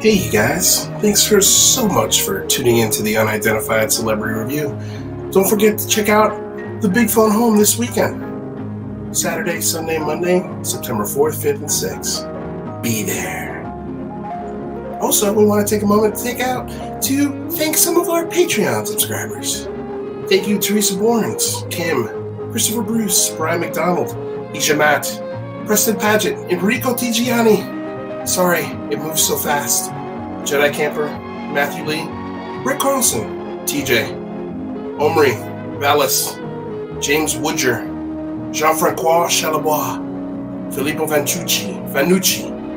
Hey you guys, thanks for so much for tuning into the Unidentified Celebrity Review. Don't forget to check out the Big Fun Home this weekend. Saturday, Sunday, Monday, September 4th, 5th, and 6th. Be there. Also, we want to take a moment to thank some of our Patreon subscribers. Thank you Teresa Borns, Kim, Christopher Bruce, Brian McDonald, Isha Matt, Preston Paget, Enrico Tigiani. Sorry, it moves so fast. Jedi Camper, Matthew Lee, Rick Carlson, TJ, Omri, Vallis, James Woodger, Jean-Francois Chalabois, Filippo Vanucci,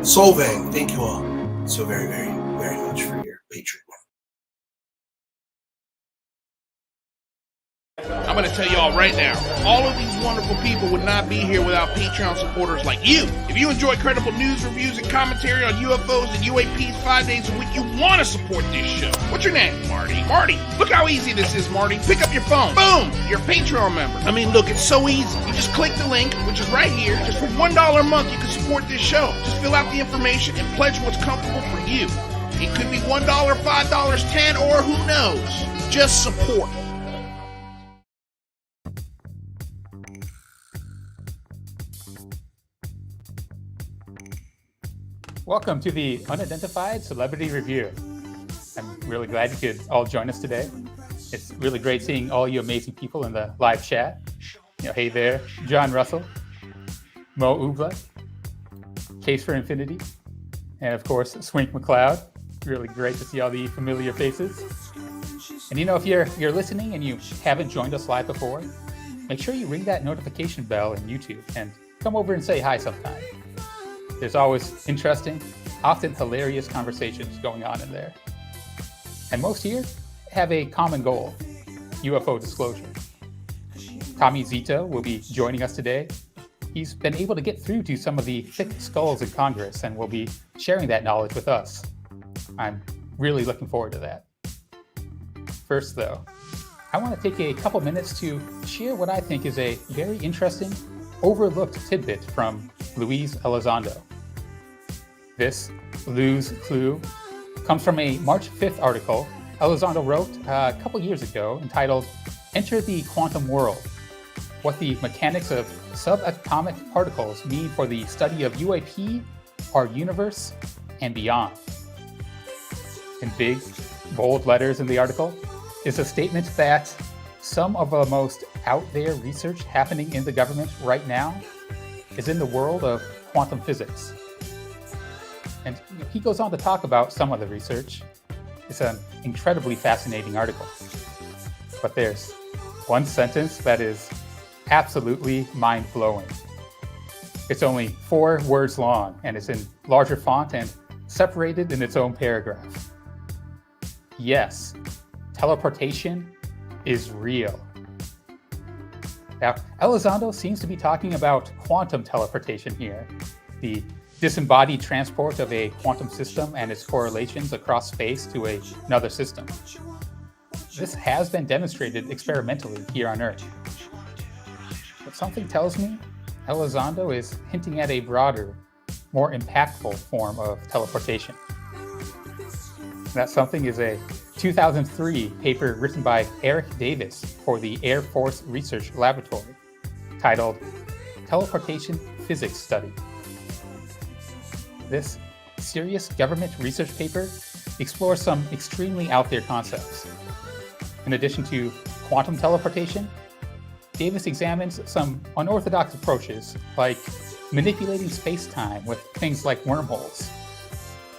Solvang. Thank you all so very, very, very much for your patronage. I'm going to tell y'all right now, all of these wonderful people would not be here without Patreon supporters like you. If you enjoy credible news, reviews, and commentary on UFOs and UAPs 5 days a week, you want to support this show. What's your name? Marty. Marty, look how easy this is, Marty. Pick up your phone. Boom! You're a Patreon member. I mean, look, it's so easy. You just click the link, which is right here. Just for $1 a month, you can support this show. Just fill out the information and pledge what's comfortable for you. It could be $1, $5, $10, or who knows. Just support. Welcome to the Unidentified Celebrity Review. I'm really glad you could all join us today. It's really great seeing all you amazing people in the live chat. Hey there, John Russell, Mo Uvla, Case for Infinity, and of course, Swink McLeod. Really great to see all the familiar faces. And if you're listening and you haven't joined us live before, make sure you ring that notification bell in YouTube and come over and say hi sometime. There's always interesting, often hilarious conversations going on in there. And most here have a common goal, UFO disclosure. Tommy Zito will be joining us today. He's been able to get through to some of the thick skulls in Congress and will be sharing that knowledge with us. I'm really looking forward to that. First though, I want to take a couple minutes to share what I think is a very interesting, overlooked tidbit from Luis Elizondo. This Lou's Clue comes from a March 5th article Elizondo wrote a couple years ago entitled Enter the Quantum World, What the Mechanics of Subatomic Particles Mean for the Study of UAP, Our Universe, and Beyond. In big, bold letters in the article is a statement that some of the most out there research happening in the government right now is in the world of quantum physics. And he goes on to talk about some of the research. It's an incredibly fascinating article. But there's one sentence that is absolutely mind-blowing. It's only 4 words long, and it's in larger font and separated in its own paragraph. Yes, teleportation is real. Now, Elizondo seems to be talking about quantum teleportation here, the disembodied transport of a quantum system and its correlations across space to another system. This has been demonstrated experimentally here on Earth. But something tells me Elizondo is hinting at a broader, more impactful form of teleportation. That something is a 2003 paper written by Eric Davis for the Air Force Research Laboratory, titled Teleportation Physics Study. This serious government research paper explores some extremely out there concepts. In addition to quantum teleportation, Davis examines some unorthodox approaches like manipulating space-time with things like wormholes,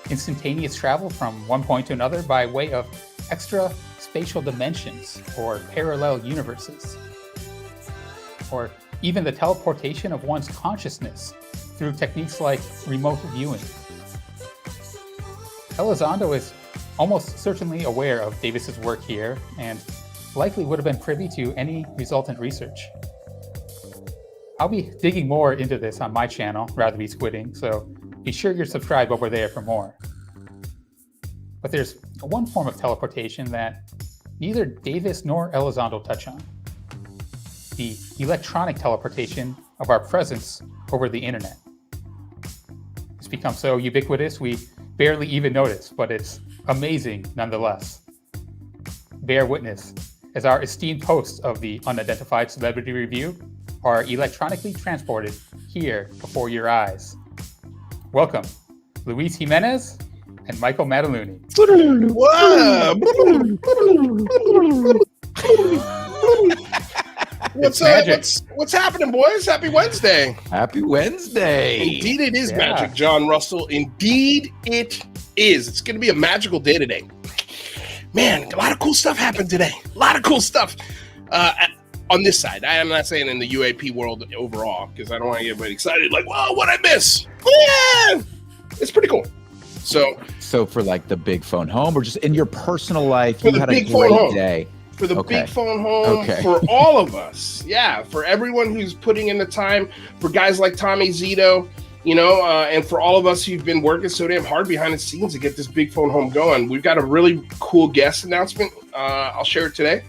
instantaneous travel from one point to another by way of extra spatial dimensions or parallel universes, or even the teleportation of one's consciousness through techniques like remote viewing. Elizondo is almost certainly aware of Davis's work here and likely would have been privy to any resultant research. I'll be digging more into this on my channel, Rather Be Squidding, so be sure you're subscribed over there for more. But there's one form of teleportation that neither Davis nor Elizondo touch on: the electronic teleportation of our presence over the internet. It's become so ubiquitous we barely even notice, but it's amazing nonetheless. Bear witness as our esteemed hosts of the Unidentified Celebrity Review are electronically transported here before your eyes. Welcome, Luis Jimenez and Michael Mataluni. What's happening, boys? Happy Wednesday. Happy Wednesday. Indeed it is magic, John Russell. Indeed it is. It's going to be a magical day today. Man, a lot of cool stuff happened today. A lot of cool stuff on this side. I am not saying in the UAP world overall, because I don't want to get everybody excited. Like, whoa, what'd I miss? Yeah, it's pretty cool. So for like the big phone home, or just in your personal life, you had a great day. For the big phone home, for all of us. Yeah, for everyone who's putting in the time, for guys like Tommy Zito, and for all of us who've been working so damn hard behind the scenes to get this big phone home going. We've got a really cool guest announcement. I'll share it today.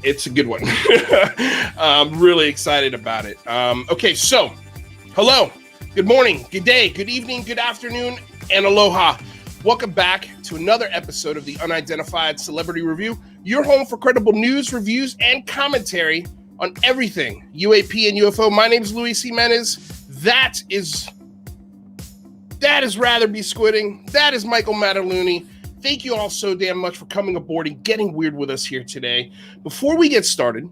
It's a good one. I'm really excited about it. Okay, so hello, good morning, good day, good evening, good afternoon, and aloha. Welcome back to another episode of the Unidentified Celebrity Review, your home for credible news, reviews, and commentary on everything UAP and UFO. My name is Luis Jimenez. That is Rather Be Squidding. That is Michael Mataluni. Thank you all so damn much for coming aboard and getting weird with us here today. Before we get started,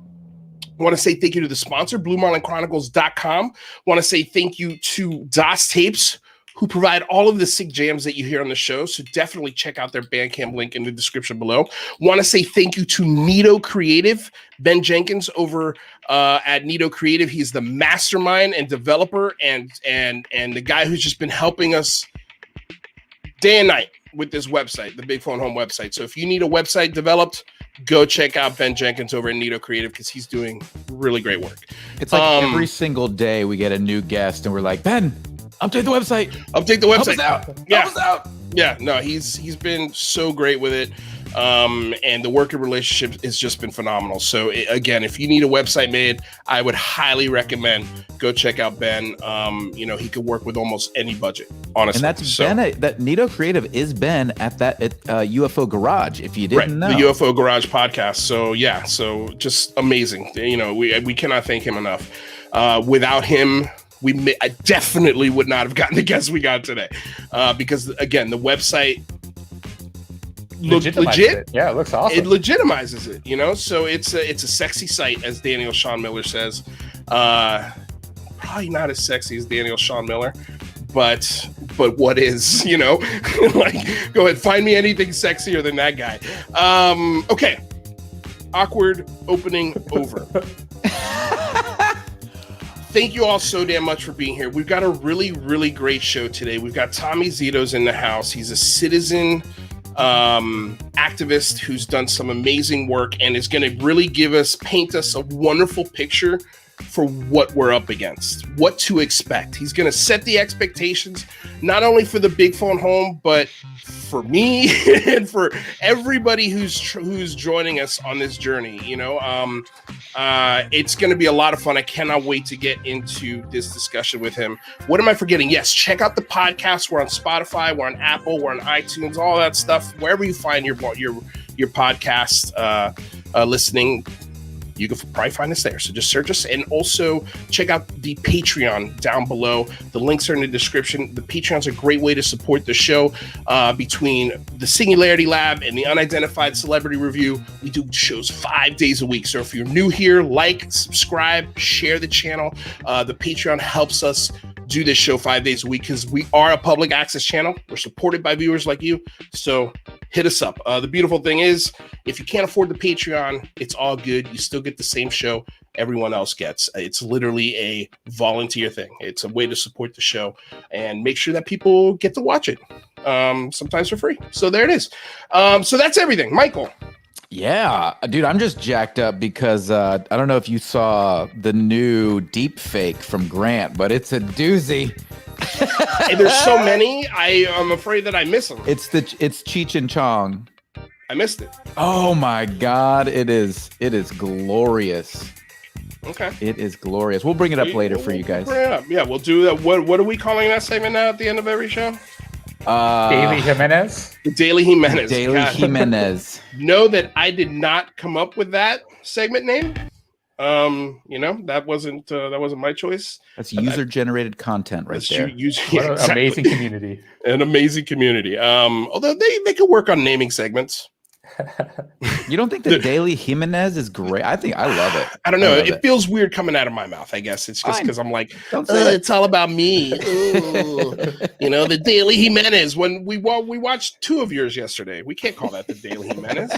I want to say thank you to the sponsor, BlueMarlinChronicles.com. I want to say thank you to DOS Tapes, who provide all of the sick jams that you hear on the show. So definitely check out their Bandcamp link in the description below. Want to say thank you to Nito Creative, Ben Jenkins over at Nito Creative. He's the mastermind and developer and the guy who's just been helping us day and night with this website, the Big Phone Home website. So if you need a website developed, go check out Ben Jenkins over at Nito Creative, because he's doing really great work. It's like every single day we get a new guest and we're like, Ben, update the website. Update the website. Help us out. Yeah. Help us out. Yeah, no, he's been so great with it. And the working relationship has just been phenomenal. So again, if you need a website made, I would highly recommend go check out Ben. He could work with almost any budget, honestly. And that's Ben. That Nito Creative is Ben at that UFO Garage. If you didn't know, the UFO Garage podcast. So yeah, so just amazing. We cannot thank him enough. Without him, I definitely would not have gotten the guests we got today, because again, the website legit. Yeah, it looks awesome. It legitimizes it, so it's a sexy site, as Daniel Sean Miller says. Probably not as sexy as Daniel Sean Miller, but what is, like, go ahead, find me anything sexier than that guy. Okay, awkward opening over. Thank you all so damn much for being here. We've got a really, really great show today. We've got Tommy Zito's in the house. He's a citizen activist who's done some amazing work and is going to really paint us a wonderful picture for what we're up against, what to expect. He's going to set the expectations, not only for the Big Phone Home, but for me and for everybody who's joining us on this journey. It's going to be a lot of fun. I cannot wait to get into this discussion with him. What am I forgetting? Yes, check out the podcast. We're on Spotify, we're on Apple, we're on iTunes, all that stuff. Wherever you find your podcast listening, you can probably find us there. So just search us, and also check out the Patreon down below. The links are in the description. The Patreon's a great way to support the show. Between the Singularity Lab and the Unidentified Celebrity Review, we do shows 5 days a week. So if you're new here, like, subscribe, share the channel. The Patreon helps us do this show 5 days a week, because we are a public access channel. We're supported by viewers like you. So hit us up. The beautiful thing is, if you can't afford the Patreon, it's all good. You still get the same show everyone else gets. It's literally a volunteer thing. It's a way to support the show and make sure that people get to watch it, sometimes for free. So there it is. So that's everything. Michael. Yeah, dude, I'm just jacked up because I don't know if you saw the new deep fake from Grant, but it's a doozy. Hey, there's so many. I'm afraid that I miss them. It's Cheech and Chong. I missed it. Oh my God, it is glorious. Okay. It is glorious. We'll bring it up later for you guys. Bring it up. Yeah, we'll do that. What are we calling that segment now at the end of every show? Daily Jimenez. Daily Jimenez. Daily God. Jimenez. Know that I did not come up with that segment name. That wasn't my choice. That's user-generated content right there. What an amazing community. An amazing community. Although they could work on naming segments. You don't think the Daily Jimenez is great? I love it. I don't know. It feels weird coming out of my mouth. I guess it's just because I'm like, it's all about me. The Daily Jimenez. When we watched 2 of yours yesterday, we can't call that the Daily Jimenez.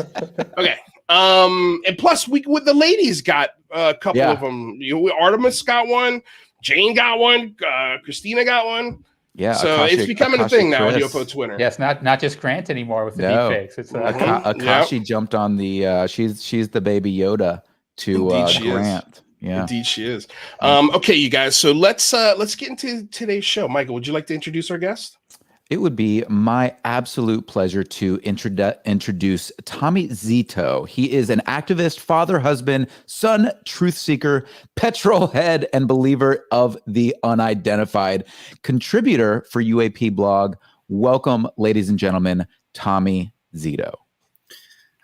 Okay. And plus with the ladies got a couple of them. Artemis got one, Jane got one, Christina got one. Yeah, so it's becoming a thing now on UFO Twitter. Yes, not just Grant anymore with the deepfakes. It's Akashi jumped on the. She's the baby Yoda to Grant. Yeah, indeed she is. Okay, you guys. So let's get into today's show. Michael, would you like to introduce our guest? It would be my absolute pleasure to introduce Tommy Zito. He is an activist, father, husband, son, truth seeker, petrol head, and believer of the unidentified. Contributor for UAP Blog. Welcome, ladies and gentlemen, Tommy Zito.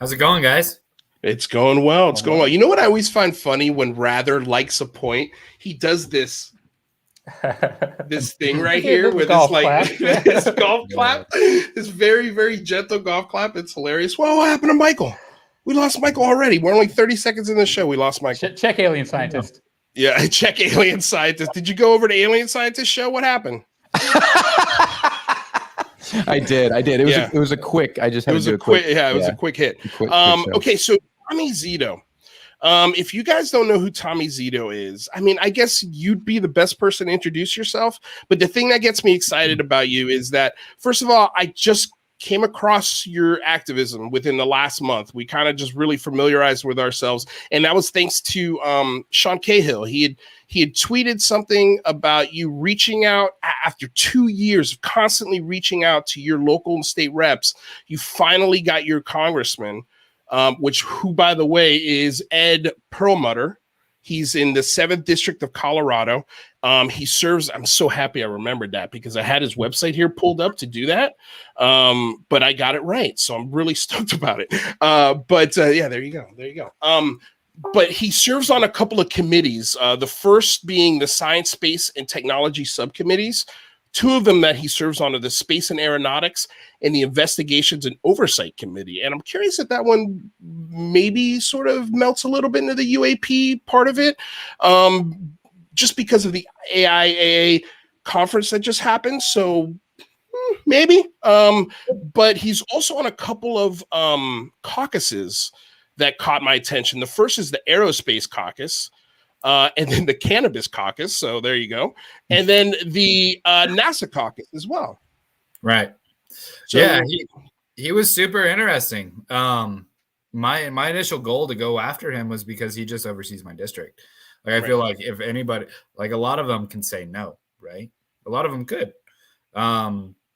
How's it going, guys? It's going well. It's going well. You know what I always find funny when Rather likes a point? He does this thing right here with this golf clap, this very, very gentle golf clap. It's hilarious. Well, what happened to Michael? We lost Michael already. We're only 30 seconds in the show. We lost Michael. Check Alien Scientist. Yeah, check Alien Scientist. Did you go over to Alien Scientist show? What happened? I did. It was a quick. I just had to do a quick. It was a quick hit. Okay, so Tommy Zito. If you guys don't know who Tommy Zito is, I mean, I guess you'd be the best person to introduce yourself. But the thing that gets me excited about you is that, first of all, I just came across your activism within the last month. We kind of just really familiarized with ourselves. And that was thanks to Sean Cahill. He had tweeted something about you reaching out after 2 years of constantly reaching out to your local and state reps. You finally got your congressman. Who, by the way, is Ed Perlmutter. He's in the 7th District of Colorado. He serves, I'm so happy I remembered that because I had his website here pulled up to do that. But I got it right. So I'm really stoked about it. There you go. But he serves on a couple of committees. The first being the Science, Space, and Technology subcommittees. 2 of them that he serves on are the Space and Aeronautics and the Investigations and Oversight Committee. And I'm curious if that one maybe sort of melts a little bit into the UAP part of it, just because of the AIAA conference that just happened. So maybe. But he's also on a couple of caucuses that caught my attention. The first is the Aerospace Caucus. And then the Cannabis Caucus. So there you go. And then the NASA Caucus as well. Right. So, yeah, he was super interesting. My initial goal to go after him was because he just oversees my district. Like, I feel like if anybody, like a lot of them can say no, right? A lot of them could.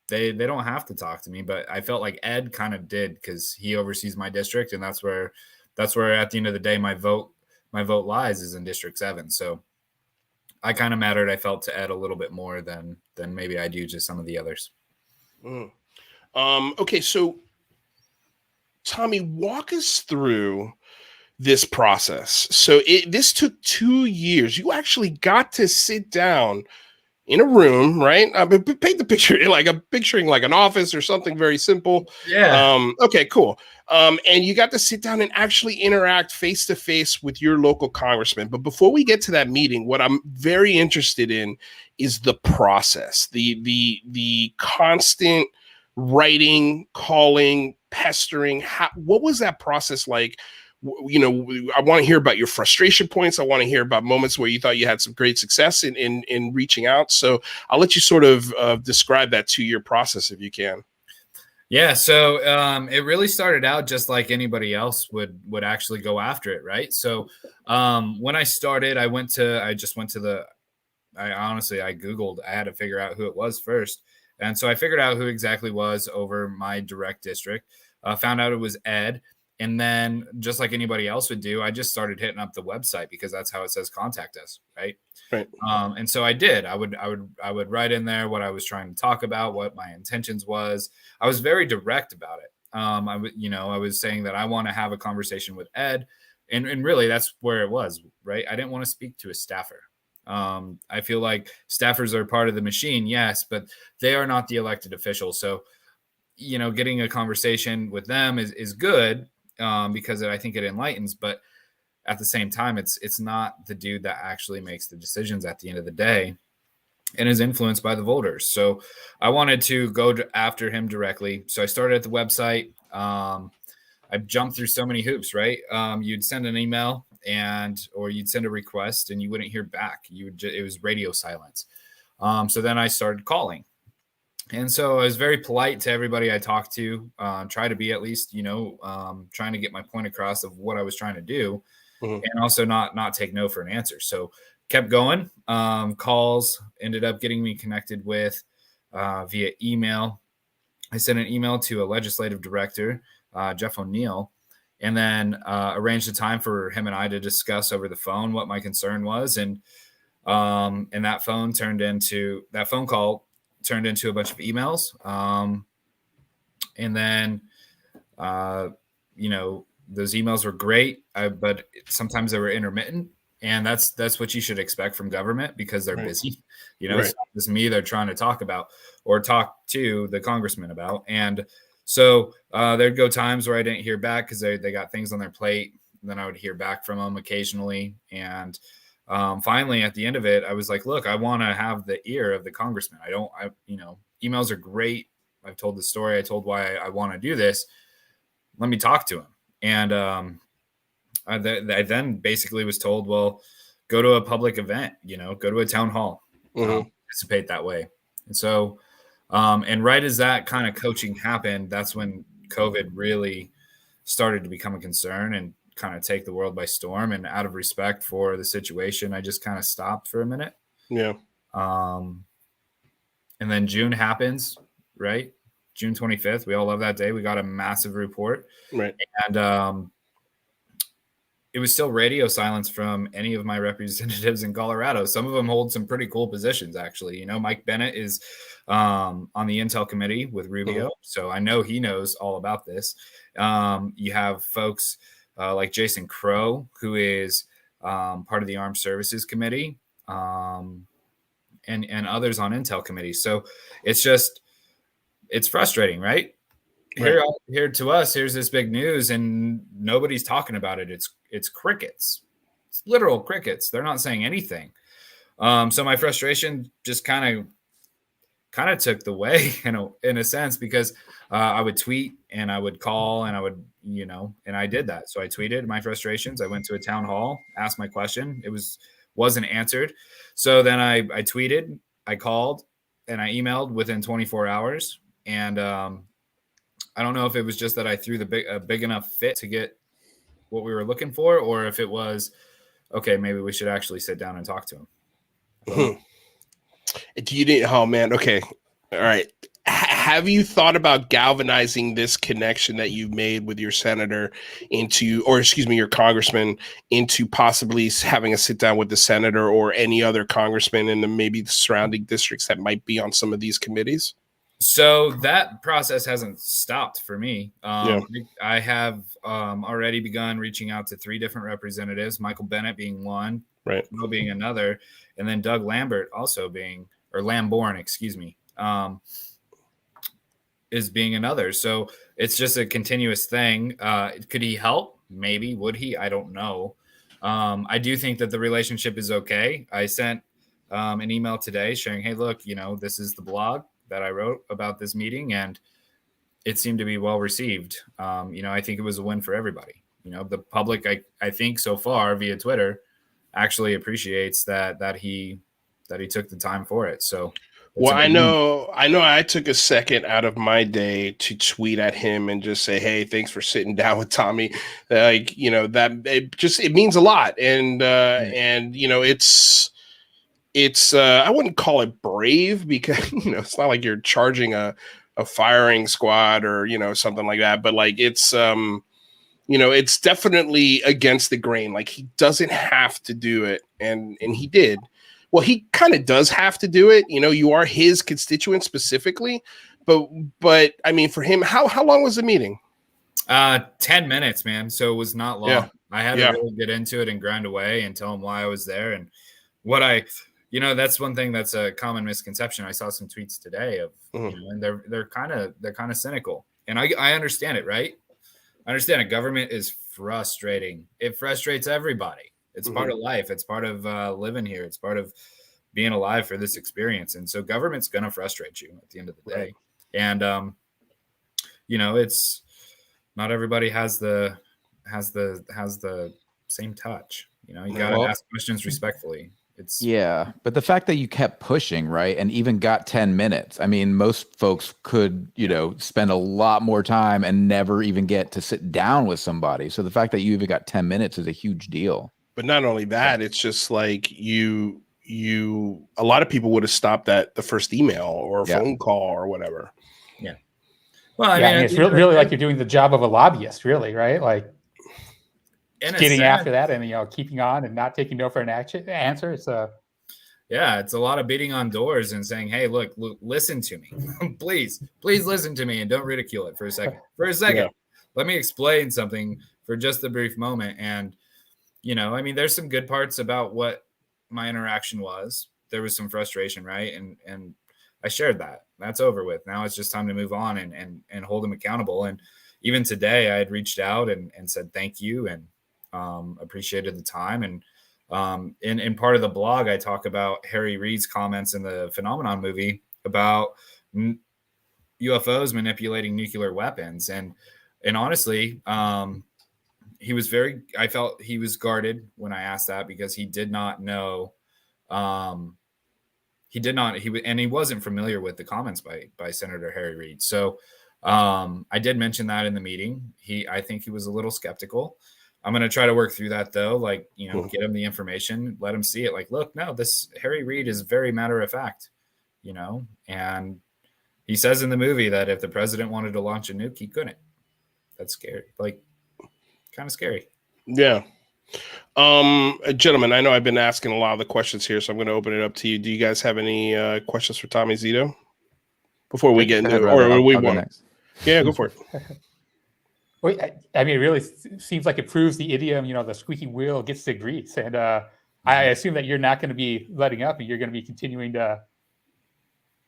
They don't have to talk to me, but I felt like Ed kind of did because he oversees my district. And that's where at the end of the day, my vote lies is in District 7. So I kind of mattered, I felt, to Ed a little bit more than maybe I do just some of the others. Okay, so Tommy, walk us through this process. So this took 2 years. You actually got to sit down in a room, right? Paint the picture like I'm picturing like an office or something very simple. Yeah. Okay, cool. And you got to sit down and actually interact face to face with your local congressman. But before we get to that meeting, what I'm very interested in is the process, the constant writing, calling, pestering. What was that process like? You know, I want to hear about your frustration points. I want to hear about moments where you thought you had some great success in reaching out. So I'll let you sort of describe that 2-year process if you can. Yeah. So it really started out just like anybody else would actually go after it. Right. So when I started, I Googled, I had to figure out who it was first. And so I figured out who exactly was over my direct district, found out it was Ed. And then just like anybody else would do, I just started hitting up the website because that's how it says contact us. Right. Right. And so I did. I would write in there what I was trying to talk about, what my intentions was. I was very direct about it. I was saying that I want to have a conversation with Ed, and really that's where it was, right? I didn't want to speak to a staffer. I feel like staffers are part of the machine, yes, but they are not the elected officials. So, getting a conversation with them is good because I think it enlightens, but at the same time, it's not the dude that actually makes the decisions at the end of the day and is influenced by the voters. So I wanted to go after him directly. So I started at the website. I jumped through so many hoops, right? You'd send an email or you'd send a request and you wouldn't hear back. It was radio silence. So then I started calling. And so I was very polite to everybody I talked to, try to be at least, trying to get my point across of what I was trying to do. Mm-hmm. And also not take no for an answer. So kept going. Calls ended up getting me connected with via email. I sent an email to a legislative director, Jeff O'Neill, and then arranged a time for him and I to discuss over the phone what my concern was. And that phone call turned into a bunch of emails. And then, those emails were great, but sometimes they were intermittent, and that's what you should expect from government because they're busy. Right. It's not just me they're trying to talk to the congressman about. And so there'd go times where I didn't hear back because they got things on their plate. And then I would hear back from them occasionally. And finally, at the end of it, I was like, look, I want to have the ear of the congressman. Emails are great. I've told the story. I told why I want to do this. Let me talk to him. And I then basically was told, well, go to a public event, go to a town hall, participate that way. And so, and right as that kind of coaching happened, that's when COVID really started to become a concern and kind of take the world by storm. And out of respect for the situation, I just kind of stopped for a minute. Yeah. And then June happens, right? June 25th. We all love that day. We got a massive report. Right. And it was still radio silence from any of my representatives in Colorado. Some of them hold some pretty cool positions, actually. Mike Bennett is on the Intel committee with Rubio. So I know he knows all about this. You have folks like Jason Crow, who is part of the Armed Services Committee, and others on Intel committee. So it's frustrating, right? Here to us, here's this big news and nobody's talking about it. It's crickets. It's literal crickets. They're not saying anything. So my frustration just kind of took the way in a sense, because I would tweet and I would call and I would, and I did that. So I tweeted my frustrations. I went to a town hall, asked my question. It wasn't answered. So then I tweeted, I called, and I emailed within 24 hours. And I don't know if it was just that I threw a big enough fit to get what we were looking for, or if it was, okay, maybe we should actually sit down and talk to him. Oh man. Okay. All right. Have you thought about galvanizing this connection that you've made with your senator your congressman into possibly having a sit down with the senator or any other congressman in maybe the surrounding districts that might be on some of these committees? So that process hasn't stopped for me. I have already begun reaching out to 3 different representatives, Michael Bennett being one, right, Will being another, and then Doug Lamborn, is being another. So it's just a continuous thing. Could he help? Maybe. Would he? I don't know. I do think that the relationship is okay. I sent an email today sharing, hey, look, this is the blog that I wrote about this meeting, and it seemed to be well received. I think it was a win for everybody. The public, I think so far via Twitter, actually appreciates that he took the time for it. So, well, I know I took a second out of my day to tweet at him and just say, hey, thanks for sitting down with Tommy. That it means a lot. And, it's I wouldn't call it brave because, it's not like you're charging a firing squad or, something like that. But like, it's it's definitely against the grain. Like, he doesn't have to do it, and he did. Well, he kind of does have to do it. You are his constituent specifically, but I mean, for him, how long was the meeting? 10 minutes, man. So it was not long. Yeah. I had to really get into it and grind away and tell him why I was there and what that's one thing that's a common misconception. I saw some tweets today of, and they're kind of cynical, and I understand it, right? I understand it. Government is frustrating. It frustrates everybody. It's part of life. It's part of living here. It's part of being alive for this experience. And so government's going to frustrate you at the end of the day. And, it's not everybody has the same touch. You got to ask questions respectfully. But the fact that you kept pushing, right, and even got 10 minutes. I mean, most folks could, spend a lot more time and never even get to sit down with somebody. So the fact that you even got 10 minutes is a huge deal. But not only that, it's just like a lot of people would have stopped at the first email or phone call or whatever. Yeah. Well, I mean, it's really like you're doing the job of a lobbyist, really, right? Like, getting after that and keeping on and not taking no for an answer. It's it's a lot of beating on doors and saying, hey, look, listen to me. please listen to me and don't ridicule it for a second. Let me explain something for just a brief moment. And I mean, there's some good parts about what my interaction was. There was some frustration, right? And I shared that. That's over with. Now it's just time to move on and hold him accountable. And even today I had reached out and said thank you and appreciated the time. And in part of the blog, I talk about Harry Reid's comments in the Phenomenon movie about UFOs manipulating nuclear weapons. And honestly, I felt he was guarded when I asked that because he did not know. He wasn't familiar with the comments by Senator Harry Reid. So I did mention that in the meeting. I think he was a little skeptical. I'm going to try to work through that though. Get him the information, let him see it. Like, look, no, this Harry Reid is very matter of fact, and he says in the movie that if the president wanted to launch a nuke, he couldn't. That's scary. Like, kind of scary. Yeah. Gentlemen, I know I've been asking a lot of the questions here, so I'm going to open it up to you. Do you guys have any questions for Tommy Zito before we get into it? Or we want next? Yeah, go for it. Well, I mean, it really seems like it proves the idiom, the squeaky wheel gets the grease. And I assume that you're not going to be letting up and you're going to be continuing to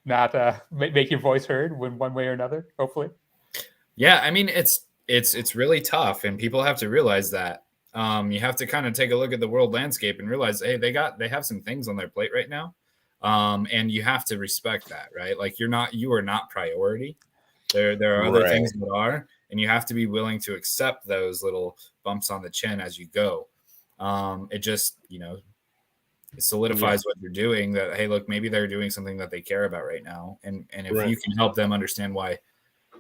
not make your voice heard one way or another, hopefully. Yeah, I mean, it's really tough, and people have to realize that. You have to kind of take a look at the world landscape and realize, hey, they have some things on their plate right now. And you have to respect that, right? Like, you are not priority. There are other things that are, and you have to be willing to accept those little bumps on the chin as you go. It just, it solidifies what you're doing, that, hey, look, maybe they're doing something that they care about right now. And if you can help them understand why,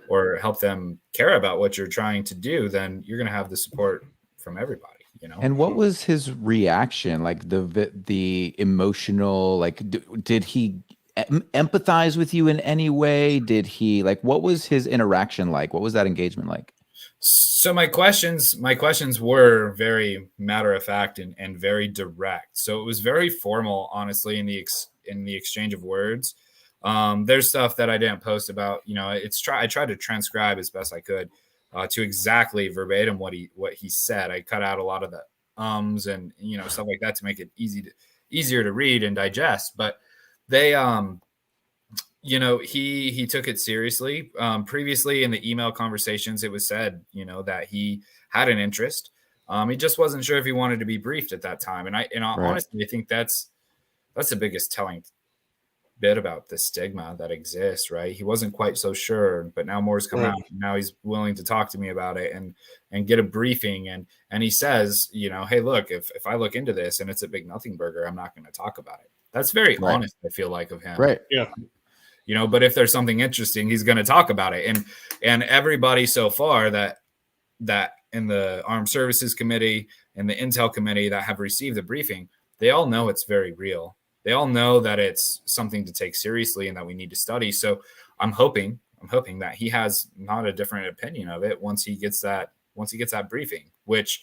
or help them care about what you're trying to do, then you're going to have the support from everybody. And what was his reaction? Like the emotional, like, did he empathize with you in any way? Did he, like, what was his interaction like? What was that engagement like? So my questions were very matter of fact and very direct. So it was very formal, honestly, in the exchange of words. There's stuff that I didn't post about, I tried to transcribe as best I could to exactly verbatim what he said. I cut out a lot of the and stuff like that to make it easier to read and digest. But they he took it seriously. Previously in the email conversations, it was said that he had an interest. He just wasn't sure if he wanted to be briefed at that time. And honestly, I think that's the biggest telling bit about the stigma that exists, right? He wasn't quite so sure, but now more's come out. Now he's willing to talk to me about it and get a briefing. And he says, hey, look, if I look into this and it's a big nothing burger, I'm not going to talk about it. That's very honest, I feel like, of him. Right. Yeah. But if there's something interesting, he's going to talk about it. And everybody so far that in the Armed Services Committee and the Intel Committee that have received the briefing, they all know it's very real. They all know that it's something to take seriously and that we need to study. So I'm hoping that he has not a different opinion of it once he gets that once he gets that briefing, which,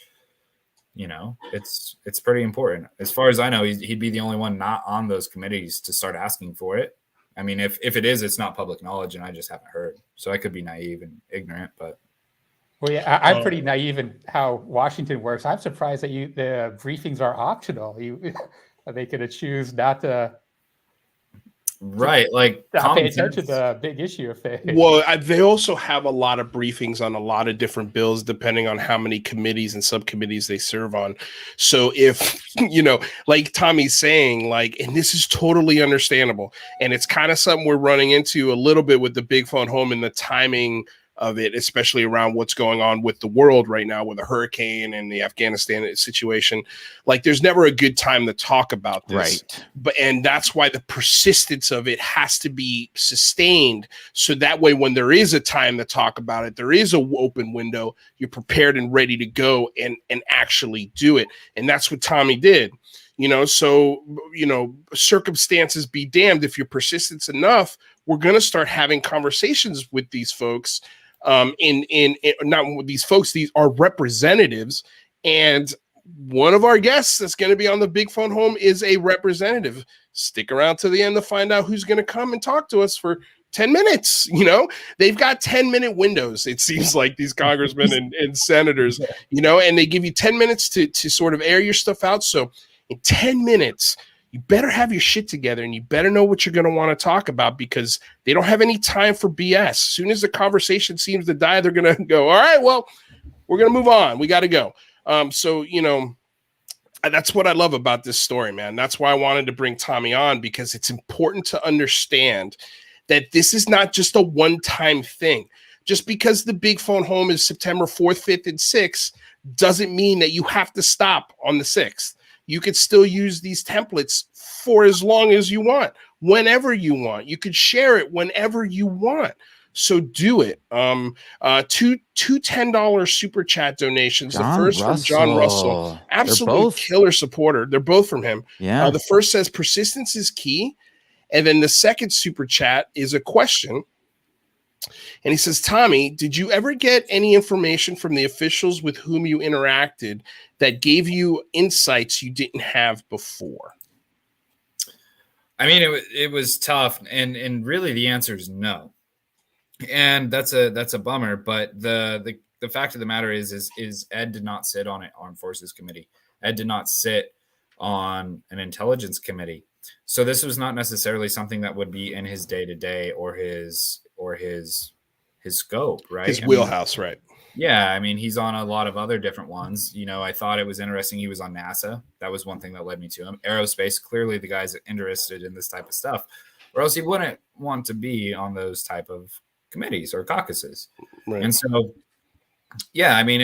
you know, it's pretty important. As far as I know, he'd be the only one not on those committees to start asking for it. I mean, if it is, it's not public knowledge, and I just haven't heard. So I could be naive and ignorant, but. Well, yeah, I'm pretty naive in how Washington works. I'm surprised that the briefings are optional. They could choose not to. Right, like pay attention to the big issue of faith. Well, they also have a lot of briefings on a lot of different bills, depending on how many committees and subcommittees they serve on. So if, you know, like Tommy's saying, like, and this is totally understandable, and it's kind of something we're running into a little bit with the big phone home and the timing of it, especially around what's going on with the world right now with the hurricane and the Afghanistan situation. Like, there's never a good time to talk about this. Right. And that's why the persistence of it has to be sustained. So that way, when there is a time to talk about it, there is an open window, you're prepared and ready to go and actually do it. And that's what Tommy did. You know, so, you know, circumstances be damned. If you're persistent enough, we're going to start having conversations with these folks. Not with these folks, these are representatives. And one of our guests that's going to be on the big phone home is a representative. Stick around to the end to find out who's going to come and talk to us for 10 minutes. You know, they've got 10-minute windows. It seems like these congressmen and senators, you know, and they give you 10 minutes to sort of air your stuff out. So in 10 minutes, you better have your shit together and you better know what you're going to want to talk about, because they don't have any time for BS. As soon as the conversation seems to die, they're going to go, all right, well, we're going to move on. We got to go. So, you know, that's what I love about this story, man. That's why I wanted to bring Tommy on, because it's important to understand that this is not just a one-time thing. Just because the big phone home is September 4th, 5th, and 6th doesn't mean that you have to stop on the 6th. You could still use these templates for as long as you want, whenever you want. You could share it whenever you want. So do it. Two $10 super chat donations. The first from John Russell, absolute killer supporter. They're both from him. Yeah. The first says persistence is key. And then the second super chat is a question. And he says, Tommy, did you ever get any information from the officials with whom you interacted that gave you insights you didn't have before? I mean, it was tough. And really the answer is no. And that's a bummer. But the fact of the matter is Ed did not sit on an Armed Forces committee. Ed did not sit on an intelligence committee. So this was not necessarily something that would be in his day-to-day or his scope, right? His wheelhouse, right? Yeah, I mean, he's on a lot of other different ones. You know, I thought it was interesting he was on NASA. That was one thing that led me to him. Aerospace, clearly the guy's interested in this type of stuff, or else he wouldn't want to be on those type of committees or caucuses. Right. And so, yeah, I mean,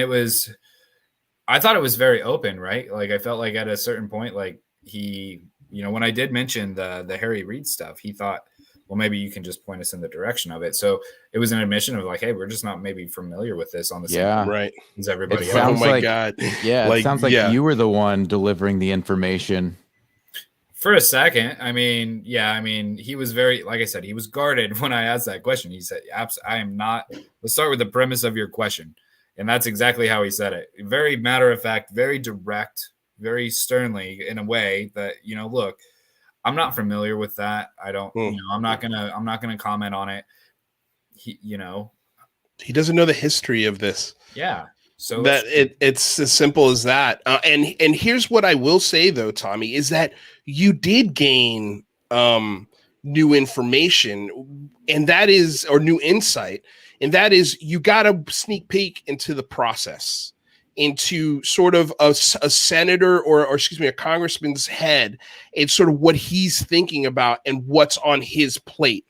I thought it was very open, right? Like, I felt like at a certain point, like he, you know, when I did mention the Harry Reid stuff, he thought, well, maybe you can just point us in the direction of it. So it was an admission of like, hey, we're just not maybe familiar with this on the same right as everybody else. Oh my God. Yeah. It sounds like you were the one delivering the information. For a second. I mean, he was very, like I said, he was guarded when I asked that question. He said, I am not, let's start with the premise of your question. And that's exactly how he said it. Very matter of fact, very direct, very sternly in a way that, you know, look, I'm not familiar with that. I don't, you know, I'm not gonna comment on it. He, you know, he doesn't know the history of this. Yeah. So that it's as simple as that. And here's what I will say though, Tommy, is that you did gain new information, and that is, or new insight, and that is, you got a sneak peek into the process, into sort of a senator or excuse me, a congressman's head, and sort of what he's thinking about and what's on his plate.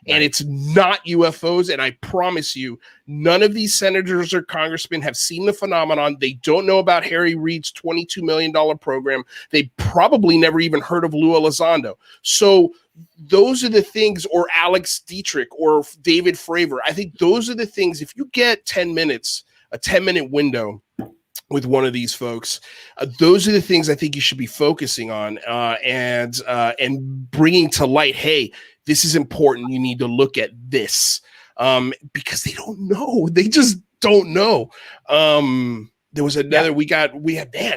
Right. And it's not UFOs. And I promise you, none of these senators or congressmen have seen the phenomenon. They don't know about Harry Reid's $22 million program. They probably never even heard of Lou Elizondo. So those are the things, or Alex Dietrich or David Fravor. I think those are the things, if you get 10 minutes, a 10-minute window with one of these folks, those are the things I think you should be focusing on and bringing to light. Hey, this is important. You need to look at this, because they don't know. They just don't know. There was another. We had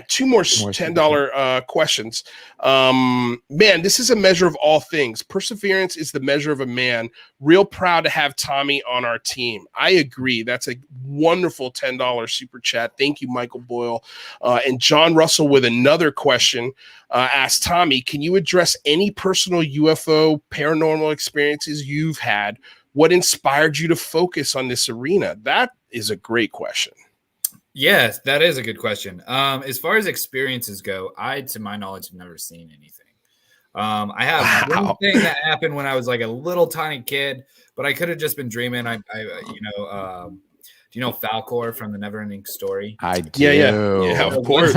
two more $10 questions. Man, this is a measure of all things. Perseverance is the measure of a man. Real proud to have Tommy on our team. I agree. That's a wonderful $10 super chat. Thank you, Michael Boyle. And John Russell with another question asked Tommy, can you address any personal UFO paranormal experiences you've had? What inspired you to focus on this arena? That is a great question. Yes, that is a good question. As far as experiences go, to my knowledge, have never seen anything. I have one thing that happened when I was like a little tiny kid, but I could have just been dreaming. Do you know Falcor from the Neverending Story? I do. Yeah, of course.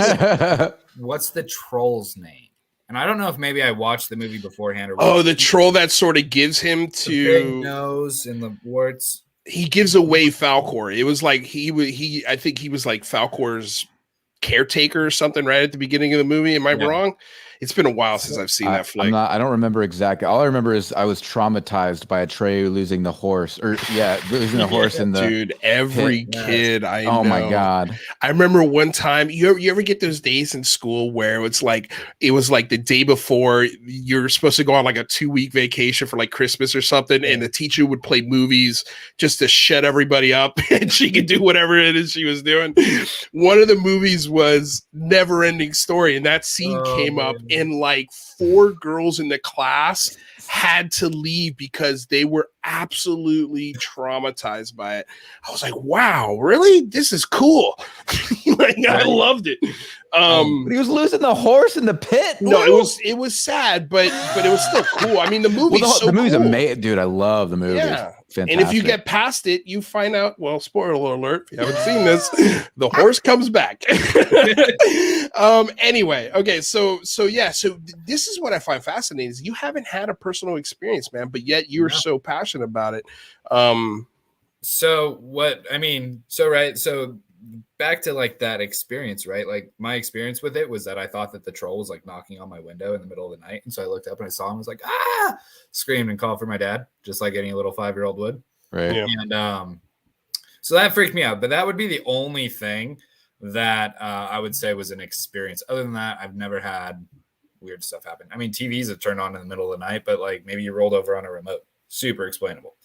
What's the troll's name? And I don't know if maybe I watched the movie beforehand. Or the troll that sort of gives him to the big nose and the warts. He gives away Falcor. It was like I think he was like Falcor's caretaker or something right at the beginning of the movie. Am I wrong? It's been a while since I've seen that flick. I don't remember exactly. All I remember is I was traumatized by Atreyu losing the horse. Losing the horse in the dude. Every kid I know. Oh my god! I remember one time. You ever get those days in school where it was like the day before you're supposed to go on like a 2-week vacation for like Christmas or something, and the teacher would play movies just to shut everybody up, and she could do whatever it is she was doing. One of the movies was Neverending Story, and that scene came up. And like 4 girls in the class had to leave because they were absolutely traumatized by it. I was like, wow, really? This is cool. I loved it. But he was losing the horse in the pit. No, it was sad, but it was still cool. I mean, the movie's the movie's amazing, dude. I love the movie. Yeah. Fantastic. And if you get past it, you find out, well, spoiler alert, if you haven't seen this, the horse comes back. Anyway, okay, so this is what I find fascinating is you haven't had a personal experience, man, but yet you're so passionate about it. So back to like that experience, right? Like my experience with it was that I thought that the troll was like knocking on my window in the middle of the night. And so I looked up and I saw him, I was like, screamed and called for my dad, just like any little 5-year-old would. Right. Yeah. And so that freaked me out, but that would be the only thing that I would say was an experience. Other than that, I've never had weird stuff happen. I mean, TVs have turned on in the middle of the night, but like maybe you rolled over on a remote. Super explainable.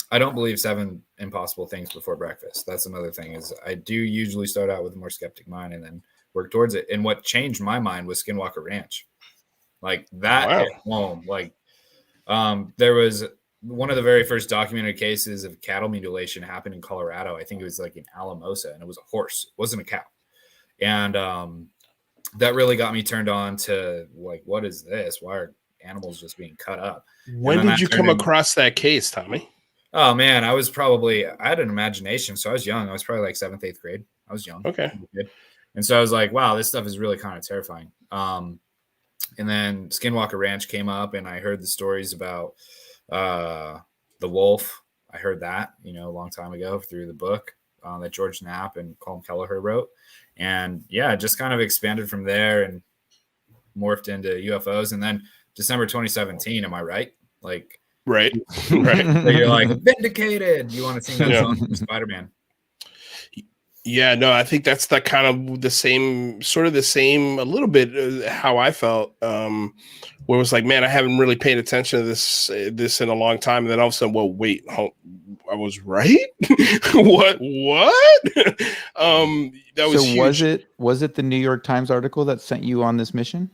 I don't believe 7 impossible things before breakfast. That's another thing is I do usually start out with a more skeptic mind and then work towards it. And what changed my mind was Skinwalker Ranch. Like that at home. Like there was one of the very first documented cases of cattle mutilation happened in Colorado. I think it was like in Alamosa, and it was a horse. It wasn't a cow. And that really got me turned on to like, what is this? Why are animals just being cut up? When did you come across that case, Tommy? Oh man, I had an imagination. So I was young. I was probably like 7th, 8th grade. I was young. Okay. And so I was like, wow, this stuff is really kind of terrifying. And then Skinwalker Ranch came up and I heard the stories about the wolf. I heard that, a long time ago through the book that George Knapp and Colm Kelleher wrote. And yeah, it just kind of expanded from there and morphed into UFOs. And then December 2017, am I right? Like, right. So you're like vindicated. You want to sing that song from Spider-Man? Yeah, no, I think that's the kind of the same, a little bit how I felt. Where it was like, man, I haven't really paid attention to this in a long time, and then all of a sudden, well, wait, I was right. What? That was huge. Was it the New York Times article that sent you on this mission?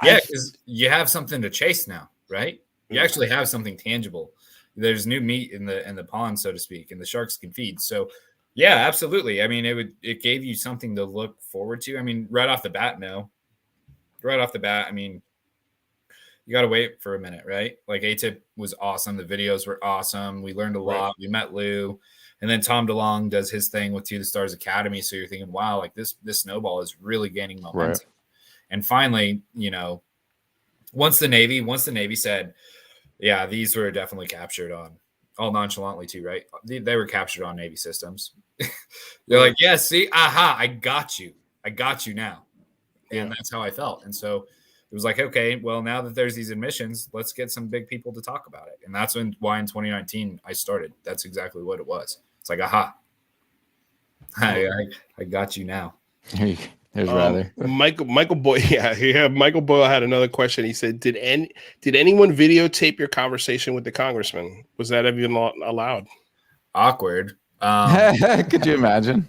Yeah, because you have something to chase now, right? You actually have something tangible. There's new meat in the pond, so to speak, and the sharks can feed. So, yeah, absolutely. I mean, it gave you something to look forward to. I mean, right off the bat, I mean, you got to wait for a minute, right? Like ATIP was awesome. The videos were awesome. We learned a lot. Right. We met Lou, and then Tom DeLonge does his thing with To the Stars Academy. So you're thinking, wow, like this snowball is really gaining momentum. Right. And finally, once the Navy said, yeah, these were definitely captured on, all nonchalantly too, right? They were captured on Navy systems. They're like, yeah, see, I got you now. And that's how I felt. And so it was like, okay, well, now that there's these admissions, let's get some big people to talk about it. And that's why in 2019 I started. That's exactly what it was. It's like, aha, I got you now. There's rather Michael Boyle. Yeah. Michael Boyle had another question. He said, "Did anyone videotape your conversation with the congressman? Was that even allowed?" Awkward. Could you imagine?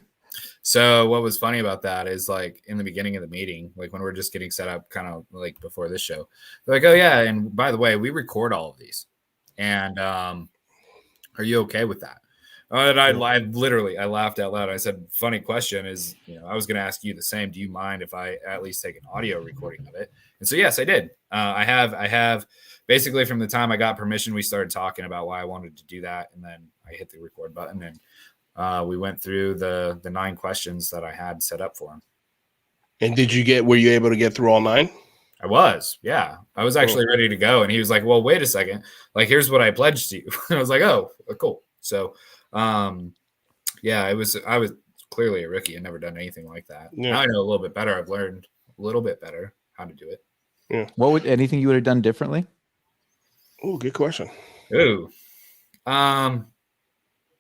So what was funny about that is like in the beginning of the meeting, like when we're just getting set up, kind of like before this show, they're like, "Oh yeah, and by the way, we record all of these, and are you okay with that?" And I laughed out loud. I said, "Funny question is, I was going to ask you the same. Do you mind if I at least take an audio recording of it?" And so, yes, I did. I have basically from the time I got permission, we started talking about why I wanted to do that. And then I hit the record button and we went through the 9 questions that I had set up for him. And were you able to get through all 9? I was, yeah. I was actually ready to go. And he was like, "Well, wait a second. Like, here's what I pledged to you." And I was like, "Oh, cool." So, yeah, I was clearly a rookie and never done anything like that. Yeah. Now I know a little bit better. I've learned a little bit better how to do it. Yeah. Anything you would have done differently? Oh, good question. Ooh. No,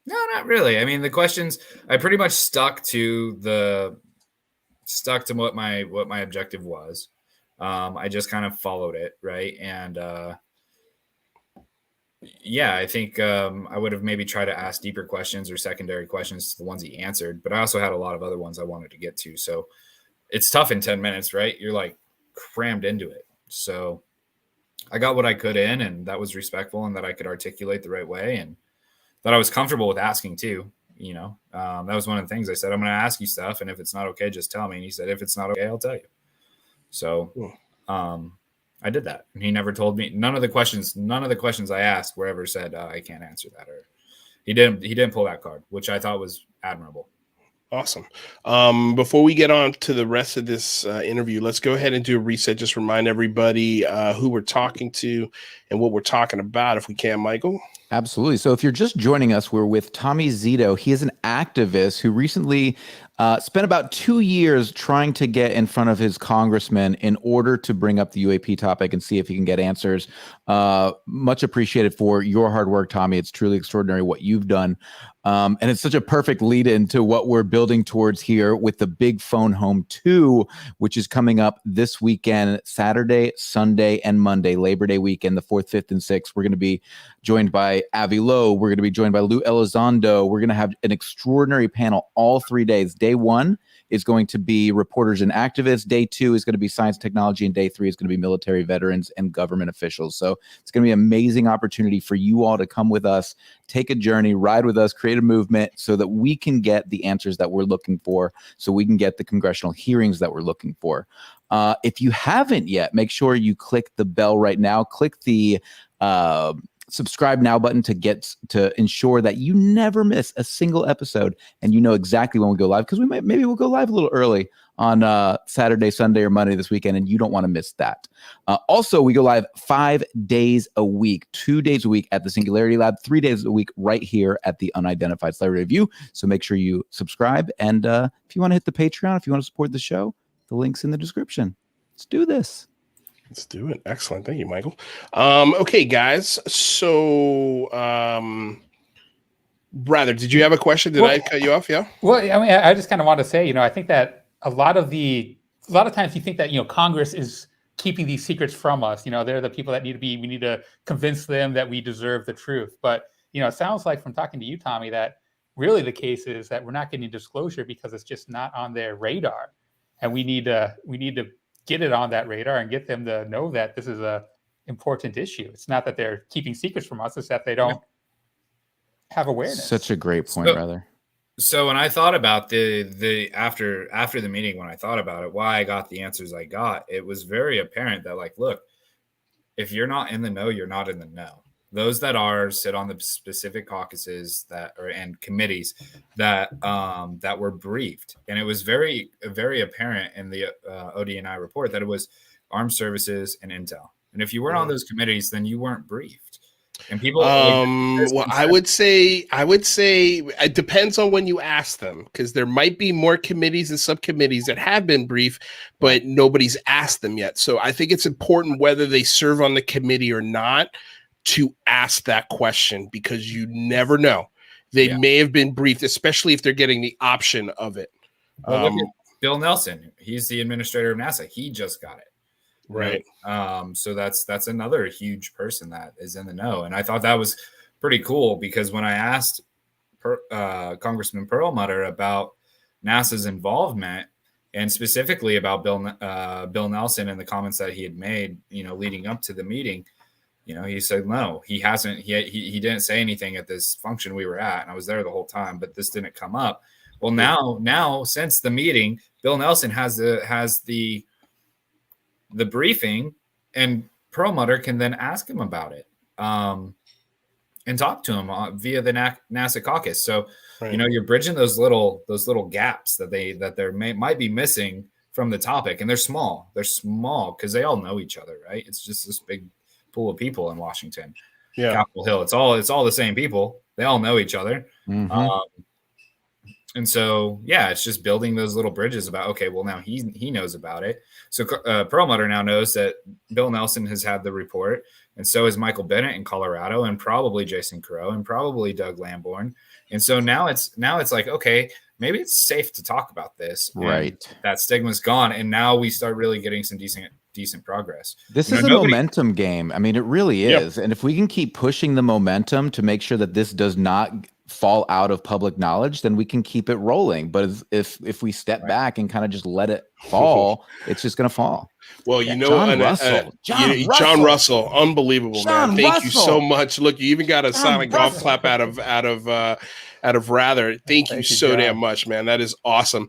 not really. I mean, the questions, I pretty much stuck to what my objective was. I just kind of followed it. Right. And, yeah, I think I would have maybe tried to ask deeper questions or secondary questions to the ones he answered, but I also had a lot of other ones I wanted to get to. So it's tough in 10 minutes, right? You're like crammed into it. So I got what I could in, and that was respectful and that I could articulate the right way and that I was comfortable with asking too. That was one of the things I said, "I'm going to ask you stuff. And if it's not okay, just tell me." And he said, "If it's not okay, I'll tell you." So, I did that. And he never told me. None of the questions I asked were ever said, "I can't answer that," or he didn't pull that card, which I thought was admirable. Awesome. Before we get on to the rest of this interview, let's go ahead and do a reset. Just remind everybody who we're talking to and what we're talking about, if we can, Michael. Absolutely. So if you're just joining us, we're with Tommy Zito. He is an activist who recently spent about 2 years trying to get in front of his congressman in order to bring up the UAP topic and see if he can get answers. Much appreciated for your hard work, Tommy. It's truly extraordinary what you've done. And it's such a perfect lead into what we're building towards here with the Big Phone Home 2, which is coming up this weekend, Saturday, Sunday, and Monday, Labor Day weekend, the 4th, 5th, and 6th. We're going to be joined by Avi Lowe. We're going to be joined by Lou Elizondo. We're going to have an extraordinary panel all 3 days. Day 1 is going to be reporters and activists. Day 2 is going to be science, technology, and day 3 is going to be military veterans and government officials. So it's going to be an amazing opportunity for you all to come with us, take a journey, ride with us, create a movement so that we can get the answers that we're looking for, so we can get the congressional hearings that we're looking for. If you haven't yet, make sure you click the bell right now. Click the subscribe now button to ensure that you never miss a single episode and you know exactly when we go live, because maybe we'll go live a little early on Saturday, Sunday, or Monday this weekend, and you don't want to miss that. Also, we go live 5 days a week, 2 days a week at the Singularity Lab, 3 days a week right here at the Unidentified Celebrity Review. So make sure you subscribe, and if you want to hit the Patreon, if you want to support the show, the link's in the description. Let's do this. Let's do it. Excellent. Thank you, Michael. Okay, guys. So, Brother, did you have a question? Did I cut you off? Yeah. Well, I mean, I just kind of want to say, I think that a lot of times you think that, Congress is keeping these secrets from us. They're the people that we need to convince them that we deserve the truth. But, it sounds like from talking to you, Tommy, that really the case is that we're not getting disclosure because it's just not on their radar. And we need to get it on that radar and get them to know that this is a important issue. It's not that they're keeping secrets from us, it's that they don't have awareness. Such a great point, brother. So when I thought about the after the meeting, when I thought about it, why I got the answers I got, it was very apparent that, like, look, if you're not in the know, you're not in the know. Those that are sit on the specific caucuses and committees that were briefed, and it was very, very apparent in the ODNI report that it was armed services and intel. And if you weren't on those committees, then you weren't briefed. And people, well, I would say it depends on when you ask them, because there might be more committees and subcommittees that have been briefed, but nobody's asked them yet. So I think it's important, whether they serve on the committee or not, to ask that question, because you never know. they may have been briefed, especially if they're getting the option of it. Well, look at Bill Nelson. He's the administrator of NASA. He just got it. Right. So that's another huge person that is in the know. And I thought that was pretty cool because when I asked Congressman Perlmutter about NASA's involvement and specifically about Bill Nelson and the comments that he had made, leading up to the meeting, he said, no, he hasn't. He didn't say anything at this function we were at. And I was there the whole time, but this didn't come up. Well, now since the meeting, Bill Nelson has the briefing, and Perlmutter can then ask him about it and talk to him via the NASA caucus. So, you're bridging those little gaps that there might be missing from the topic, and they're small. They're small because they all know each other, right? It's just this big pool of people in Washington, Capitol Hill. It's all the same people. They all know each other. Mm-hmm. And so, it's just building those little bridges about, okay, well, now he knows about it. So Perlmutter now knows that Bill Nelson has had the report, and so is Michael Bennett in Colorado, and probably Jason Crow, and probably Doug Lamborn. And so now it's like, okay, maybe it's safe to talk about this. Right. That stigma's gone, and now we start really getting some decent progress. This is a momentum game. I mean, it really is. Yep. And if we can keep pushing the momentum to make sure that this does not fall out of public knowledge, then we can keep it rolling. But if we step back and kind of just let it fall, it's just going to fall. Well, John Russell, unbelievable, man. Thank you so much. Look, you even got a silent golf clap out of Rather. Thank you so damn much, man. That is awesome.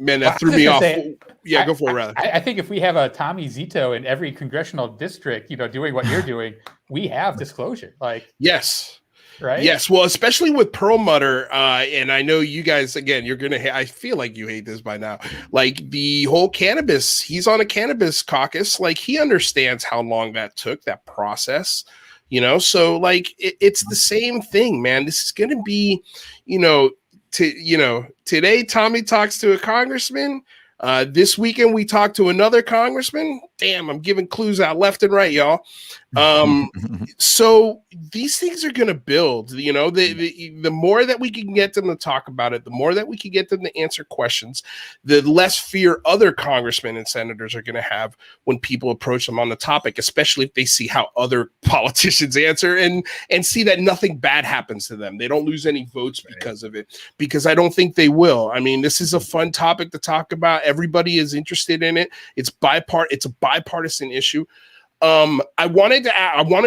Man, that threw me off. Go for it, Rather. I think if we have a Tommy Zito in every congressional district, doing what you're doing, we have disclosure. Yes. Right? Yes. Well, especially with Perlmutter, and I know you guys, again, you're going to I feel like you hate this by now. Like the whole cannabis, he's on a cannabis caucus. Like he understands how long that took, that process. So like it's the same thing, man. This is going to be, today Tommy talks to a congressman. This weekend we talked to another congressman. Damn, I'm giving clues out left and right, y'all. So these things are going to build. The more that we can get them to talk about it, the more that we can get them to answer questions, the less fear other congressmen and senators are going to have when people approach them on the topic, especially if they see how other politicians answer and see that nothing bad happens to them. They don't lose any votes because of it, because I don't think they will. I mean, this is a fun topic to talk about. Everybody is interested in it. It's a bipartisan issue. I wanted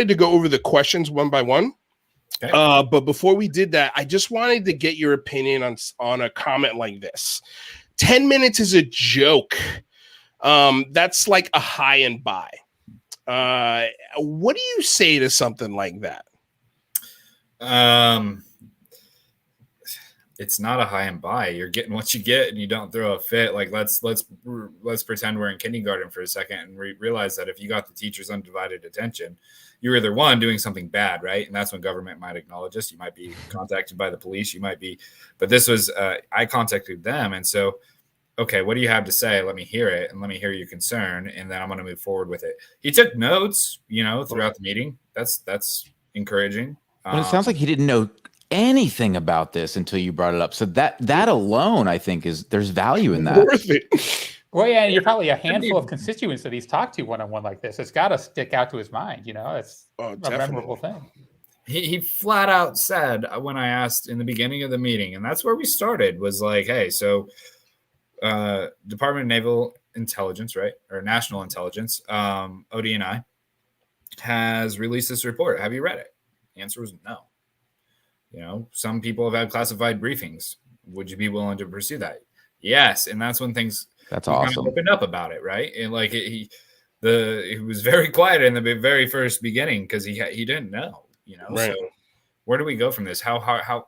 to go over the questions one by one. Okay. But before we did that, I just wanted to get your opinion on a comment like this. 10 minutes is a joke. That's like a high and buy. What do you say to something like that? It's not a high and buy. You're getting what you get, and you don't throw a fit. Like let's pretend we're in kindergarten for a second and realize that if you got the teacher's undivided attention, you're either one doing something bad, right? And that's when government might acknowledge us. You might be contacted by the police. You might be, but this was I contacted them, and so okay, what do you have to say? Let me hear it, and let me hear your concern, and then I'm going to move forward with it. He took notes, throughout the meeting. That's encouraging. But it sounds like he didn't know anything about this until you brought it up. So that alone, I think, there's value in that. Worth it. Well, yeah, you're probably a handful of constituents that he's talked to one-on-one like this. It's got to stick out to his mind. It's a memorable thing. He flat out said when I asked in the beginning of the meeting, and that's where we started, was like, hey, so Department of Naval Intelligence, right, or National Intelligence, ODNI, has released this report. Have you read it? The answer was no. Some people have had classified briefings. Would you be willing to pursue that? Yes. And that's when things awesome. Kind of opened up about it, right? And like he was very quiet in the very first beginning because he didn't know, Right. So where do we go from this? How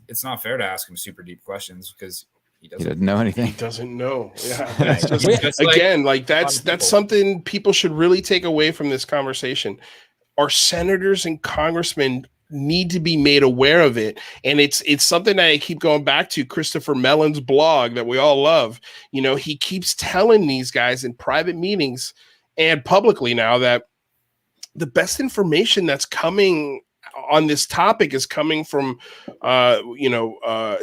it's not fair to ask him super deep questions because he doesn't know anything. He doesn't know. Yeah. That's just, again, like that's something people should really take away from this conversation. Our senators and congressmen need to be made aware of it, and it's something that I keep going back to. Christopher Mellon's blog that we all love, he keeps telling these guys in private meetings and publicly now that the best information that's coming on this topic is coming from,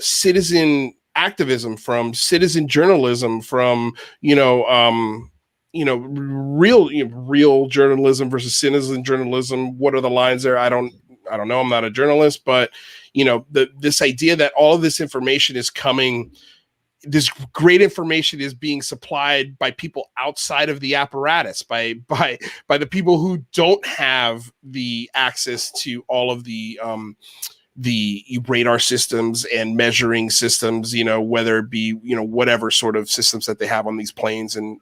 citizen activism, from citizen journalism, from, real journalism versus citizen journalism. What are the lines there? I don't know. I'm not a journalist, but this idea that all of this information is coming, this great information is being supplied by people outside of the apparatus, by the people who don't have the access to all of the radar systems and measuring systems, whether it be, whatever sort of systems that they have on these planes and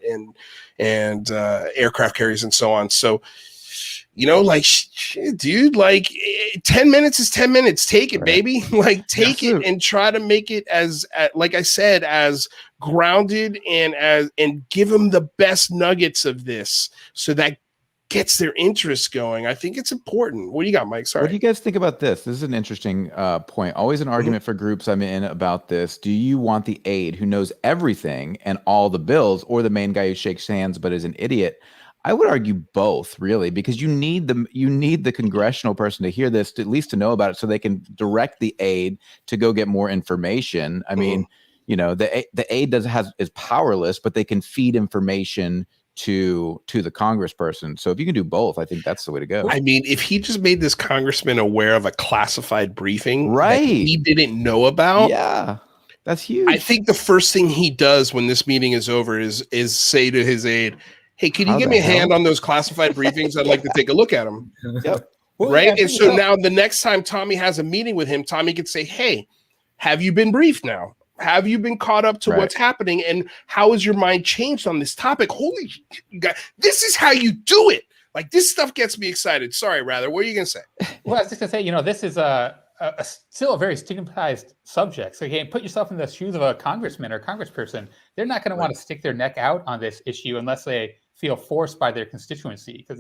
aircraft carriers and so on. So, shit, dude, 10 minutes is 10 minutes. Take it, baby. Take it and try to make it as, like I said, as grounded and give them the best nuggets of this, so that gets their interest going. I think it's important. What do you got, Mike? Sorry. What do you guys think about this? This is an interesting point. Always an argument for groups I'm in about this. Do you want the aide who knows everything and all the bills, or the main guy who shakes hands but is an idiot? I would argue both, really, because you need the congressional person to hear this, at least to know about it, so they can direct the aide to go get more information. I mean, the aide is powerless, but they can feed information to the congressperson. So if you can do both, I think that's the way to go. I mean, if he just made this congressman aware of a classified briefing that he didn't know about, yeah, that's huge. I think the first thing he does when this meeting is over is say to his aide, "Hey, can you give me a hand on those classified briefings? I'd like to take a look at them." Yep. Right. And so now the next time Tommy has a meeting with him, Tommy could say, "Hey, have you been briefed now? Have you been caught up to what's happening? And how has your mind changed on this topic? Holy shit, you guys, this is how you do it." This stuff gets me excited. Sorry, Rather. What are you going to say? Well, I was just going to say, this is still a very stigmatized subject. So again, put yourself in the shoes of a congressman or congressperson. They're not going to want to stick their neck out on this issue unless they feel forced by their constituency. Because,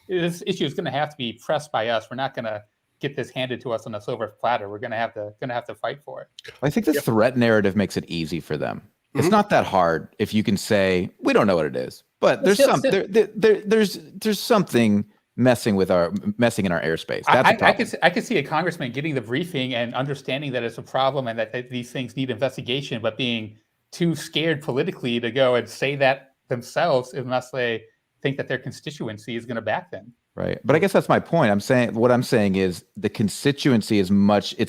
this issue is going to have to be pressed by us. We're not going to get this handed to us on a silver platter. We're going to have to fight for it. I think the threat narrative makes it easy for them. Mm-hmm. It's not that hard if you can say, we don't know what it is, but there's there's something messing in our airspace. I could see a congressman getting the briefing and understanding that it's a problem and that these things need investigation, but being too scared politically to go and say that themselves unless they think that their constituency is going to back them. Right. But I guess that's my point. What I'm saying is the constituency it's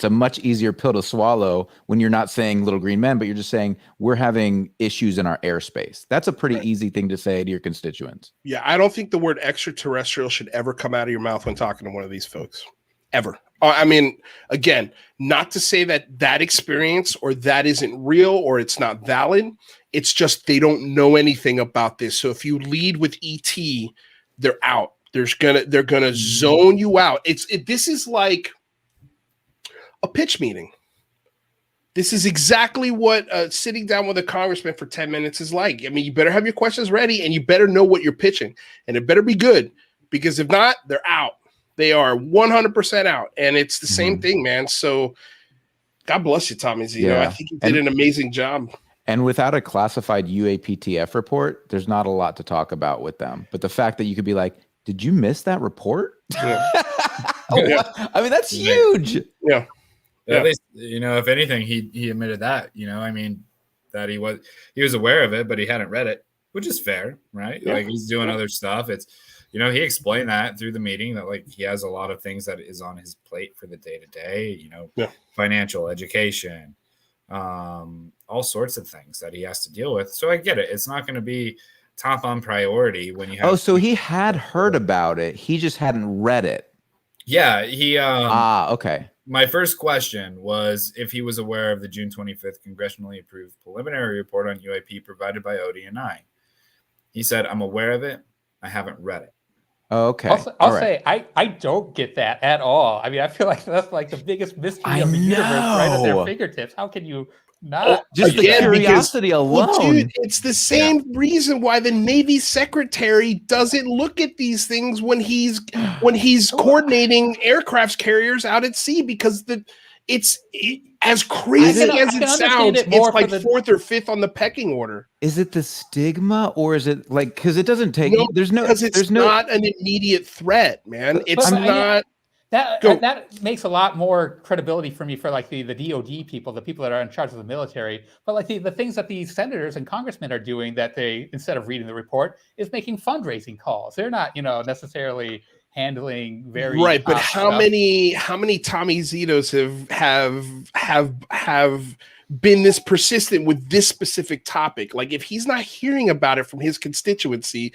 a much easier pill to swallow when you're not saying little green men, but you're just saying we're having issues in our airspace. That's a pretty easy thing to say to your constituents. Yeah. I don't think the word extraterrestrial should ever come out of your mouth when talking to one of these folks. Ever. I mean, again, not to say that experience or that isn't real or it's not valid. It's just they don't know anything about this. So if you lead with ET, they're out. They're gonna zone you out. This is like a pitch meeting. This is exactly what sitting down with a congressman for 10 minutes is like. I mean, you better have your questions ready and you better know what you're pitching, and it better be good, because if not, they're out. They are 100% out, and it's the same thing, man. So God bless you, Tommy Zito. Yeah. I think you did an amazing job. And without a classified UAPTF report, there's not a lot to talk about with them. But the fact that you could be like, did you miss that report? Yeah. I mean, that's huge. Yeah. At least, if anything, he admitted that, that he was aware of it, but he hadn't read it, which is fair, right? Yeah. He's doing other stuff. It's, he explained that through the meeting that he has a lot of things that is on his plate for the day to day, financial, education, all sorts of things that he has to deal with. So I get it. It's not going to be top on priority when you have. Oh, so he had heard about it. He just hadn't read it. Yeah. He, okay. My first question was if he was aware of the June 25th congressionally approved preliminary report on UAP provided by Odie and I. He said, I'm aware of it. I haven't read it. Okay. I'll say I don't get that at all. I mean, I feel like that's the biggest mystery of the universe right at their fingertips. How can you not? Just the curiosity alone. Well, dude, it's the same reason why the Navy secretary doesn't look at these things when he's coordinating aircraft carriers out at sea, because as crazy as it sounds, it's like fourth or fifth on the pecking order. Is it the stigma, or is it because it doesn't take? Because it's not an immediate threat, man. It's not. That makes a lot more credibility for me for like the DOD people, the people that are in charge of the military. But like the things that these senators and congressmen are doing, that they, instead of reading the report, is making fundraising calls. They're not, necessarily handling very right. But how stuff. many Tommy Zitos have been this persistent with this specific topic? Like, if he's not hearing about it from his constituency,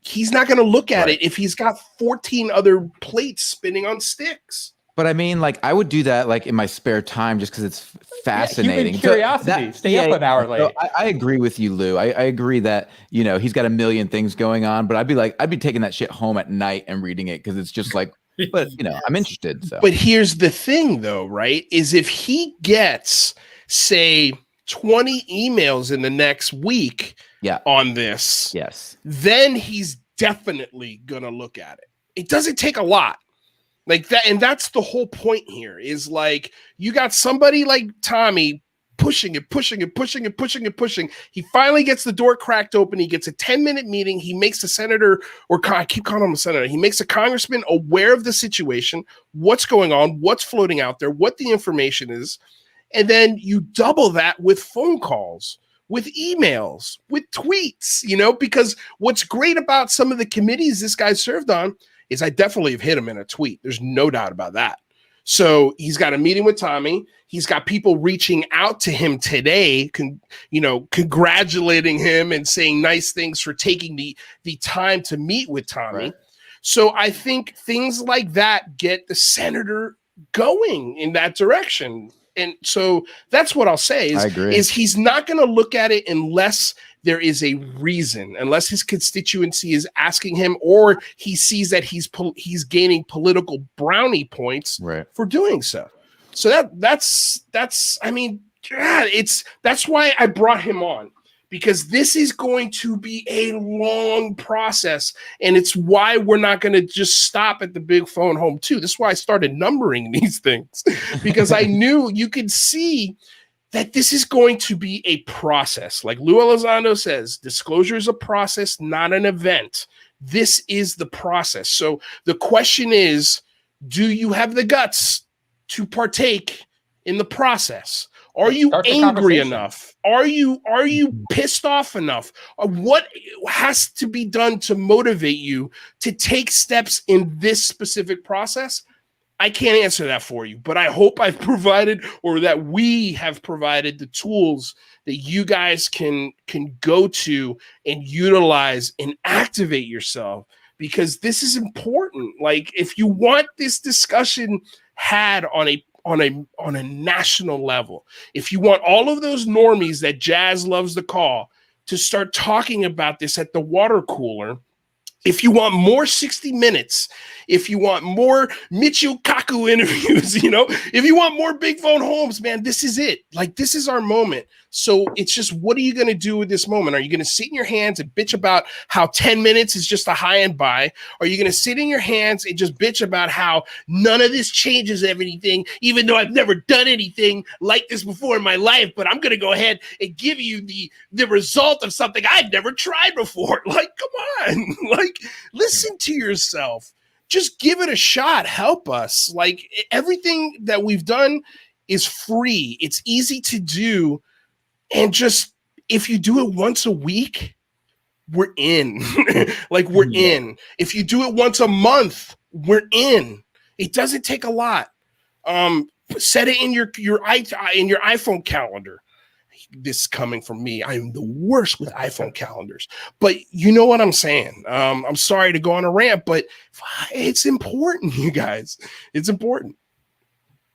he's not going to look at it if he's got 14 other plates spinning on sticks. But I mean, like, I would do that like in my spare time just because it's fascinating. Human curiosity. Stay up an hour late. So I agree with you, Lou. I agree that, he's got a million things going on, but I'd be taking that shit home at night and reading it because it's just like, but I'm interested. So. But here's the thing, though, right? Is if he gets, say, 20 emails in the next week on this, then he's definitely gonna look at it. It doesn't take a lot like that, and that's the whole point here, is like, you got somebody like Tommy pushing it. He finally gets the door cracked open. He gets a 10-minute meeting. He makes a senator, or I keep calling him a senator, he makes a congressman aware of the situation, what's going on, what's floating out there, what the information is. And then you double that with phone calls, with emails, with tweets, because what's great about some of the committees this guy served on is I definitely have hit him in a tweet. There's no doubt about that. So he's got a meeting with Tommy. He's got people reaching out to him today, congratulating him and saying nice things for taking the time to meet with Tommy. Right. So I think things like that get the senator going in that direction. And so that's what I'll say is he's not going to look at it unless there is a reason, unless his constituency is asking him, or he sees that he's gaining political brownie points for doing so. So that's why I brought him on, because this is going to be a long process, and it's why we're not going to just stop at the big phone home too. This is why I started numbering these things, because I knew you could see that this is going to be a process. Like Lou Elizondo says, disclosure is a process, not an event. This is the process. So the question is, do you have the guts to partake in the process? Are you angry enough? Are you pissed off enough? What has to be done to motivate you to take steps in this specific process? I can't answer that for you, but I hope I've provided, or that we have provided, the tools that you guys can go to and utilize and activate yourself, because this is important. Like, if you want this discussion had on a national level, if you want all of those normies that Jazz loves to call to start talking about this at the water cooler, if you want more 60 Minutes, if you want more Michio Kaku interviews, if you want more Big Phone Holmes, man, this is it. Like, this is our moment. So it's just, what are you going to do with this moment? Are you going to sit in your hands and bitch about how 10 minutes is just a high-end buy? Are you going to sit in your hands and just bitch about how none of this changes everything, even though I've never done anything like this before in my life, but I'm going to go ahead and give you the result of something I've never tried before? Like, come on. Like, listen to yourself. Just give it a shot. Help us. Like, everything that we've done is free. It's easy to do. And just, if you do it once a week, we're in. Like, we're in. If you do it once a month, we're in. It doesn't take a lot. Set it in your iPhone calendar. This is coming from me. I am the worst with iPhone calendars, but you know what I'm saying. I'm sorry to go on a rant, but it's important, you guys. It's important.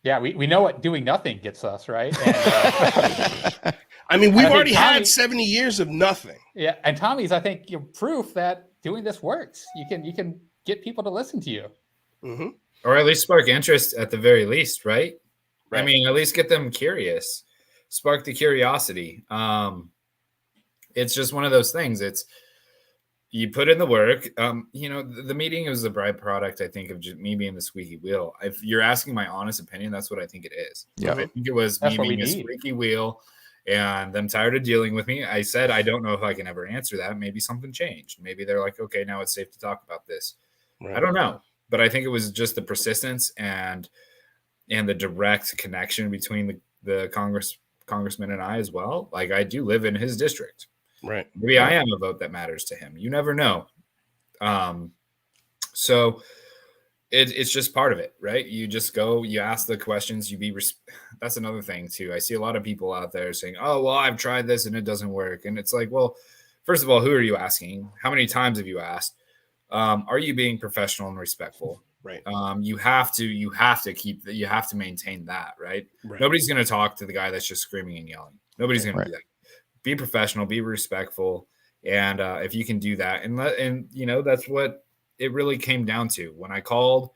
Yeah, we know what doing nothing gets us, right? And, I mean, we've already had 70 years of nothing. Yeah, and Tommy's, I think, proof that doing this works. You can get people to listen to you, or at least spark interest at the very least, right? I mean, at least get them curious. Spark the curiosity. It's just one of those things. It's, you put in the work. The meeting was a byproduct, I think, of just me being the squeaky wheel. If you're asking my honest opinion, that's what I think it is. Yeah, I think it was me being a squeaky wheel and them tired of dealing with me. I said, I don't know if I can ever answer that. Maybe something changed. Maybe they're like, okay, now it's safe to talk about this. Right. I don't know. But I think it was just the persistence and the direct connection between the congressman and I as well. Like, I do live in his district. Right. Maybe I am a vote that matters to him. You never know. So it's just part of it, right? You just go, you ask the questions, that's another thing too. I see a lot of people out there saying, oh, well, I've tried this and it doesn't work. And it's like, well, first of all, who are you asking? How many times have you asked? Are you being professional and respectful? Right. You have to maintain that, right? Nobody's going to talk to the guy that's just screaming and yelling. Nobody's going to do that. Be professional, be respectful. And if you can do that, and you know, that's what it really came down to. When I called,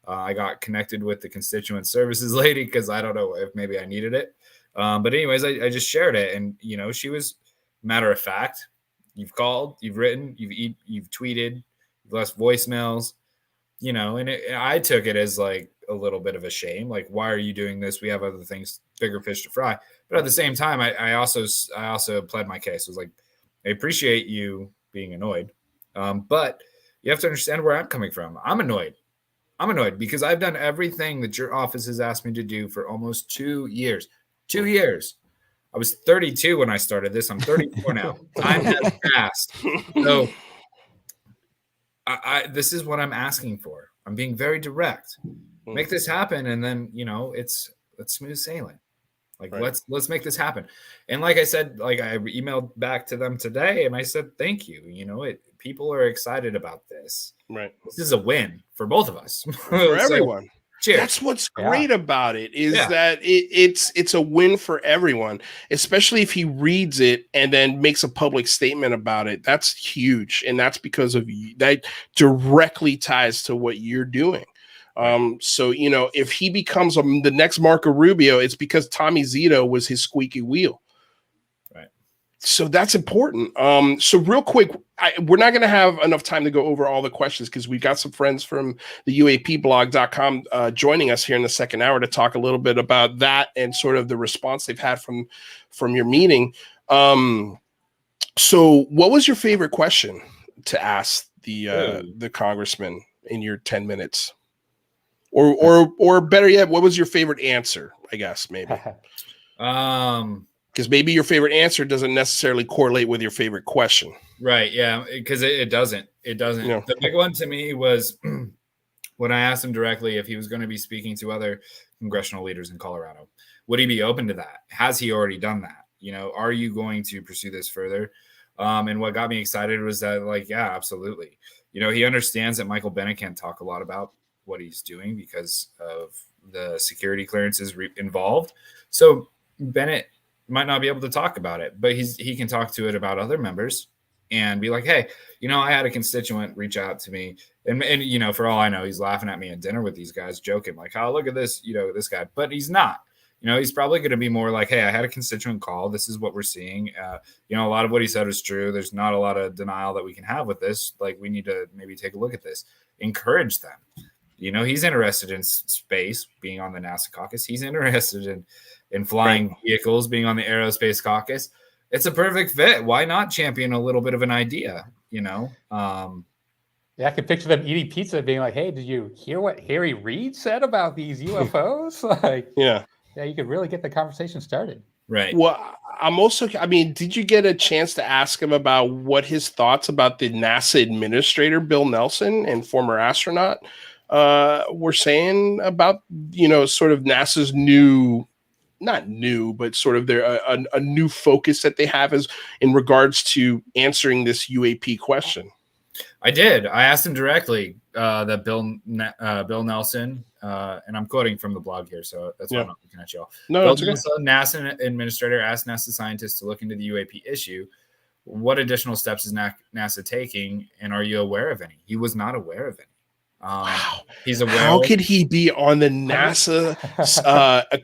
I got connected with the constituent services lady, because I don't know if maybe I needed it. But anyways, I just shared it. And, you know, she was matter of fact. You've called, you've written, you've tweeted, you've left voicemails, you know, and I took it as like a little bit of a shame. Like, why are you doing this? We have other things, bigger fish to fry. But at the same time, I also pled my case. I was like, I appreciate you being annoyed, but you have to understand where I'm coming from. I'm annoyed because I've done everything that your office has asked me to do for almost 2 years. 2 years. I was 32 when I started this. I'm 34 now. Time has passed. So this is what I'm asking for. I'm being very direct. Make this happen, and then, you know, it's smooth sailing. Like, let's make this happen. And like I said, like, I emailed back to them today and I said, thank you. You know, people are excited about this. Right. This is a win for both of us. For everyone. Cheers. That's what's great about it is that it's a win for everyone, especially if he reads it and then makes a public statement about it. That's huge. And that's because of that directly ties to what you're doing. So, you know, if he becomes the next Marco Rubio, it's because Tommy Zito was his squeaky wheel. Right. So that's important. So real quick, we're not going to have enough time to go over all the questions because we've got some friends from the UAPblog.com joining us here in the second hour to talk a little bit about that and sort of the response they've had from your meeting. So what was your favorite question to ask the congressman in your 10 minutes? Or better yet, what was your favorite answer? I guess maybe. Because maybe your favorite answer doesn't necessarily correlate with your favorite question. Right. Yeah. Because it doesn't. It doesn't. You know? The big one to me was when I asked him directly if he was going to be speaking to other congressional leaders in Colorado. Would he be open to that? Has he already done that? You know, are you going to pursue this further? And what got me excited was that, like, yeah, absolutely. You know, he understands that Michael Bennett can't talk a lot about what he's doing because of the security clearances involved. So Bennett might not be able to talk about it, but he can talk to it about other members and be like, hey, you know, I had a constituent reach out to me and you know, for all I know, he's laughing at me at dinner with these guys, joking like, oh, look at this, you know, this guy, but he's not. You know, he's probably going to be more like, hey, I had a constituent call. This is what we're seeing. You know, a lot of what he said is true. There's not a lot of denial that we can have with this. Like, we need to maybe take a look at this. Encourage them. You know, he's interested in space, being on the NASA caucus. He's interested in flying vehicles, being on the aerospace caucus. It's a perfect fit. Why not champion a little bit of an idea, you know? Yeah, I can picture them eating pizza being like, hey, did you hear what Harry Reid said about these UFOs? Like, yeah, you could really get the conversation started. Right. Well, I mean, did you get a chance to ask him about what his thoughts about the NASA administrator, Bill Nelson, and former astronaut were saying about, you know, sort of NASA's not new, but sort of their a new focus that they have is in regards to answering this UAP question? I did. I asked him directly that Bill Nelson, and I'm quoting from the blog here, so that's why I'm not looking at y'all. No, Bill Nelson, NASA administrator, asked NASA scientists to look into the UAP issue. What additional steps is NASA taking, and are you aware of any? He was not aware of any. Wow. He's aware. How could he be on the NASA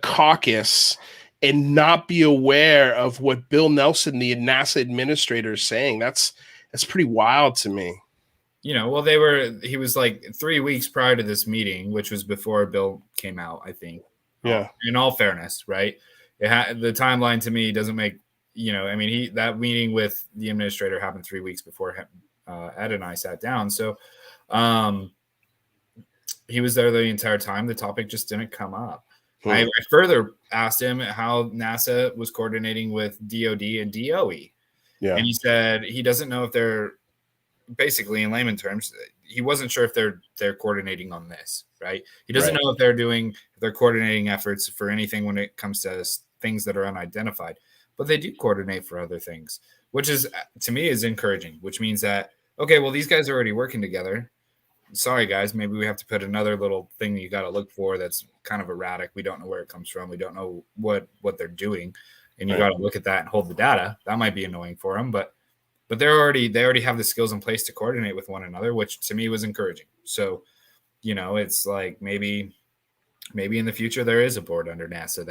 caucus and not be aware of what Bill Nelson, the NASA administrator, is saying? That's pretty wild to me. You know, well, he was like 3 weeks prior to this meeting, which was before Bill came out, I think. Yeah. In all fairness, right? The timeline to me doesn't make, you know, I mean, that meeting with the administrator happened 3 weeks before Ed and I sat down. So, he was there the entire time. The topic just didn't come up. I further asked him how NASA was coordinating with DOD and DOE. Yeah. And he said he doesn't know if they're, basically in layman terms, he wasn't sure if they're coordinating on this, right? He doesn't know if they're coordinating efforts for anything when it comes to things that are unidentified, but they do coordinate for other things, which is, to me, is encouraging, which means that, okay, well, these guys are already working together. Sorry, guys, maybe we have to put another little thing you got to look for that's kind of erratic. We don't know where it comes from. We don't know what they're doing. And you got to look at that and hold the data. That might be annoying for them, but they already have the skills in place to coordinate with one another, which to me was encouraging. So, it's like maybe in the future there is a board under NASA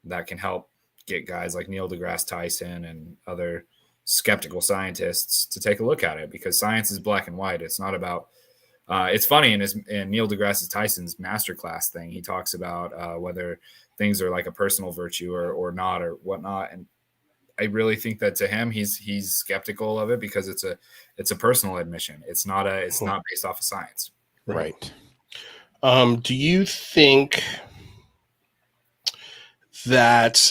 that can help get guys like Neil deGrasse Tyson and other skeptical scientists to take a look at it, because science is black and white. It's not about it's funny in Neil deGrasse Tyson's masterclass thing, he talks about whether things are like a personal virtue or not or whatnot. And I really think that to him, he's skeptical of it because it's a personal admission. It's not based off of science. Right. Do you think that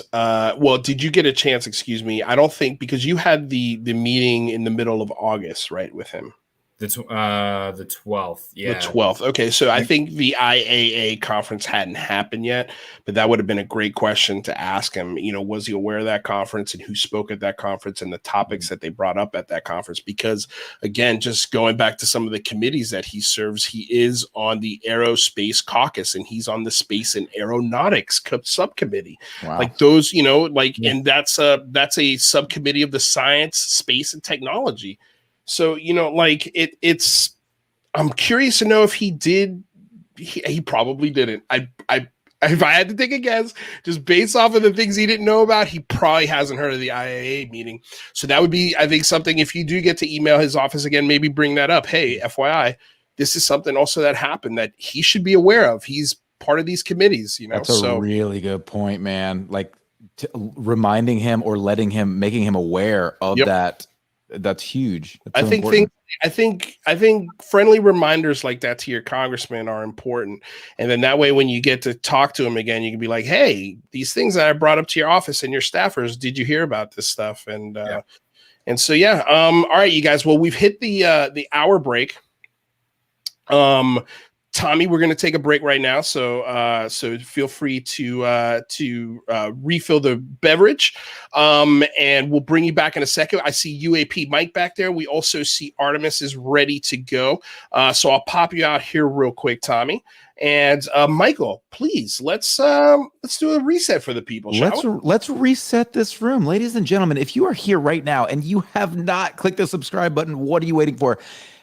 did you get a chance, excuse me, I don't think, because you had the meeting in the middle of August, right, with him? The 12th. Yeah. The 12th. Okay. So I think the IAA conference hadn't happened yet, but that would have been a great question to ask him. Was he aware of that conference and who spoke at that conference and the topics that they brought up at that conference? Because again, just going back to some of the committees that he serves, he is on the Aerospace Caucus and he's on the Space and Aeronautics subcommittee. Wow. Like those, and that's a subcommittee of the Science, Space, and Technology. So, it's, I'm curious to know if he did. He probably didn't. If I had to take a guess, just based off of the things he didn't know about, he probably hasn't heard of the IAA meeting. So that would be, I think, something, if you do get to email his office again, maybe bring that up. Hey, FYI, this is something also that happened that he should be aware of. He's part of these committees, That's a really good point, man. Like reminding him or making him aware of that. That's huge. That's I think friendly reminders like that to your congressman are important. And then that way, when you get to talk to him again, you can be like, hey, these things that I brought up to your office and your staffers, did you hear about this stuff? And so, all right, you guys, well, we've hit the hour break. Tommy, we're going to take a break right now, so feel free to refill the beverage, and we'll bring you back in a second. I see UAP Mike back there. We also see Artemis is ready to go, so I'll pop you out here real quick, Tommy. And Michael, please let's do a reset for the people. Let's reset this room, ladies and gentlemen. If you are here right now and you have not clicked the subscribe button, what are you waiting for?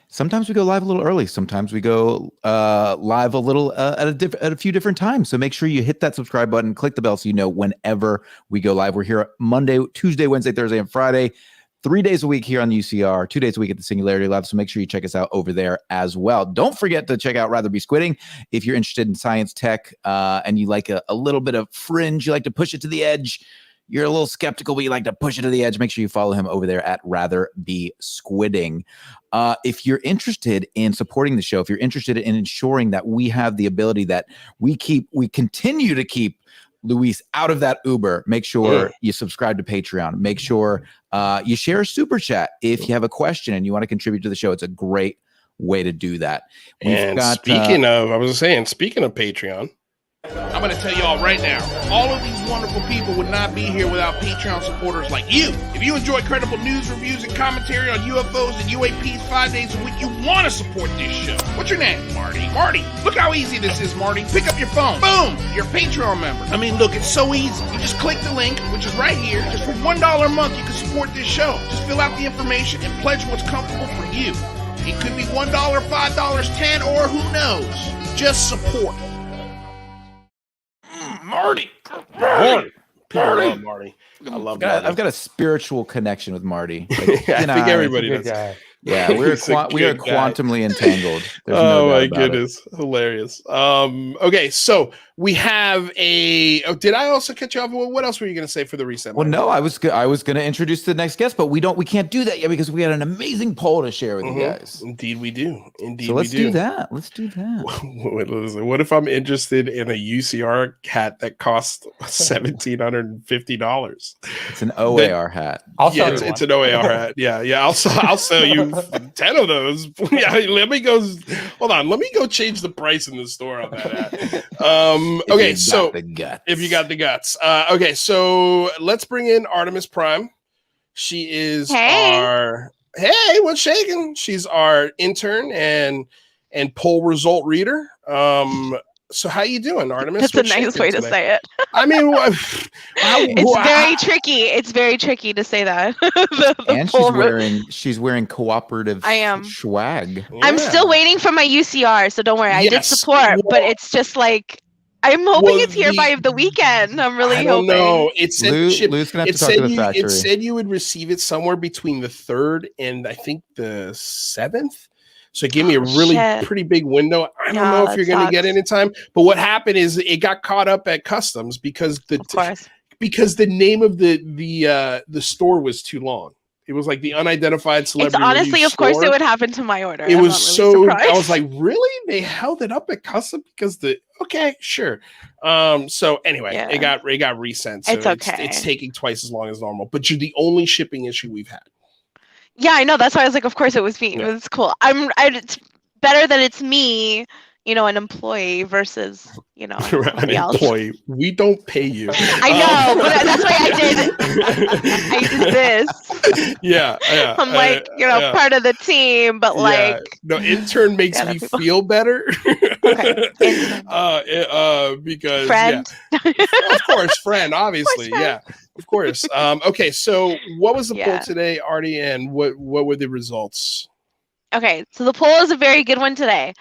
Sometimes we go live a little early. Sometimes we go live a little at a few different times. So make sure you hit that subscribe button, click the bell so you know whenever we go live. We're here Monday, Tuesday, Wednesday, Thursday, and Friday. 3 days a week here on the UCR, 2 days a week at the Singularity Lab. So make sure you check us out over there as well. Don't forget to check out Rather Be Squidding. If you're interested in science, tech, and you like a little bit of fringe, you like to push it to the edge, you're a little skeptical, but you like to push it to the edge, make sure you follow him over there at Rather Be Squidding. If you're interested in supporting the show, if you're interested in ensuring that we have the ability that we continue to keep Luis out of that Uber, make sure you subscribe to Patreon. Make sure you share a super chat if you have a question and you want to contribute to the show. It's a great way to do that. Speaking of Patreon, I'm going to tell y'all right now, all of these wonderful people would not be here without Patreon supporters like you. If you enjoy credible news, reviews, and commentary on UFOs and UAP's 5 days a week, you want to support this show. What's your name? Marty. Marty, look how easy this is, Marty. Pick up your phone. Boom, you're a Patreon member. I mean, look, it's so easy. You just click the link, which is right here. Just for $1 a month, you can support this show. Just fill out the information and pledge what's comfortable for you. It could be $1, $5, $10, or who knows. Just support. Marty. Love Marty. I love Marty. I've got a spiritual connection with Marty. Like, I think everybody does. Yeah, we are He's a we are good guy. quantumly entangled. There's Oh no doubt my about it. goodness, hilarious. Okay, so we have a. Oh, did I also catch you off? What else were you going to say for the reset? Well, no, I was going to introduce the next guest, but we can't do that yet because we had an amazing poll to share with you guys. Indeed, we do. Indeed, so let's we do. do that. Let's do that. Wait, listen, what if I'm interested in a UCR hat that costs $1,750? It's an OAR hat. It's an OAR hat. Yeah. I'll sell you 10 of those. Yeah, let me go. Hold on, let me go change the price in the store on that hat. Okay, so if you got the guts. Okay, so let's bring in Artemis Prime. She is our what's shaking? She's our intern and poll result reader. So how you doing, Artemis? That's a nice way to say it. I mean, it's very tricky. It's very tricky to say that. And she's wearing cooperative swag. Yeah. I'm still waiting for my UCR, so don't worry. I did support, but it's just like I'm hoping it's here by the weekend. I'm really hoping. No, it said Lou's gonna have to talk to the factory. It said you would receive it somewhere between the 3rd and I think the 7th. So it gave me a really pretty big window. I don't know if you're going to get it in time. But what happened is it got caught up at customs because the name of the store was too long. It was like the unidentified celebrity. It's honestly, of course, it would happen to my order. It was so. I was like, really? They held it up at customs because sure. So anyway, it got resent. So it's okay. It's taking twice as long as normal. But you're the only shipping issue we've had. Yeah, I know. That's why I was like, of course it was me. Yeah. It was cool. It's better that it's me, an employee versus, an employee. We don't pay you. I know, but that's why I did this. Yeah. I'm part of the team, but no, intern makes me feel better. Okay. Because friend. Of course, friend, obviously. Yeah. Of course. Okay, so what was the poll today, Artie, and what were the results? Okay, so the poll is a very good one today.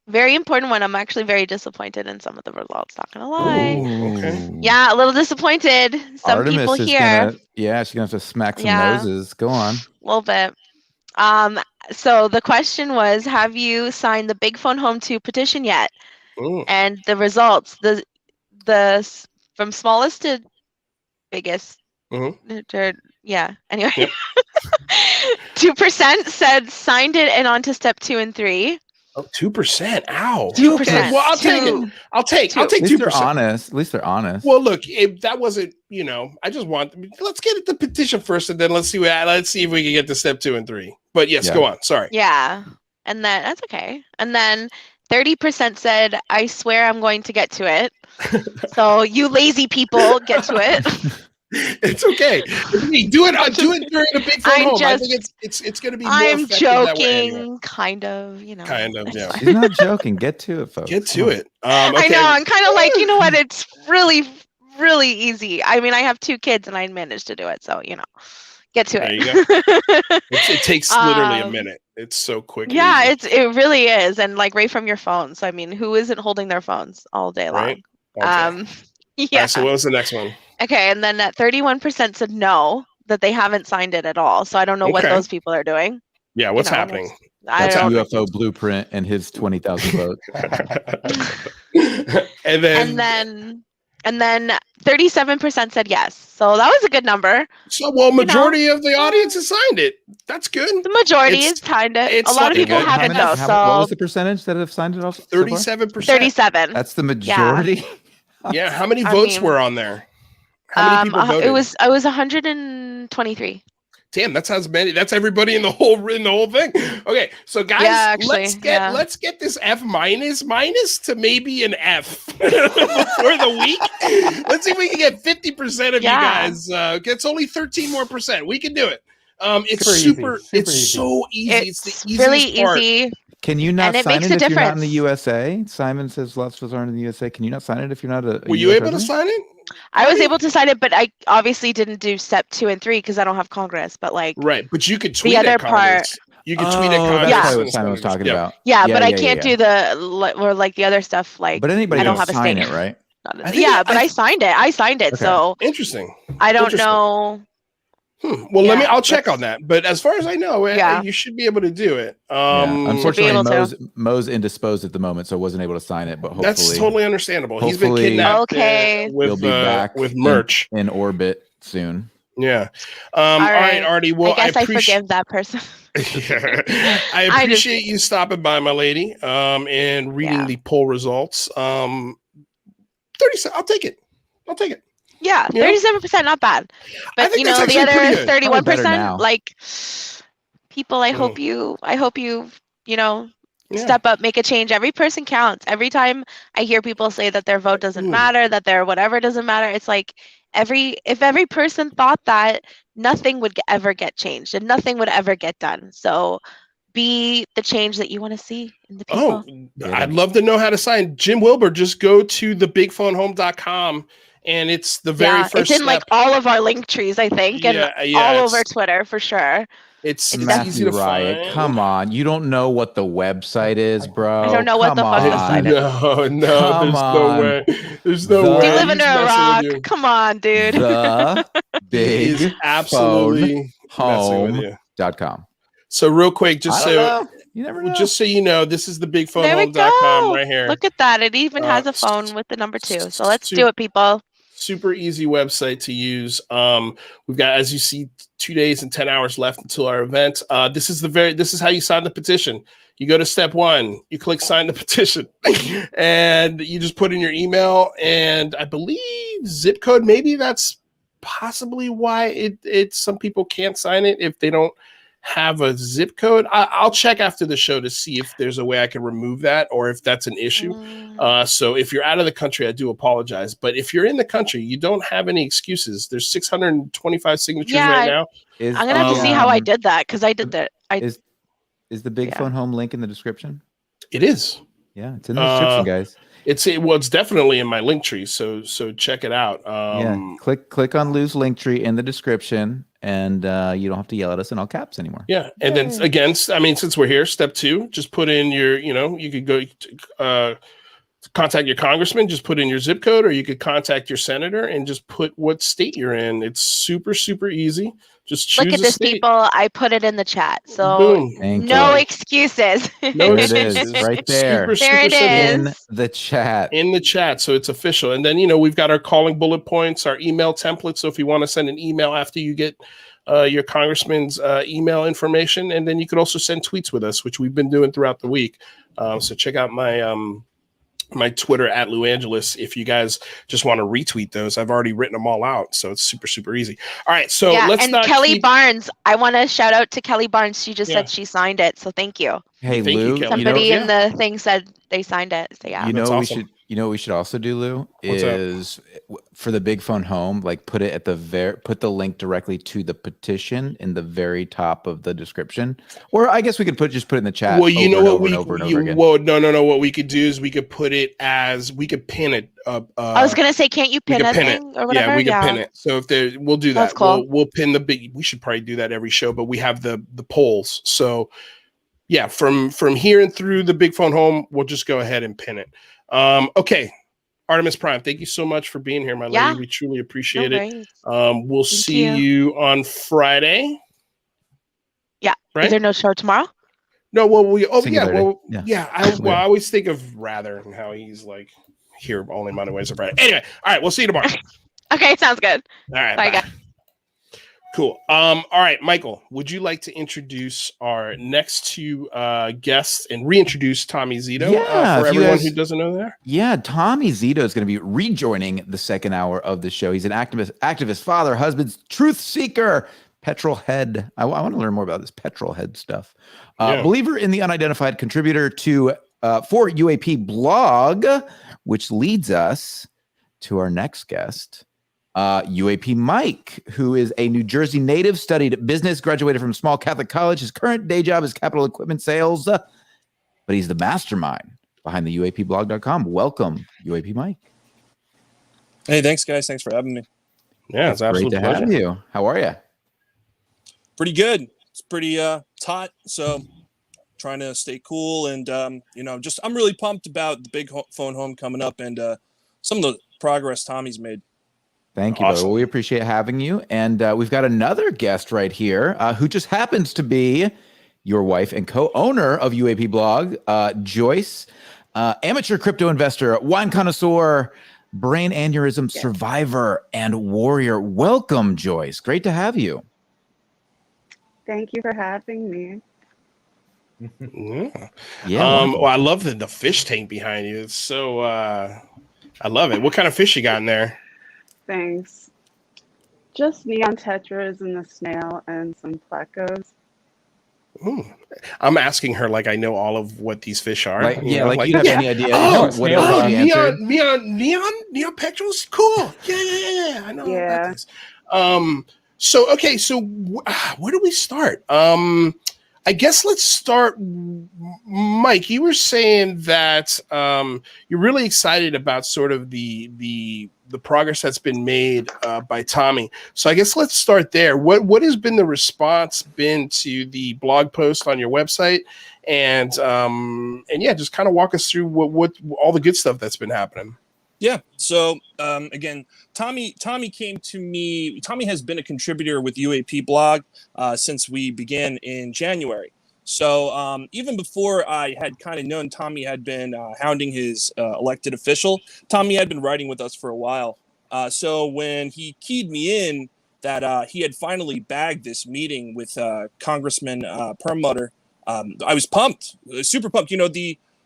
Very important one. I'm actually very disappointed in some of the results, not gonna lie. Ooh, okay. Yeah, a little disappointed. Some Artemis people here. She's gonna have to smack some noses. Go on. A little bit. So the question was, have you signed the Big Phone Home 2 petition yet? Ooh. And the results, the from smallest to biggest. Mm-hmm. Yeah. Anyway, 2% said signed it and on to step 2 and 3. Oh, 2%. Ow. 2%. Okay. Well, I'll take it. I'll take 2%. At least they're honest. Well, look, that wasn't, I just let's get the petition first and then let's see if we can get to step 2 and 3. But yes, go on. Sorry. Yeah. And then that's okay. And then 30% said, I swear I'm going to get to it. So you lazy people get to it. It's okay. Do it during the Big Phone Home. I think it's going to be more effective that way anyway. Kind of, Kind of, yeah. She's not joking. Get to it, folks. Get to it. Okay. I know. I'm kind of like, you know what? It's really, really easy. I mean, I have 2 kids and I managed to do it. So, get to it. There you go. It takes literally a minute. It's so quick. Yeah, it really is. And like right from your phone. So, I mean, who isn't holding their phones all day long? Right? Okay. Yeah. Right, so what was the next one? Okay, and then that 31% said no, that they haven't signed it at all. So I don't know what those people are doing. Yeah, what's happening? That's a UFO blueprint and his 20,000 votes. and then 37% said yes. So that was a good number. So majority of the audience has signed it. That's good. The majority has signed it. A lot of people haven't though. What was the percentage that have signed it off? 37%. 37. That's the majority. Yeah. How many votes were on there? How many people voted? It was 123. Damn, that's as many. That's everybody in the whole thing. Okay, so guys, let's get this F minus to maybe an F for the week. Let's see if we can get 50% of you guys. It's only 13% more. We can do it. It's super easy. So easy. It's the easiest really part. easy. Can you not sign it if you're not in the USA? Simon says lots of us aren't in the USA. Can you not sign it if you're not a Were you able to sign it? I was able to sign it, but I obviously didn't do step 2 and 3 because I don't have Congress. But right, but you could tweet at Congress. You could tweet at Congress. That's what Simon was talking about. Yeah, but I can't do the other stuff. Like, but anybody I don't can have sign a state. it, right? But I signed it. Okay. So Interesting. I don't know. Well, I'll check on that. But as far as I know, you should be able to do it. Unfortunately, Mo's indisposed at the moment, so wasn't able to sign it. But hopefully, that's totally understandable. He's been kidnapped. He'll be back with merch in orbit soon. Yeah. All right, Artie. Well, I guess I forgive that person. I appreciate you stopping by, my lady, and reading the poll results. 30. I'll take it. Yeah, 37%, not bad. But the other 31%, like people, I hope you step up, make a change. Every person counts. Every time I hear people say that their vote doesn't matter, that their whatever doesn't matter, it's like if every person thought that, nothing would ever get changed and nothing would ever get done. So be the change that you want to see in the people. I'd love to know how to sign. Jim Wilbur, just go to thebigphonehome.com. And it's the very first it's in step. like all of our link trees, I think, and all over Twitter for sure. It's Matthew easy to Riot. find. Come on, you don't know what the website is, bro. I don't know what the fuck the site is. No way. There's no way. Do you live under a rock? Come on, dude. The big absolutely home.com. So real quick, you never know. Just so you know, this is the bigphonehome.com right here. Look at that. It even has a phone with the number 2. So let's do it, people. Super easy website to use. We've got, as you see, 2 days and 10 hours left until our event. This is how you sign the petition. You go to step 1, you click sign the petition, and you just put in your email and I believe zip code. Maybe that's possibly why some people can't sign it if they don't have a zip code. I'll check after the show to see if there's a way I can remove that or if that's an issue. So if you're out of the country, I do apologize. But if you're in the country, you don't have any excuses. There's 625 signatures right now. I'm going to have to see how I did that because I did that. Is the Big Phone Home link in the description? It is. Yeah, it's in the description, guys. It's definitely in my link tree. So check it out. Click on Lou's link tree in the description. And you don't have to yell at us in all caps anymore. Yeah. And then again, since we're here, step 2, just put in your, you could go contact your congressman, just put in your zip code, or you could contact your senator and just put what state you're in. It's super, super easy. Just choose Look at this, state. people. I put it in the chat. So no excuses. No excuses. It is right there. There it is. In the chat. In the chat. So it's official. And then, we've got our calling bullet points, our email template. So if you want to send an email after you get your congressman's email information, and then you could also send tweets with us, which we've been doing throughout the week. So check out my Twitter at LouAngelis if you guys just want to retweet those. I've already written them all out, so it's super, super easy. All right, so let's and Kelly Barnes. I want to shout out to Kelly Barnes. She just said she signed it, so thank you. Hey, Lou. Somebody in the thing said they signed it. So yeah. What we should also do, Lou, is for the Big Phone Home, like put it at put the link directly to the petition in the very top of the description. Or I guess we could just put it in the chat. Well, you know what no. What we could do is we could put it we could pin it up. I was gonna say, can't you pin a thing or whatever? Yeah, we can pin it. So if we'll do that. That's cool. We'll pin we should probably do that every show, but we have the polls. So yeah, from here and through the Big Phone Home, we'll just go ahead and pin it. Okay, Artemis Prime, thank you so much for being here, my lady. We truly appreciate it. We'll see you on Friday. Yeah. Right? Is there no show tomorrow? No. Well, I always think of Rather and how he's like here only Monday, Wednesday, Friday. Anyway, all right, we'll see you tomorrow. Okay, sounds good. All right, bye. Guys. Cool. All right, Michael, would you like to introduce our next 2 guests and reintroduce Tommy Zito for everyone who doesn't know that? Yeah, Tommy Zito is going to be rejoining the second hour of the show. He's an activist, father, husband, truth seeker, petrol head. I want to learn more about this petrol head stuff. Believer in the unidentified, contributor for UAP Blog, which leads us to our next guest. UAP Mike, who is a New Jersey native, studied business, graduated from a small Catholic college. His current day job is capital equipment sales, but he's the mastermind behind the UAPblog.com. Welcome, UAP Mike. Hey, thanks, guys. Thanks for having me. Yeah, it's absolutely great to have you. How are you? Pretty good. It's pretty hot, so trying to stay cool. And, I'm really pumped about the Big Phone Home coming up and some of the progress Tommy's made. Thank you, Awesome. brother. Well, we appreciate having you. And we've got another guest right here who just happens to be your wife and co-owner of UAP Blog, Joyce, amateur crypto investor, wine connoisseur, brain aneurysm survivor, and warrior. Welcome, Joyce. Great to have you. Thank you for having me. Yeah. Well, I love the fish tank behind you. It's so I love it. What kind of fish you got in there? Thanks. Just neon tetras and the snail and some plecos. Ooh. I'm asking her like I know all of what these fish are. Like you have any idea? Oh, neon petrels? Cool. Yeah. I know about this. So okay, so where do we start? I guess let's start. Mike, you were saying that you're really excited about sort of the progress that's been made by Tommy. So I guess let's start there. What has been the response been to the blog post on your website, and yeah, just kind of walk us through what all the good stuff that's been happening. Yeah. So again, Tommy came to me. Tommy has been a contributor with UAP Blog since we began in January. So even before I had kind of known Tommy had been hounding his elected official, Tommy had been writing with us for a while. So when he keyed me in that he had finally bagged this meeting with Congressman Perlmutter, I was pumped, super pumped. You know,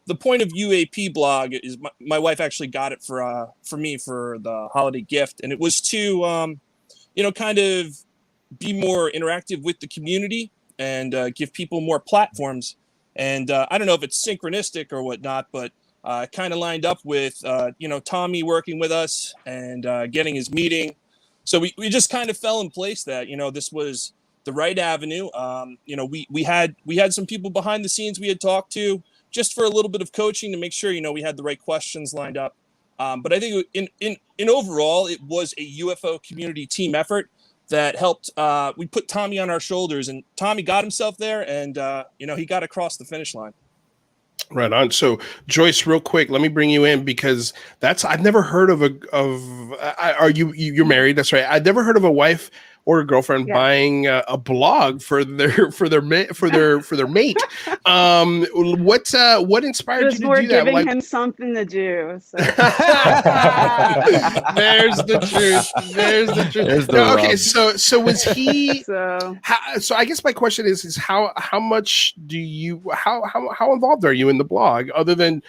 the point of UAP Blog is my wife actually got it for me for the holiday gift, and it was to kind of be more interactive with the community and give people more platforms. And I don't know if it's synchronistic or whatnot, but kind of lined up with Tommy working with us and getting his meeting. So we just kind of fell in place that this was the right avenue. We had some people behind the scenes we had talked to, just for a little bit of coaching to make sure, we had the right questions lined up. But I think in overall, it was a UFO community team effort that helped. We put Tommy on our shoulders, and Tommy got himself there, and he got across the finish line. Right on. So Joyce, real quick, let me bring you in because I've never heard of you're married? That's right. I've never heard of a wife or a girlfriend buying a blog for their mate. What inspired you to do that? We're giving him something to do. So. There's the truth. Okay, so was he? So I guess my question is how much do you how involved are you in the blog other than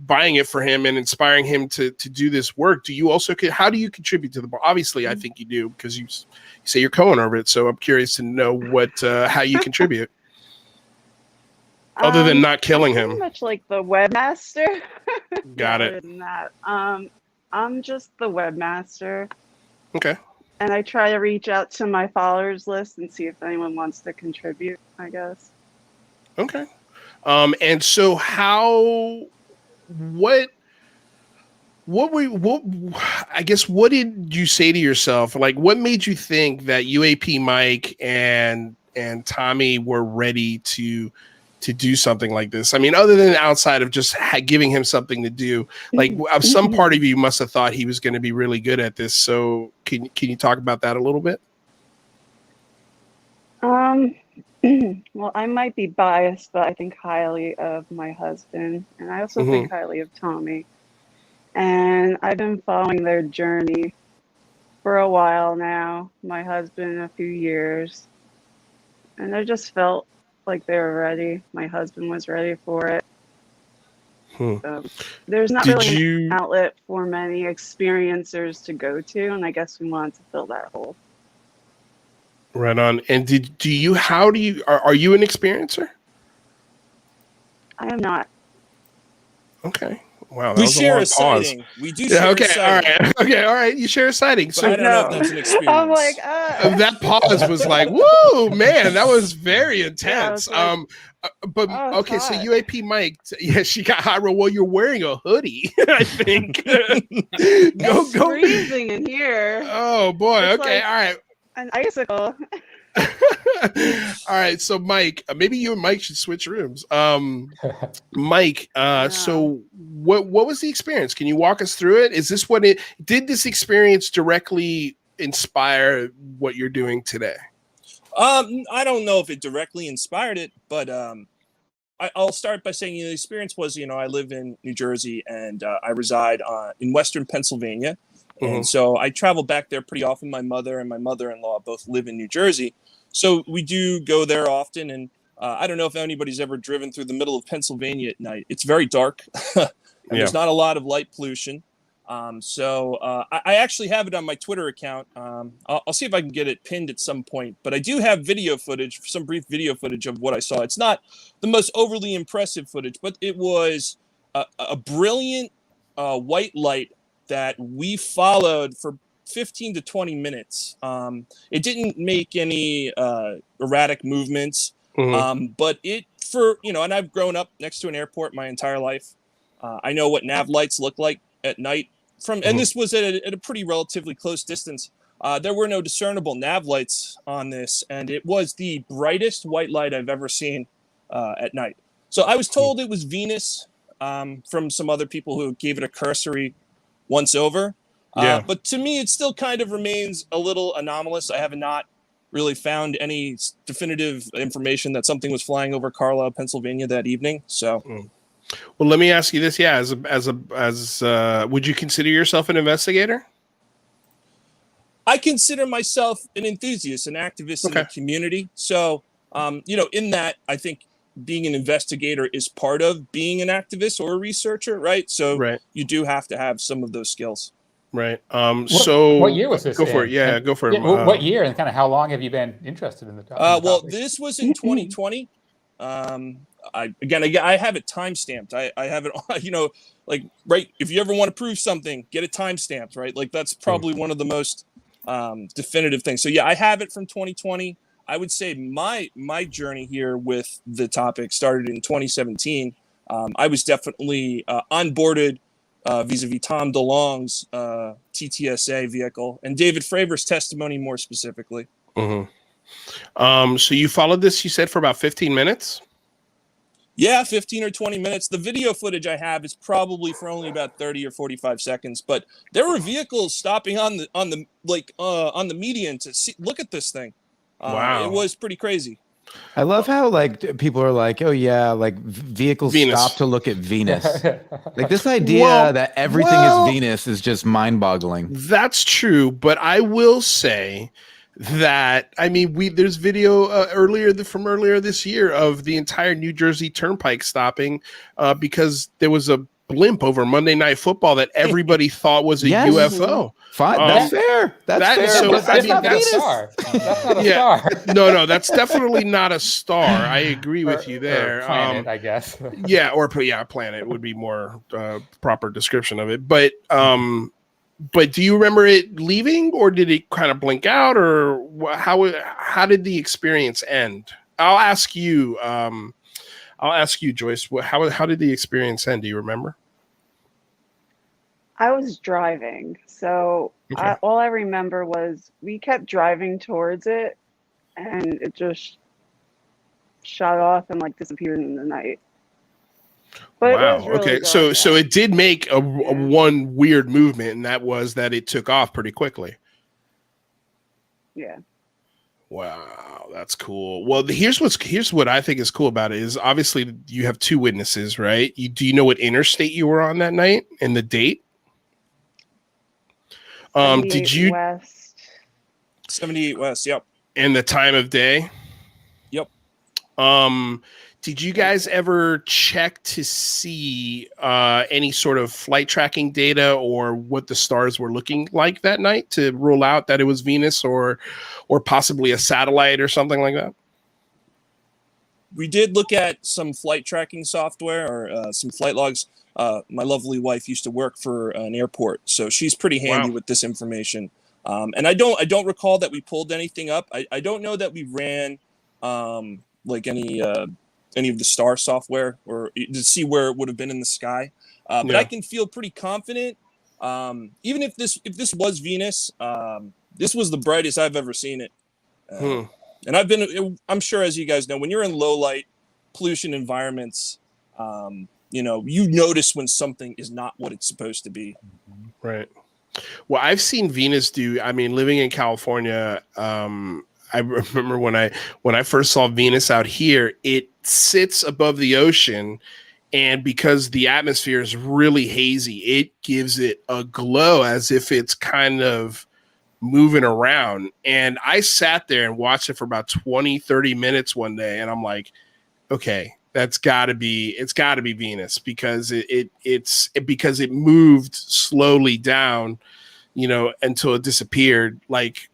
buying it for him and inspiring him to do this work? Do you also how do you contribute to the blog? Obviously, I think you do because you say you're co-owner of it. So I'm curious to know how you contribute. Other than not killing him. Pretty much like the webmaster. Got it. Other than that, I'm just the webmaster. Okay. And I try to reach out to my followers list and see if anyone wants to contribute, I guess. Okay. And so what did you say to yourself? Like, what made you think that UAP Mike and Tommy were ready to do something like this? I mean, other than outside of just giving him something to do, like some part of you must have thought he was going to be really good at this. So can you talk about that a little bit? Well, I might be biased, but I think highly of my husband, and I also think highly of Tommy. And I've been following their journey for a while now. My husband, a few years, and I just felt like they were ready. My husband was ready for it. So there's not really an outlet for many experiencers to go to, and I guess we wanted to fill that hole. Right on. And are you an experiencer? I am not. Okay. Wow. We share a sighting. We do share a sighting. All right. You share a sighting. So I don't know if that's an experience. I'm like, that pause was like, whoa, man, that was very intense. Yeah, but okay, so UAP Mike, she got high roll. Well, you're wearing a hoodie, I think. It's freezing in here. Oh boy. It's okay. like all right. an icicle. All right, so Mike, maybe you and Mike should switch rooms. Mike, so what was the experience? Can you walk us through it? Is this what it did? This experience directly inspire what you're doing today? I don't know if it directly inspired it, but I'll start by saying the experience was, I live in New Jersey and I reside in Western Pennsylvania. And so I travel back there pretty often. My mother and my mother-in-law both live in New Jersey. So we do go there often. And I don't know if anybody's ever driven through the middle of Pennsylvania at night. It's very dark. And there's not a lot of light pollution. So I actually have it on my Twitter account. I'll see if I can get it pinned at some point. But I do have video footage, some brief video footage of what I saw. It's not the most overly impressive footage, but it was a brilliant white light that we followed for 15 to 20 minutes. It didn't make any erratic movements, but and I've grown up next to an airport my entire life. I know what nav lights look like at night and this was at a pretty relatively close distance. There were no discernible nav lights on this, and it was the brightest white light I've ever seen at night. So I was told it was Venus from some other people who gave it a cursory once over. But to me, it still kind of remains a little anomalous. I have not really found any definitive information that something was flying over Carlisle, Pennsylvania that evening. So, well, let me ask you this: would you consider yourself an investigator? I consider myself an enthusiast, an activist in the community. So, in that, I think being an investigator is part of being an activist or a researcher, right? So you do have to have some of those skills. Right. So what year was this? Go for it. Yeah, go for it. What year and kind of how long have you been interested in the topic? Well, this was in 2020. I have it timestamped. I have it, right. If you ever want to prove something, get it timestamped, right? Like that's probably one of the most definitive things. So yeah, I have it from 2020. I would say my journey here with the topic started in 2017. I was definitely onboarded vis-a-vis Tom DeLong's TTSA vehicle and David Fravor's testimony more specifically. So you followed this, you said, for about 15 minutes? Yeah, 15 or 20 minutes. The video footage I have is probably for only about 30 or 45 seconds, but there were vehicles stopping on the median to look at this thing. Wow. It was pretty crazy. I love how people are like, oh yeah, like vehicles stop to look at Venus. Like this idea that everything is Venus is just mind-boggling. That's true, but I will say that there's video earlier this year of the entire New Jersey Turnpike stopping because there was a blimp over Monday Night Football that everybody thought was a UFO. Fine, that's fair. That's fair. So, that's not a star. That's not a star. No, that's definitely not a star. I agree with you there. Or planet, I guess. Planet would be more proper description of it. But do you remember it leaving, or did it kind of blink out, or how did the experience end? I'll ask you, Joyce. How did the experience end? Do you remember? I was driving, so all I remember was we kept driving towards it, and it just shot off and disappeared in the night. But wow. It was really okay. So it did make a one weird movement, and that was that it took off pretty quickly. Yeah. Wow, that's cool. Well, here's what I think is cool about it is obviously you have two witnesses, right? Do you know what interstate you were on that night and the date? Did you West? 78 West, yep. And the time of day? Yep. Did you guys ever check to see any sort of flight tracking data or what the stars were looking like that night to rule out that it was Venus or possibly a satellite or something like that? We did look at some flight tracking software or some flight logs. My lovely wife used to work for an airport, so she's pretty handy with this information. And I don't recall that we pulled anything up. I don't know that we ran any of the star software or to see where it would have been in the sky. But I can feel pretty confident. Even if this was Venus, this was the brightest I've ever seen it. And I'm sure, as you guys know, when you're in low light pollution environments, you notice when something is not what it's supposed to be. Right. Well, I've seen Venus do, I mean, living in California, I remember when I first saw Venus out here, it sits above the ocean, and because the atmosphere is really hazy, it gives it a glow as if it's kind of moving around. And I sat there and watched it for about 20-30 minutes one day, and I'm like, okay, it's gotta be Venus, because because it moved slowly down, until it disappeared, like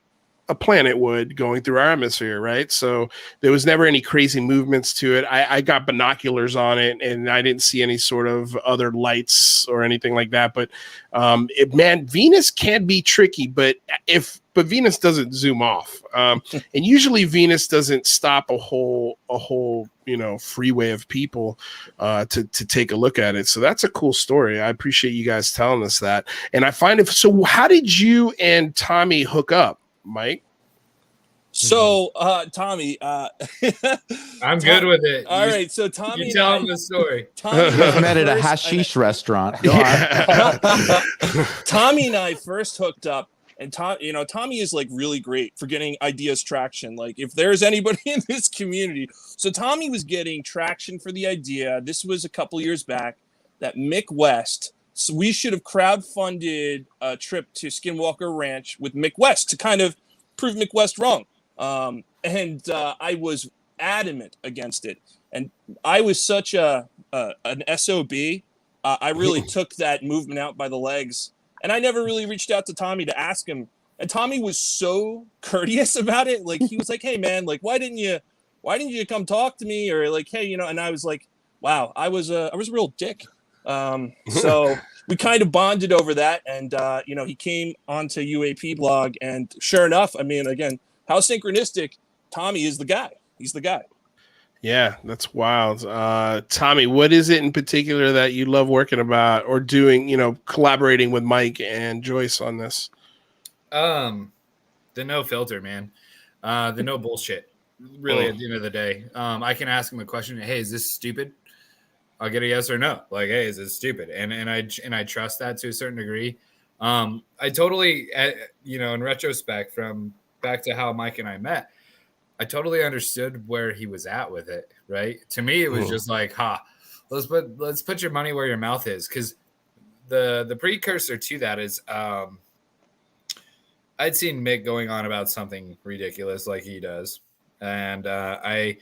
a planet would going through our atmosphere, right? So there was never any crazy movements to it. I got binoculars on it, and I didn't see any sort of other lights or anything like that. But Venus can be tricky, but Venus doesn't zoom off, and usually Venus doesn't stop a whole freeway of people to take a look at it. So that's a cool story. I appreciate you guys telling us that. And I find it. So how did you and Tommy hook up, Mike? So, Tommy, I'm good with it. All right, so Tommy, you tell him the story. You guys met at a hashish restaurant. Go on. Tommy and I first hooked up, and Tommy is like really great for getting ideas traction. Like, if there's anybody in this community, so Tommy was getting traction for the idea. This was a couple years back that Mick West. So we should have crowdfunded a trip to Skinwalker Ranch with Mick West to kind of prove Mick West wrong. And I was adamant against it. And I was such an SOB. I really took that movement out by the legs. And I never really reached out to Tommy to ask him. And Tommy was so courteous about it. Like, he was like, hey, man, like, why didn't you come talk to me? Or like, hey, and I was like, wow, I was a real dick. So we kind of bonded over that. And, he came onto UAP Blog, and sure enough, I mean, again, how synchronistic. Tommy is the guy. He's the guy. Yeah, that's wild. Tommy, what is it in particular that you love working about or doing, collaborating with Mike and Joyce on this? The no filter, man. The no bullshit. Really, at the end of the day, I can ask him a question. Hey, is this stupid? I'll get a yes or no. Like, hey, is this stupid? And I trust that to a certain degree. I totally, in retrospect, from back to how Mike and I met, I totally understood where he was at with it. Right. To me, it was just like, let's put your money where your mouth is. Cause the precursor to that is, I'd seen Mick going on about something ridiculous like he does. And, I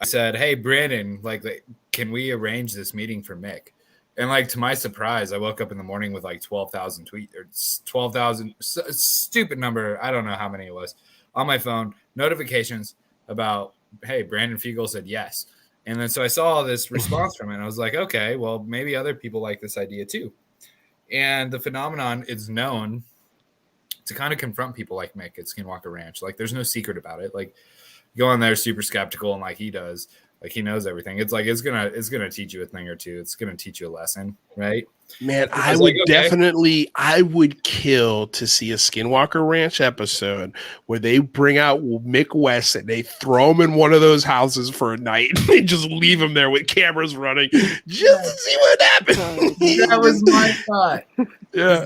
said, hey, Brandon, like, can we arrange this meeting for Mick? And like, to my surprise, I woke up in the morning with like 12,000 tweets or 12,000 stupid number. I don't know how many it was on my phone, notifications about, hey, Brandon Fiegel said yes. And then, so I saw this response from it, and I was like, okay, well, maybe other people like this idea too. And the phenomenon is known to kind of confront people like Mick at Skinwalker Ranch. Like, there's no secret about it. Like, go on there super skeptical, and like he does, like he knows everything. It's like, it's gonna teach you a thing or two. It's gonna teach you a lesson, right? Man, I would definitely, I would kill to see a Skinwalker Ranch episode where they bring out Mick West and they throw him in one of those houses for a night. And they just leave him there with cameras running just to see what happens. That was my thought. Yeah,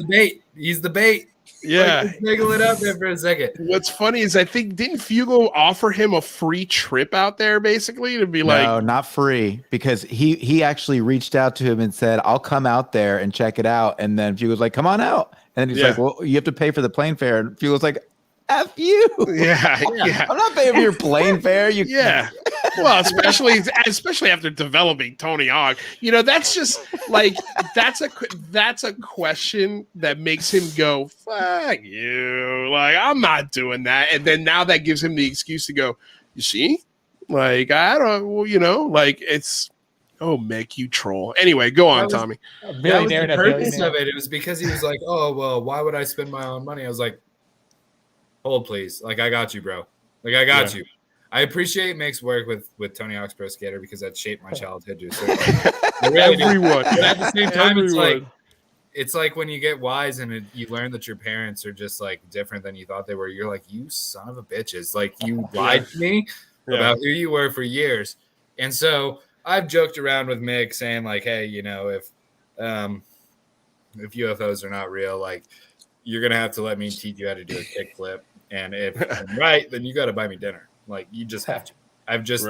He's the bait. Yeah, like, wiggle it up there for a second. What's funny is I think didn't Fugel offer him a free trip out there basically to be like, no, not free, because he actually reached out to him and said, I'll come out there and check it out. And then Fugel's like, come on out. And he's like, well, you have to pay for the plane fare. And Fugel's like, F you. Yeah. I'm not paying for your plane fare. Yeah. Well, especially after developing Tony Hawk, that's just like, that's a question that makes him go, fuck you. Like, I'm not doing that. And then now that gives him the excuse to go, you see, like, I don't, like, it's, oh, Mick, you troll. Anyway, go on, Tommy. That was the purpose of it. It was because he was like, oh, well, why would I spend my own money? I was like, hold, please. Like, I got you, bro. Like, I got you. I appreciate Mick's work with Tony Hawk's Pro Skater because that shaped my childhood. I really Everyone. do. But at the same time, it's like, it's like when you get wise and you learn that your parents are just like different than you thought they were. You're like, you son of a bitches. Like you lied to me about who you were for years. And so I've joked around with Mick saying like, hey, you know, if UFOs are not real, like you're going to have to let me teach you how to do a kickflip. And if I'm right, then you got to buy me dinner. Like you just have to. I've just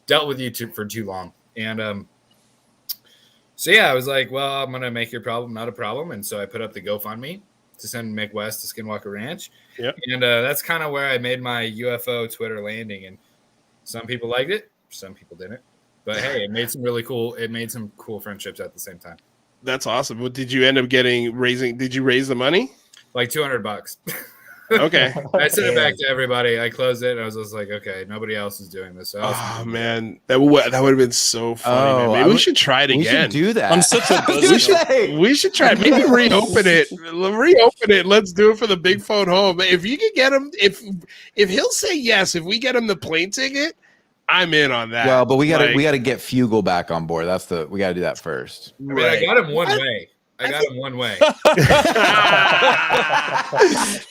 dealt with you for too long. And so yeah, I was like, well, I'm gonna make your problem not a problem, and so I put up the GoFundMe to send Mick West to Skinwalker Ranch. And that's kind of where I made my UFO Twitter landing. And some people liked it, some people didn't. But hey, it made some cool friendships at the same time. That's awesome. What did you end up raising? Did you raise the money? Like $200. Okay. I sent it back to everybody. I closed it. And I was just like, okay, nobody else is doing this. So man, that would have been so funny. Man. Maybe we should try it again. We should do that. I'm such a we should try. Maybe reopen it. Let's do it for the big phone home. If you can get him, if he'll say yes, if we get him the plane ticket, I'm in on that. Well, but we gotta get Fugle back on board. We gotta do that first. I mean, I got him one way. I got him one way.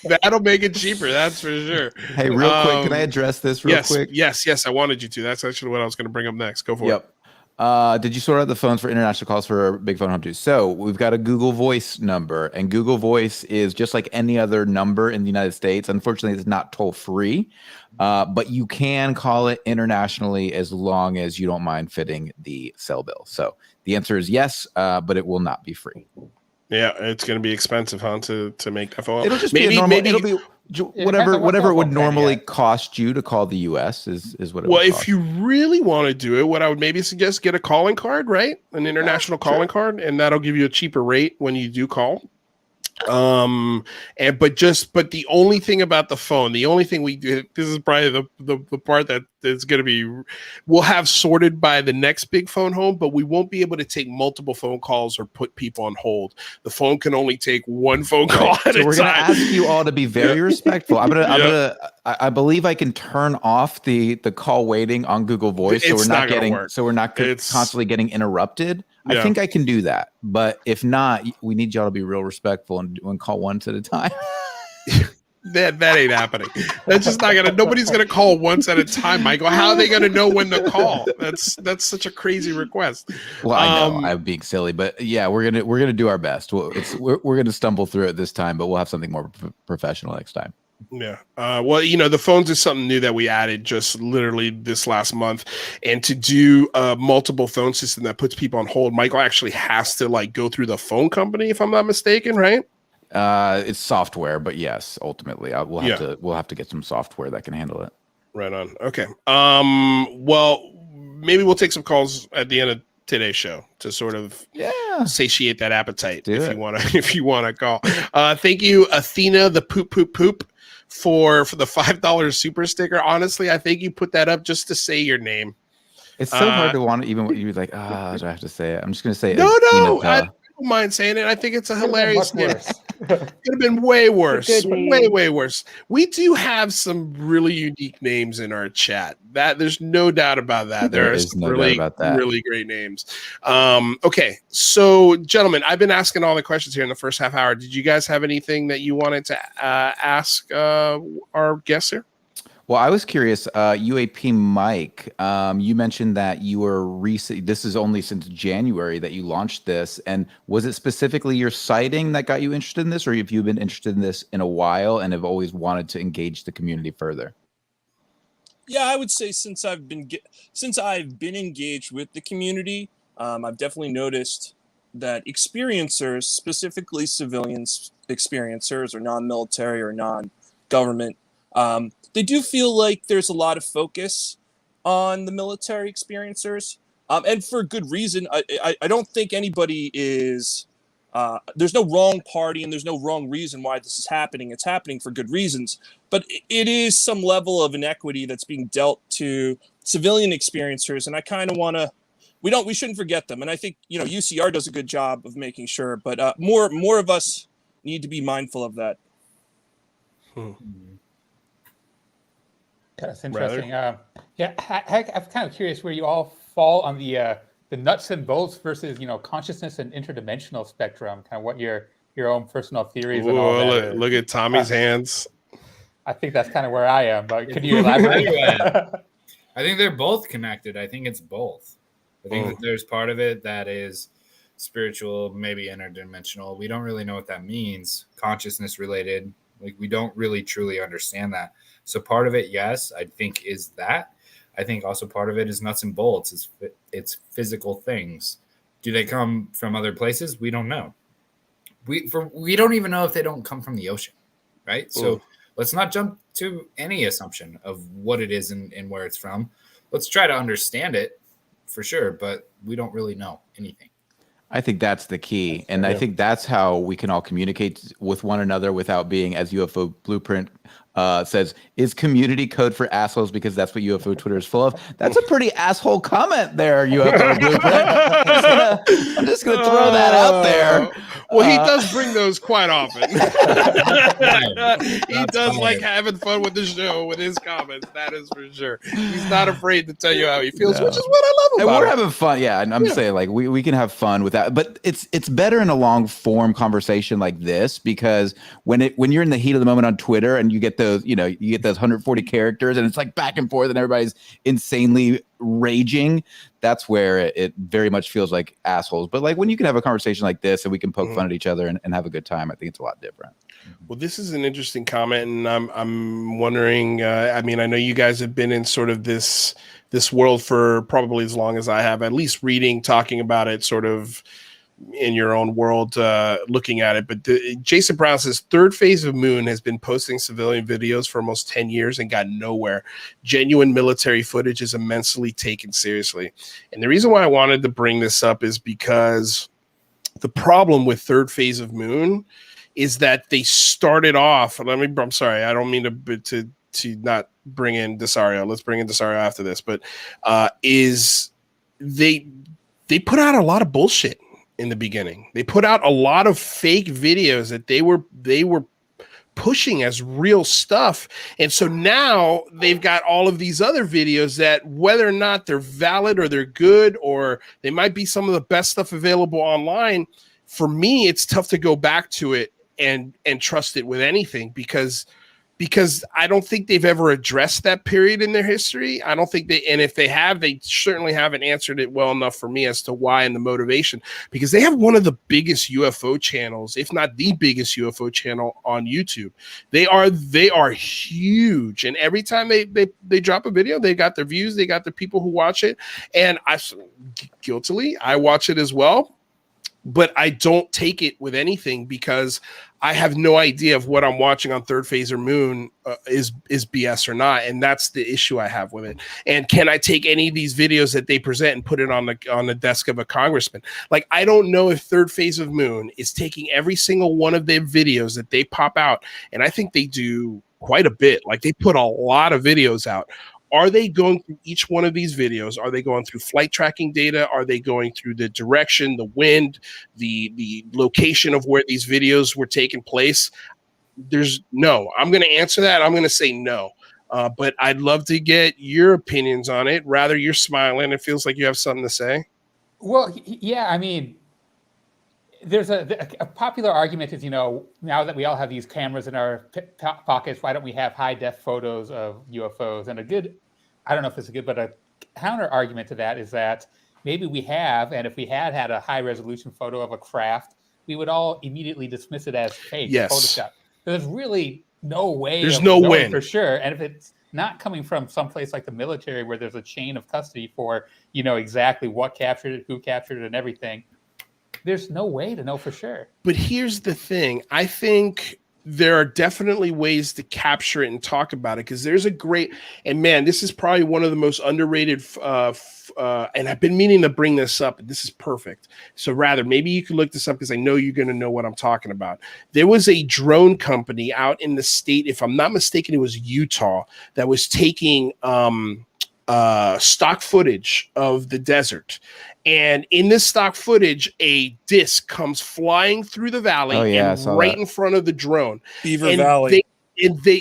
That'll make it cheaper, that's for sure. Hey, real quick, can I address this real quick? Yes, I wanted you to. That's actually what I was going to bring up next. Go for it. Did you sort out the phones for international calls for Big Phone Home 2? So we've got a Google Voice number, and Google Voice is just like any other number in the United States. Unfortunately, it's not toll free, but you can call it internationally as long as you don't mind fitting the cell bill. So the answer is yes, but it will not be free. Yeah, it's going to be expensive, huh? To make that phone. It'll just be it'll be whatever it would normally cost you to call the U.S. is what it would cost. If you really want to do it, what I would maybe suggest, get a calling card, right? An international calling card, and that'll give you a cheaper rate when you do call. But the only thing about the phone, the only thing we do, this is probably the part that is going to be, we'll have sorted by the next big phone home, but we won't be able to take multiple phone calls or put people on hold. The phone can only take one phone call at a time. So we're going to ask you all to be very respectful. I believe I can turn off the call waiting on Google Voice, so we're not constantly getting interrupted. I think I can do that, but if not, we need y'all to be real respectful and call once at a time. That ain't happening. That's just not gonna. Nobody's gonna call once at a time, Michael. How are they gonna know when to call? That's such a crazy request. Well, I know I'm being silly, but yeah, we're gonna do our best. We're gonna stumble through it this time, but we'll have something more professional next time. Yeah. Well, the phones is something new that we added just literally this last month, and to do a multiple phone system that puts people on hold, Michael actually has to go through the phone company, if I'm not mistaken, right? It's software, but yes, ultimately we'll have to get some software that can handle it. Right on. Okay. Well, maybe we'll take some calls at the end of today's show to sort of satiate that appetite if you want to call. Thank you, Athena the poop for the $5 super sticker. Honestly, I think you put that up just to say your name. It's so hard to want to, even what you're like, do I have to say it? I'm just gonna say no. I don't mind saying it. I think it's a hilarious name. It could have been way worse. Way worse. We do have some really unique names in our chat. That there's no doubt about that. There are some really great names. Okay, so gentlemen, I've been asking all the questions here in the first half hour. Did you guys have anything that you wanted to ask our guests here? Well, I was curious, UAP Mike, you mentioned that you were this is only since January that you launched this. And was it specifically your sighting that got you interested in this, or have you been interested in this in a while and have always wanted to engage the community further? Yeah, I would say since I've been engaged with the community, I've definitely noticed that experiencers, specifically civilians experiencers or non-military or non-government, they do feel like there's a lot of focus on the military experiencers, and for good reason. I don't think anybody is. There's no wrong party and there's no wrong reason why this is happening. It's happening for good reasons, but it is some level of inequity that's being dealt to civilian experiencers, and I kind of want to. We shouldn't forget them, and I think UCR does a good job of making sure, but more of us need to be mindful of that. That's interesting. I'm kind of curious where you all fall on the the nuts and bolts versus, consciousness and interdimensional spectrum, kind of what your own personal theories and all that. Look at Tommy's hands. I think that's kind of where I am, but could you elaborate? I think they're both connected. I think it's both. I think that there's part of it that is spiritual, maybe interdimensional. We don't really know what that means. Consciousness related. Like, we don't really truly understand that. So part of it, yes, I think is that. I think also part of it is nuts and bolts. It's physical things. Do they come from other places? We don't know. We don't even know if they don't come from the ocean, right? So let's not jump to any assumption of what it is and where it's from. Let's try to understand it for sure, but we don't really know anything. I think that's the key. And I think that's how we can all communicate with one another without being, as UFO Blueprint says, is community code for assholes, because that's what UFO Twitter is full of. That's a pretty asshole comment there, UFO Blueprint. I'm just gonna throw that out there. Well, he does bring those quite often. He does like having fun with the show with his comments. That is for sure. He's not afraid to tell you how he feels, which is what I love about it. We're him. having fun, yeah. And I'm saying, like, we can have fun with that, but it's better in a long form conversation like this, because when you're in the heat of the moment on Twitter and you get those 140 characters and it's like back and forth and everybody's insanely raging, that's where it very much feels like assholes. But like when you can have a conversation like this and we can poke fun at each other and have a good time, I think it's a lot different. Well, this is an interesting comment, and I'm wondering. I mean, I know you guys have been in sort of this world for probably as long as I have, at least reading, talking about it, sort of in your own world, looking at it. But Jason Brown says third phase of Moon has been posting civilian videos for almost 10 years and got nowhere. Genuine military footage is immensely taken seriously. And the reason why I wanted to bring this up is because the problem with third phase of Moon is that they started off. I'm sorry, I don't mean to not bring in Desario. Let's bring in Desario after this, but is they put out a lot of bullshit in the beginning. They put out a lot of fake videos that they were pushing as real stuff. And so now they've got all of these other videos that, whether or not they're valid or they're good, or they might be some of the best stuff available online, for me, it's tough to go back to it and trust it with anything, because I don't think they've ever addressed that period in their history. I don't think and if they have, they certainly haven't answered it well enough for me as to why and the motivation, because they have one of the biggest UFO channels, if not the biggest UFO channel on YouTube. They are huge. And every time they drop a video, they got their views, they got the people who watch it. And I watch it as well. But I don't take it with anything, because I have no idea if what I'm watching on Third Phase or Moon is BS or not, and that's the issue I have with it. And can I take any of these videos that they present and put it on the desk of a congressman? Like, I don't know if Third Phase of Moon is taking every single one of their videos that they pop out, and I think they do quite a bit. Like, they put a lot of videos out. Are they going through each one of these videos? Are they going through flight tracking data? Are they going through the direction, the wind, the location of where these videos were taking place? No. I'm going to answer that. I'm going to say no. But I'd love to get your opinions on it. Rather, you're smiling. It feels like you have something to say. Well, yeah. I mean, there's a popular argument is, now that we all have these cameras in our pockets, why don't we have high-def photos of UFOs? And I don't know if it's a good, but a counter argument to that is that maybe we have, and if we had a high-resolution photo of a craft, we would all immediately dismiss it as fake, Photoshop. There's really no way. There's no way for sure. And if it's not coming from someplace like the military, where there's a chain of custody for, exactly what captured it, who captured it, and everything, there's no way to know for sure. But here's the thing. I think there are definitely ways to capture it and talk about it, because there's and man, this is probably one of the most underrated, and I've been meaning to bring this up, and this is perfect. So rather, maybe you can look this up, because I know you're going to know what I'm talking about. There was a drone company out in the state, if I'm not mistaken, it was Utah, that was taking stock footage of the desert. And in this stock footage, a disc comes flying through the valley in front of the drone. Beaver Valley.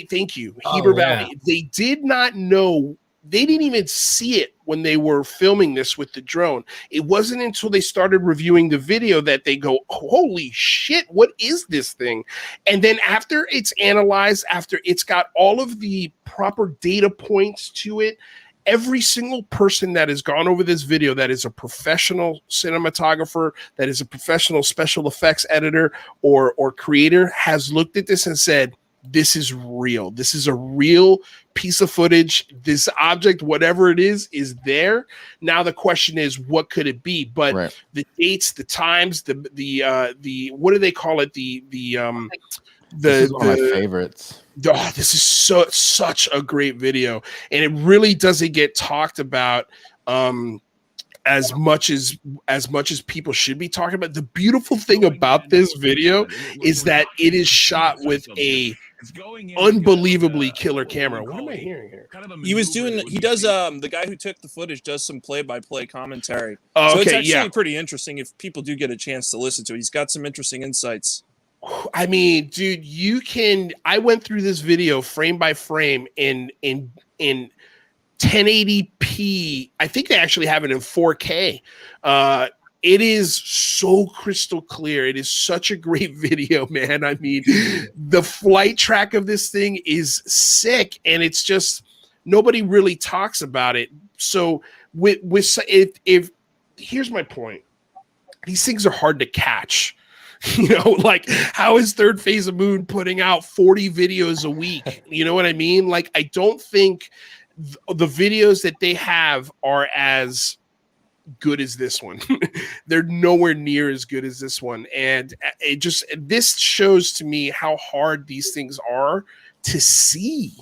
Thank you, Heber Valley. They did not know they didn't even see it when they were filming this with the drone. It wasn't until they started reviewing the video that they go, holy shit, what is this thing? And then after it's analyzed, after it's got all of the proper data points to it, every single person that has gone over this video that is a professional cinematographer, that is a professional special effects editor or creator has looked at this and said, this is real. This is a real piece of footage. This object, whatever it is there. Now the question is, what could it be? But the dates, the times, the what do they call it? This is one of my favorites. Oh, this is such a great video, and it really doesn't get talked about as much as people should be talking about. The beautiful thing about this video is that it is shot with a unbelievably killer camera. What am I hearing here? He does the guy who took the footage does some play-by-play commentary. Oh, so okay, it's actually pretty interesting if people do get a chance to listen to it. He's got some interesting insights. I mean, dude, I went through this video frame by frame in 1080p. I think they actually have it in 4K. It is so crystal clear. It is such a great video, man. I mean, the flight track of this thing is sick, and it's just nobody really talks about it. So if here's my point. These things are hard to catch. You know, like, how is Third Phase of Moon putting out 40 videos a week? You know what I mean? Like, I don't think the videos that they have are as good as this one. They're nowhere near as good as this one. And this shows to me how hard these things are to see.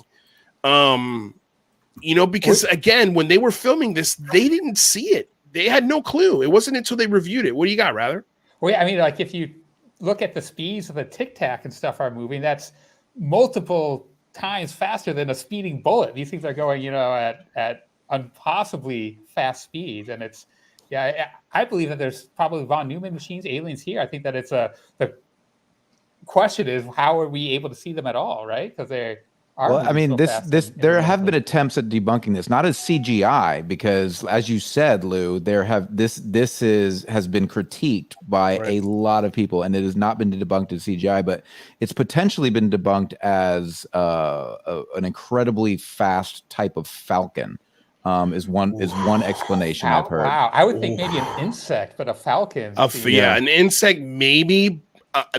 You know, because again, when they were filming this, they didn't see it. They had no clue. It wasn't until they reviewed it. What do you got, Rather? Well, I mean, like, if you look at the speeds of the Tic Tac and stuff are moving, that's multiple times faster than a speeding bullet. These things are going, you know, at impossibly fast speeds. And it's, I believe that there's probably von Neumann machines, aliens here. I think that it's the question is, how are we able to see them at all, right? Because they're well, I mean, there have been attempts at debunking this, not as CGI, because as you said, Lou, this has been critiqued by a lot of people, and it has not been debunked as CGI, but it's potentially been debunked as an incredibly fast type of falcon. Is one explanation I've heard. Wow, I would think maybe an insect, but a falcon. An insect maybe.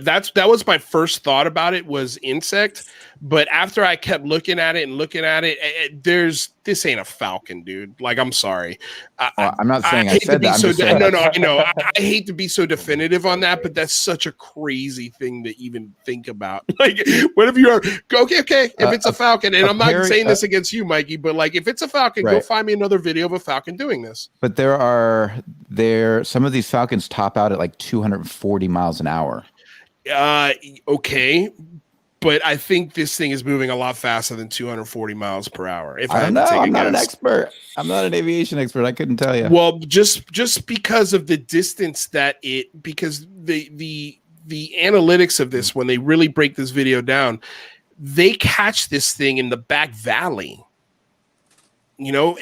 That was my first thought about it, was insect, but after I kept looking at it, this ain't a falcon, dude. Like, I'm sorry. I'm not saying I said that. No, I know. I hate to be so definitive on that, but that's such a crazy thing to even think about. Like, whatever you are, okay. If it's a falcon, and I'm not saying this against you, Mikey, but like, if it's a falcon, go find me another video of a falcon doing this. But some of these falcons top out at like 240 miles an hour. Okay, but I think this thing is moving a lot faster than 240 miles per hour. If I'm not an expert. I'm not an aviation expert. I couldn't tell you. Well, just because of the distance because the analytics of this, when they really break this video down, they catch this thing in the back valley. You know,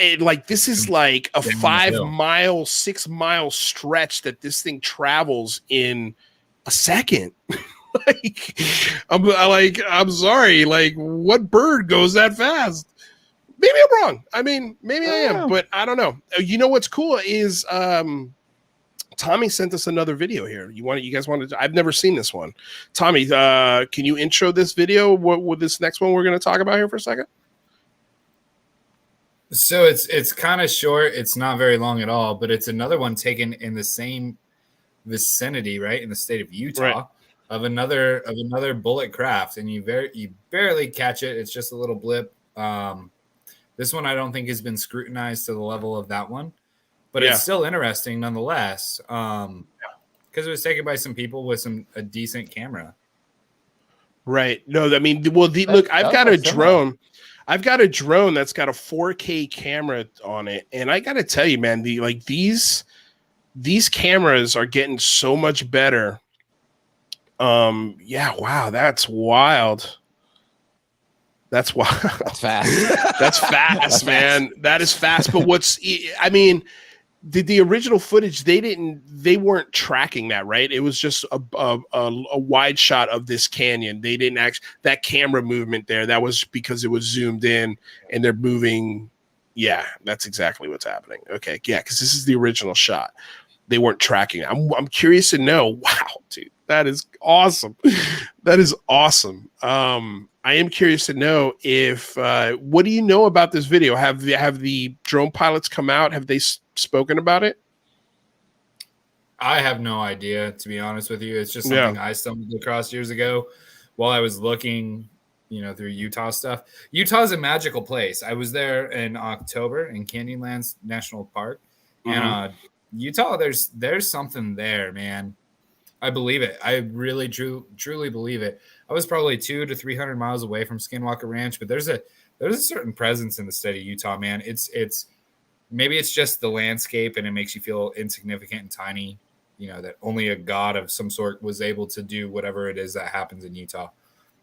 this is like a 5-mile, 6-mile stretch that this thing travels in a second. I'm sorry. Like, what bird goes that fast? Maybe I'm wrong. I mean, maybe I am, but I don't know. You know what's cool is Tommy sent us another video here. You guys wanted to, I've never seen this one. Tommy, can you intro this video? What with this next one we're going to talk about here for a second? So it's kind of short. It's not very long at all, but it's another one taken in the same vicinity, right, in the state of Utah, of another bullet craft, and you barely catch it. It's just a little blip. This one I don't think has been scrutinized to the level of that one, but it's still interesting nonetheless, because it was taken by some people with a decent camera. Right. No, I mean, look, I've got a drone. I've got a drone that's got a 4K camera on it, and I got to tell you, man, these cameras are getting so much better. Wow, that's wild. That's why. That's fast. That's fast, man. That is fast. But I mean, the original footage, they weren't tracking that, right? It was just a wide shot of this canyon. They didn't actually, that camera movement there, that was because it was zoomed in and they're moving. Yeah, that's exactly what's happening. Okay. Yeah. Cause this is the original shot. They weren't tracking it. I'm curious to know. Wow, dude, that is awesome. That is awesome. I am curious to know if, what do you know about this video? Have the drone pilots come out? Have they spoken about it? I have no idea, to be honest with you. It's just something I stumbled across years ago while I was looking, through Utah stuff. Utah's a magical place. I was there in October in Canyonlands National Park, and Utah, there's something there, man. I believe it. I really truly believe it. I was probably 200 to 300 miles away from Skinwalker Ranch, but there's a certain presence in the state of Utah, man. It's maybe it's just the landscape and it makes you feel insignificant and tiny, that only a god of some sort was able to do whatever it is that happens in Utah.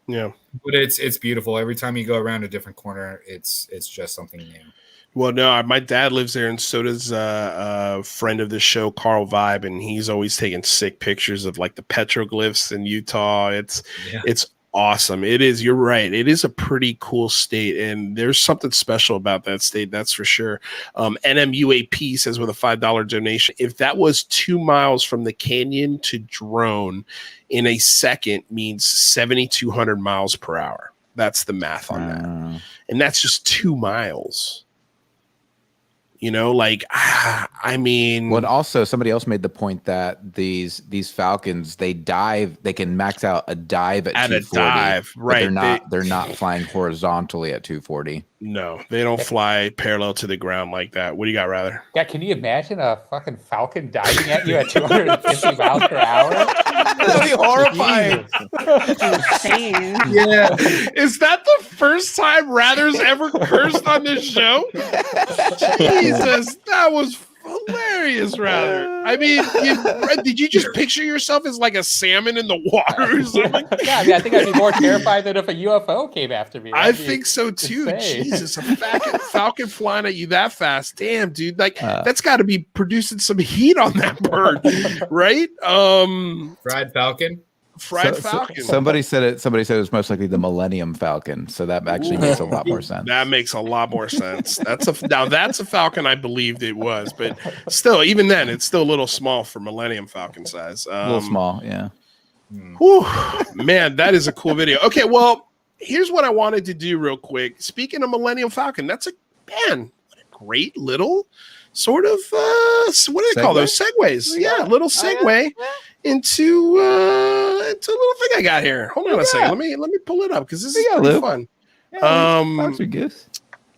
Yeah. But it's beautiful. Every time you go around a different corner, it's just something new. Well, no, my dad lives there, and so does a friend of the show, Carl Vibe, and he's always taking sick pictures of like the petroglyphs in Utah. It's awesome. It is. You're right. It is a pretty cool state, and there's something special about that state. That's for sure. NMUAP says with a $5 donation, if that was 2 miles from the canyon to drone in a second means 7,200 miles per hour. That's the math on that, and that's just 2 miles. I mean, well, and also somebody else made the point that these Falcons, they can max out a dive at 240, a dive, right? They're not flying horizontally at 240. No, they don't fly parallel to the ground like that. What do you got, rather? Yeah, can you imagine a fucking Falcon diving at you at 250 miles per hour? That'd be horrifying. Insane. Yeah. Is that the first time Rather's ever cursed on this show? Jesus, that was hilarious, Rather. I mean, did you just picture yourself as like a salmon in the water or something? Yeah, I think I'd be more terrified than if a UFO came after me. I think so too. Insane. Jesus, a falcon flying at you that fast. Damn, dude. Like that's got to be producing some heat on that bird, right? Fried Falcon. Falcon. Somebody said it was most likely the Millennium Falcon, so that actually makes a lot more sense. That makes a lot more sense. That's a Falcon I believed it was, but still, even then, it's still a little small for Millennium Falcon size. A little small, yeah. Whew, man, that is a cool video. Okay, well, here's what I wanted to do real quick. Speaking of Millennium Falcon, that's what a great little sort of what do they call those segues? Yeah, little segue into a little thing I got here. Hold on a second. Let me pull it up because this is pretty fun. Those are good.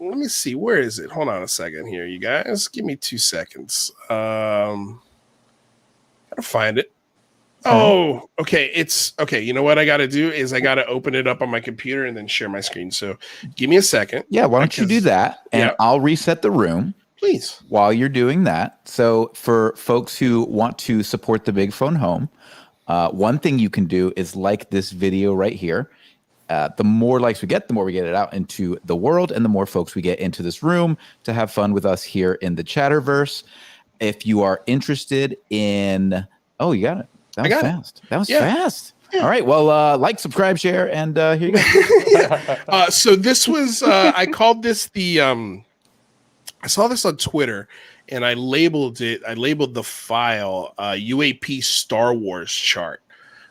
Let me see. Where is it? Hold on a second here, you guys. Give me 2 seconds. Gotta find it. Oh, okay. It's okay. You know what I got to do is I got to open it up on my computer and then share my screen. So give me a second. Yeah. Why don't you do that? And I'll reset the room. Please. While you're doing that. So for folks who want to support the Big Phone Home, one thing you can do is like this video right here. The more likes we get, the more we get it out into the world and the more folks we get into this room to have fun with us here in the Chatterverse. If you are interested in, you got it. That was fast. That was fast. Yeah. All right. Well, like, subscribe, share, and here you go. So this was, I called this I saw this on Twitter and I labeled the file UAP Star Wars chart.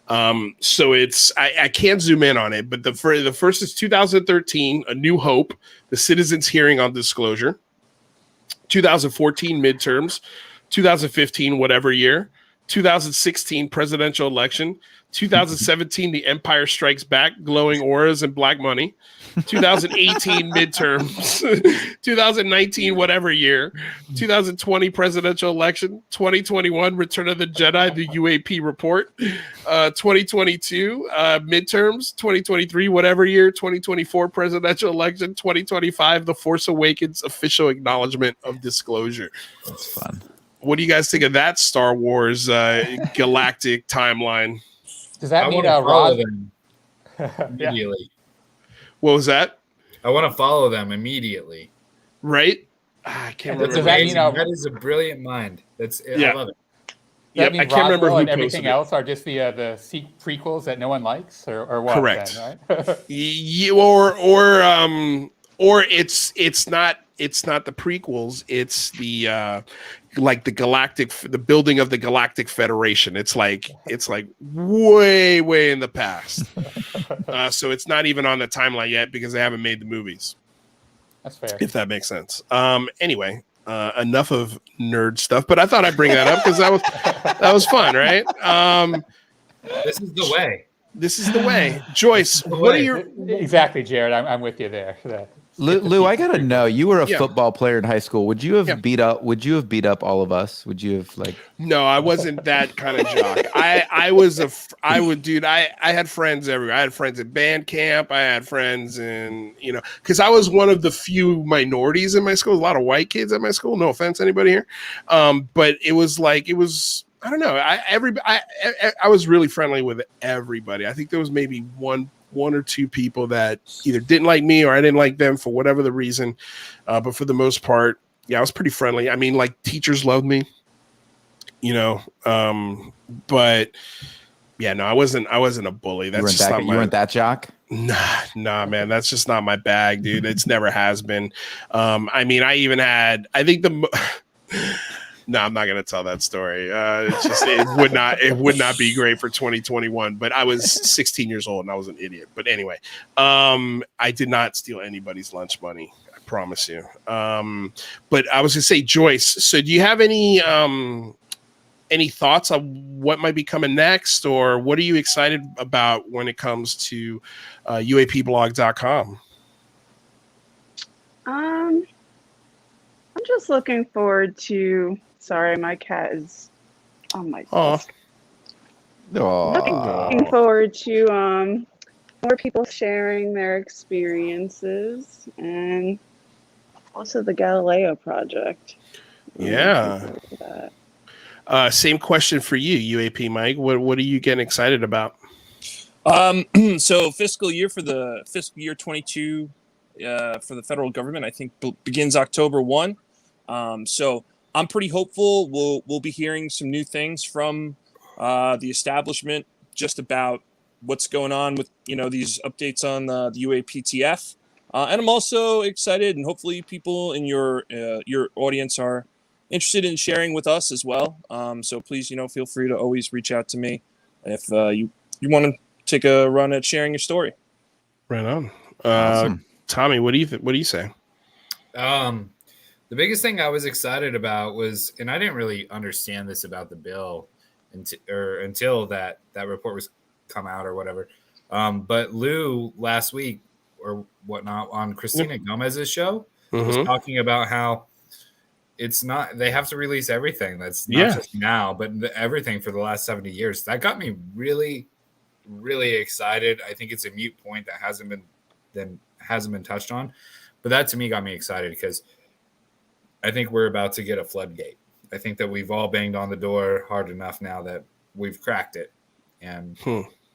So it's, I can't zoom in on it, but the first is 2013, A New Hope, the Citizens Hearing on Disclosure, 2014 midterms, 2015, whatever year, 2016 presidential election, 2017 The Empire Strikes Back, glowing auras and black money, 2018 midterms, 2019 whatever year, 2020 presidential election, 2021 Return of the Jedi, the UAP report, 2022 midterms, 2023 whatever year, 2024 presidential election, 2025 The Force Awakens official acknowledgement of disclosure. That's fun. What do you guys think of that Star Wars galactic timeline? Does that mean Rod? Immediately. What was that? I want to follow them immediately. Right? I can't remember. Does that mean, that is a brilliant mind. I love it. Does that mean I can't remember who and posted everything it. else are just the prequels that no one likes, or what? Correct. Then, right? Or it's not the prequels. It's the like the building of the Galactic Federation. It's like way in the past. So it's not even on the timeline yet because they haven't made the movies. That's fair. If that makes sense. Anyway, enough of nerd stuff, but I thought I'd bring that up because that was fun, right? This is the way. This is the way. Joyce, what are your exactly, Jared? I'm with you there. Lou, I gotta know. You were a football player in high school. Would you have beat up all of us? Would you have like? No, I wasn't that kind of jock. I had friends everywhere. I had friends at band camp. I had friends in, because I was one of the few minorities in my school. A lot of white kids at my school. No offense, anybody here. But it was I don't know. I was really friendly with everybody. I think there was maybe one or two people that either didn't like me or I didn't like them for whatever the reason. But for the most part, I was pretty friendly. I mean, like teachers loved me, but yeah, no, I wasn't a bully. That's you weren't that jock. Nah, man, that's just not my bag, dude. It's never has been. I mean, no, I'm not going to tell that story. It would not be great for 2021, but I was 16 years old and I was an idiot. But anyway, I did not steal anybody's lunch money. I promise you. But I was going to say, Joyce, so do you have any thoughts on what might be coming next, or what are you excited about when it comes to UAPblog.com? I'm just looking forward to. Sorry, my cat is on my desk. Looking forward to more people sharing their experiences, and also the Galileo project. Yeah. Same question for you, UAP Mike. What are you getting excited about? So fiscal year 22 for the federal government, I think begins October 1. So I'm pretty hopeful we'll be hearing some new things from the establishment just about what's going on with these updates on the UAPTF, and I'm also excited, and hopefully people in your audience are interested in sharing with us as well. So please feel free to always reach out to me if you want to take a run at sharing your story. Right on. Awesome. Tommy, what do you say? The biggest thing I was excited about was, and I didn't really understand this about the bill until that report was come out or whatever. But Lou last week or whatnot on Christina Gomez's show was talking about how it's not, they have to release everything. That's not just now, but everything for the last 70 years. That got me really, really excited. I think it's a moot point that hasn't been touched on, but that to me got me excited because I think we're about to get a floodgate. I think that we've all banged on the door hard enough now that we've cracked it, and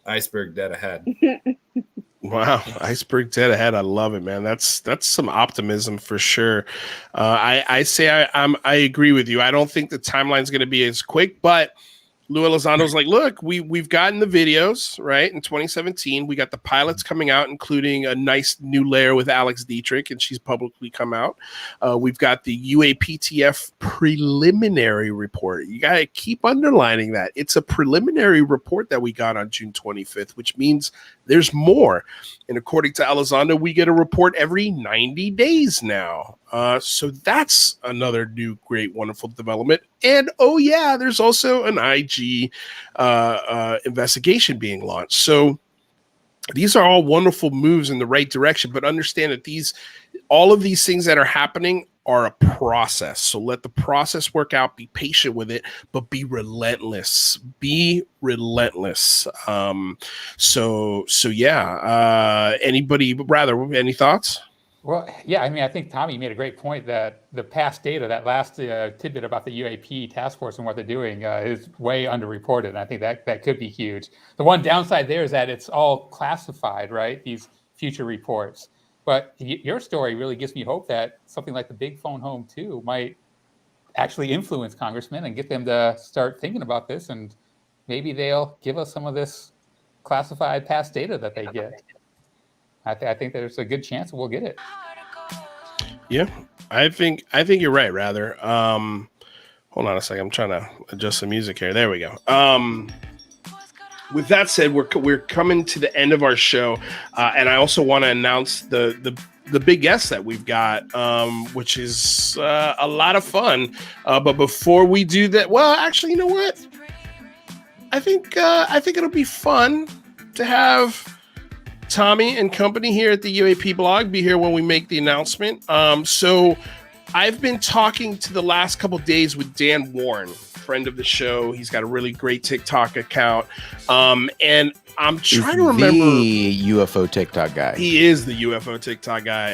iceberg dead ahead. Wow, iceberg dead ahead. I love it, man. That's some optimism for sure. I agree with you. I don't think the timeline's going to be as quick, but Lou Elizondo's like, look, we've gotten the videos, right? In 2017, we got the pilots coming out, including a nice new layer with Alex Dietrich, and she's publicly come out. We've got the UAPTF preliminary report. You got to keep underlining that. It's a preliminary report that we got on June 25th, which means there's more. And according to Elizondo, we get a report every 90 days now. So that's another new, great, wonderful development. And there's also an IG investigation being launched. So these are all wonderful moves in the right direction, but understand that all of these things that are happening are a process. So let the process work out, be patient with it, but be relentless. Be relentless. Any thoughts? Well, yeah, I mean, I think Tommy made a great point that the past data, that last tidbit about the UAP task force and what they're doing is way underreported. And I think that could be huge. The one downside there is that it's all classified, right? These future reports. But your story really gives me hope that something like the Big Phone Home 2 might actually influence congressmen and get them to start thinking about this, and maybe they'll give us some of this classified past data that they get. I think there's a good chance we'll get it. Yeah, I think you're right, rather. Hold on a second. I'm trying to adjust the music here. There we go. With that said, we're coming to the end of our show, and I also want to announce the big guest that we've got, which is a lot of fun. But before we do that, well, actually, you know what? I think it'll be fun to have Tommy and company here at the UAP Blog be here when we make the announcement. So I've been talking to the last couple days with Dan Warren, friend of the show. He's got a really great TikTok account. And I'm trying to remember the UFO TikTok guy. He is the UFO TikTok guy.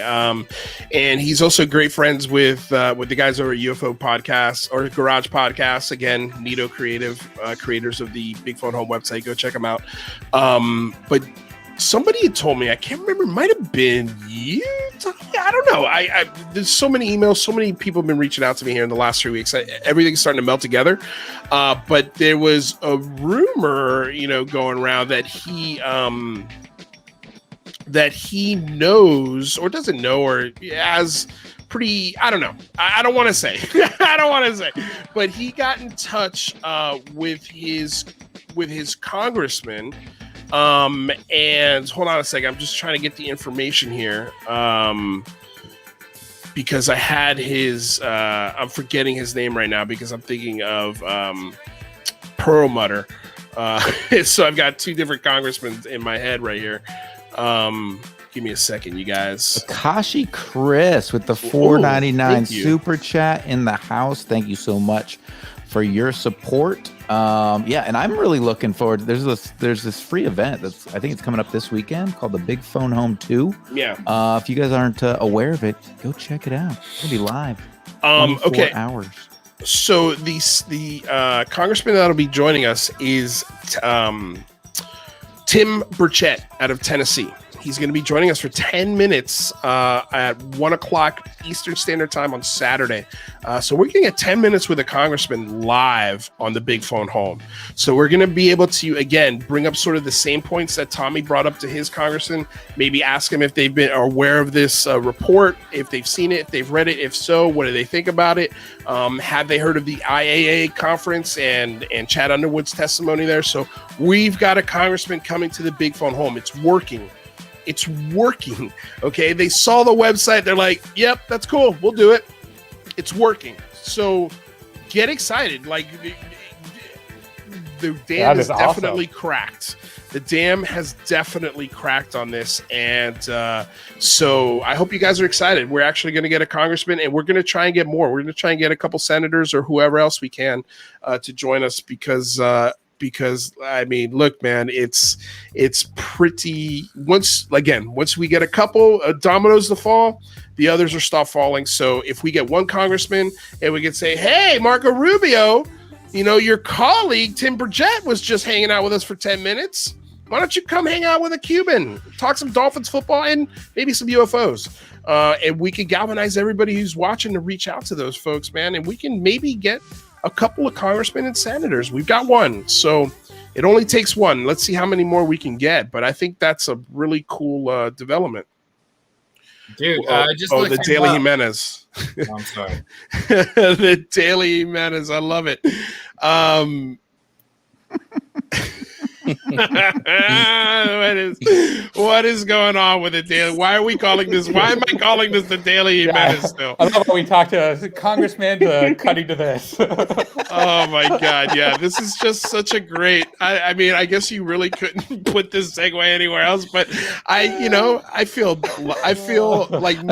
And he's also great friends with the guys over at UFO Podcasts or Garage Podcasts. Again, Nito Creative, creators of the Big Phone Home website. Go check them out. But somebody had told me, I can't remember, it might have been you. I don't know. There's so many emails, so many people have been reaching out to me here in the last 3 weeks. Everything's starting to melt together. But there was a rumor, going around that he knows or doesn't know or has pretty, I don't know. I don't want to say. But he got in touch with his congressman. And hold on a second. I'm just trying to get the information here. Because I had his, I'm forgetting his name right now because I'm thinking of Perlmutter. So I've got two different congressmen in my head right here. Give me a second, you guys. Akashi Chris with the $4.99 super chat in the house. Thank you so much for your support. And I'm really looking forward. There's this free event I think it's coming up this weekend called the Big Phone Home 2. Yeah. If you guys aren't aware of it, go check it out. It'll be live. 24 hours. So the congressman that'll be joining us is Tim Burchett out of Tennessee. He's going to be joining us for 10 minutes at 1 o'clock Eastern Standard Time on Saturday. So we're going to get 10 minutes with a congressman live on the Big Phone Home. So we're going to be able to, again, bring up sort of the same points that Tommy brought up to his congressman. Maybe ask him if they've been aware of this report, if they've seen it, if they've read it. If so, what do they think about it? Have they heard of the IAA conference and Chad Underwood's testimony there? So we've got a congressman coming to the Big Phone Home. It's working. Okay, they saw the website, they're like, yep, that's cool, we'll do it. It's working. So get excited. Like the dam is definitely cracked. The dam has definitely cracked on this, and so I hope you guys are excited. We're actually going to get a congressman, and we're going to try and get more. We're going to try and get a couple senators or whoever else we can to join us because I mean, look, man, it's pretty. Once we get a couple dominoes to fall, the others will stop falling. So if we get one congressman and we can say, hey, Marco Rubio, your colleague Tim Burchett was just hanging out with us for 10 minutes. Why don't you come hang out with a Cuban, talk some Dolphins football and maybe some UFOs? And we can galvanize everybody who's watching to reach out to those folks, man. And we can maybe get a couple of congressmen and senators. We've got one. So it only takes one. Let's see how many more we can get. But I think that's a really cool development. Dude, the Daily Jimenez. I'm sorry. The Daily Jimenez. I love it. What is going on with the Daily? Why are we calling this? Why am I calling this the Daily Jimenez still? I love how we talked to congressman to cutting to this. Oh my God. Yeah. This is just such a great, I mean, I guess you really couldn't put this segue anywhere else, but I feel like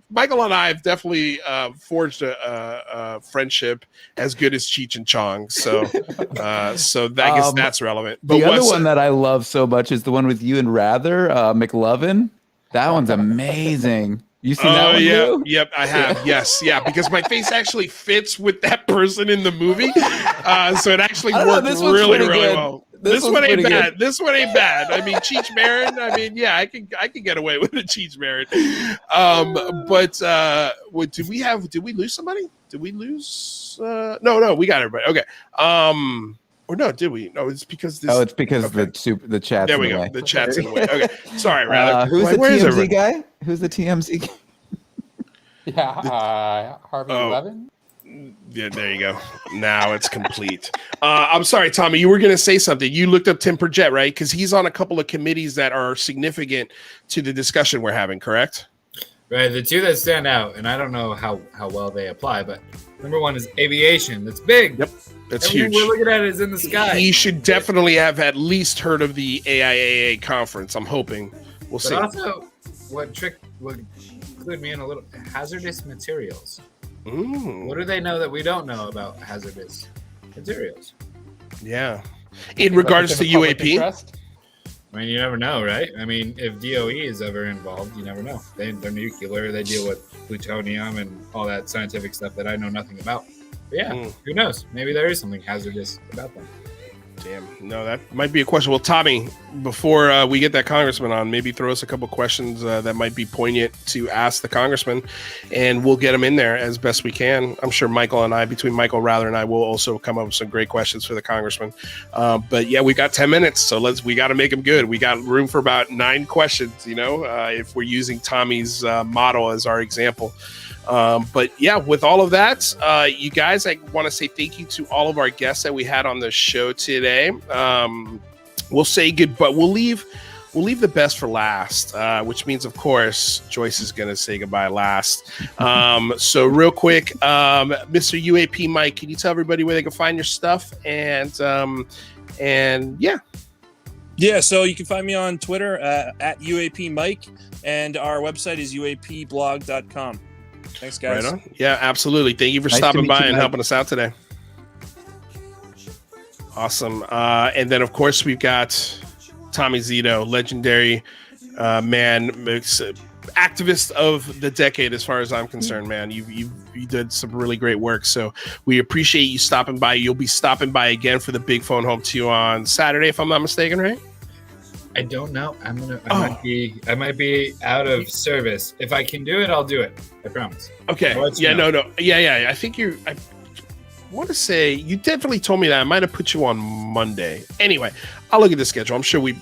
Michael and I have definitely forged a friendship as good as Cheech and Chong. So I guess that's relevant. But the other one that I love so much is the one with you and Rather, McLovin. That one's amazing. You seen that one too? Yep, I have. Yes, yeah, because my face actually fits with that person in the movie, so it actually worked really well. This one ain't bad. This one ain't bad. I mean, Cheech Marin. I mean, yeah, I can get away with a Cheech Marin. But what did we have? Did we lose somebody? Did we lose? No, we got everybody. Okay. Or no, did we? No, it's because this. Oh, it's because the chat's there we in the go. way. The chat's in the way. Okay. Sorry, rather. Who's the TMZ guy? Who's the TMZ guy? Yeah, Harvey Levin. Yeah, there you go. Now it's complete. I'm sorry, Tommy. You were going to say something. You looked up Tim Purgett, right? Because he's on a couple of committees that are significant to the discussion we're having, correct? Right. The two that stand out, and I don't know how well they apply, but number one is aviation. That's big. Yep. That's Everything huge. we're looking at is in the sky. He should definitely have at least heard of the AIAA conference. I'm hoping. We'll see. But also, what clued me in a little, hazardous materials. What do they know that we don't know about hazardous materials? Yeah. In regards to UAP? I mean, you never know, right? I mean, if DOE is ever involved, you never know. They're nuclear. They deal with plutonium and all that scientific stuff that I know nothing about. But yeah, who knows? Maybe there is something hazardous about them. Damn. No, that might be a question. Well, Tommy, before we get that congressman on, maybe throw us a couple questions that might be poignant to ask the congressman, and we'll get them in there as best we can. I'm sure Michael and I, between Michael Rather and I, will also come up with some great questions for the congressman. But yeah, we got 10 minutes, so we got to make them good. We got room for about 9 questions, if we're using Tommy's model as our example. But yeah, with all of that, you guys, I want to say thank you to all of our guests that we had on the show today. We'll say goodbye. We'll leave the best for last, which means, of course, Joyce is going to say goodbye last. So real quick, Mr. UAP Mike, can you tell everybody where they can find your stuff? And yeah. Yeah, so you can find me on Twitter at UAP Mike, and our website is uapblog.com. Thanks, guys. Right on. Yeah, absolutely. Thank you for stopping by and helping us out today. Awesome. And then, of course, we've got Tommy Zito, legendary man, activist of the decade, as far as I'm concerned, man. You did some really great work. So we appreciate you stopping by. You'll be stopping by again for the Big Phone Home 2 on Saturday, if I'm not mistaken, right? I don't know. I might be out of service. If I can do it, I'll do it. I promise. Okay. Yeah, no. Yeah. I think I want to say you definitely told me that. I might have put you on Monday. Anyway, I'll look at the schedule. I'm sure we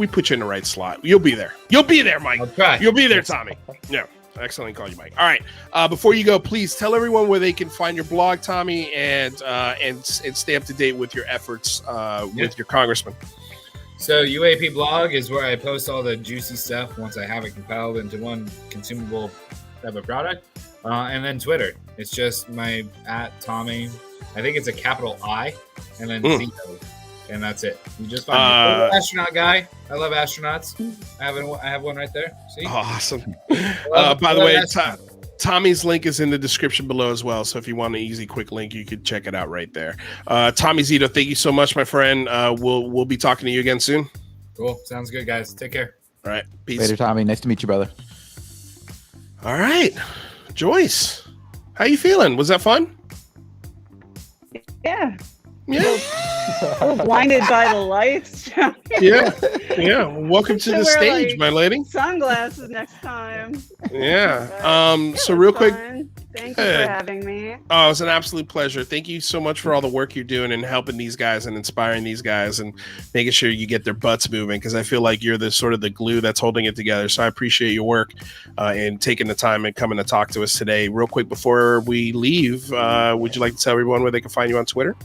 put you in the right slot. You'll be there. You'll be there, Mike. I'll try. You'll be there, Tommy. Yeah. Excellent call you, Mike. All right. Before you go, please tell everyone where they can find your blog, Tommy, and stay up to date with your efforts with your congressman. So UAP Blog is where I post all the juicy stuff once I have it compiled into one consumable type of product. And then Twitter. It's just my @Tommy. I think it's a capital I and then Zito. And that's it. You just find me. Astronaut guy. I love astronauts. I have one right there. See? Awesome. By the way, Tommy's link is in the description below as well. So if you want an easy, quick link, you could check it out right there. Tommy Zito, thank you so much, my friend. We'll be talking to you again soon. Cool. Sounds good, guys. Take care. All right. Peace. Later, Tommy. Nice to meet you, brother. All right. Joyce, how you feeling? Was that fun? Yeah. Yeah. Blinded by the lights. Yeah. Welcome to the stage, my lady. Sunglasses next time. Yeah. So real quick. Thank you for having me. Oh, it's an absolute pleasure. Thank you so much for all the work you're doing and helping these guys and inspiring these guys and making sure you get their butts moving, because I feel like you're the sort of the glue that's holding it together. So I appreciate your work and taking the time and coming to talk to us today. Real quick before we leave, would you like to tell everyone where they can find you on Twitter?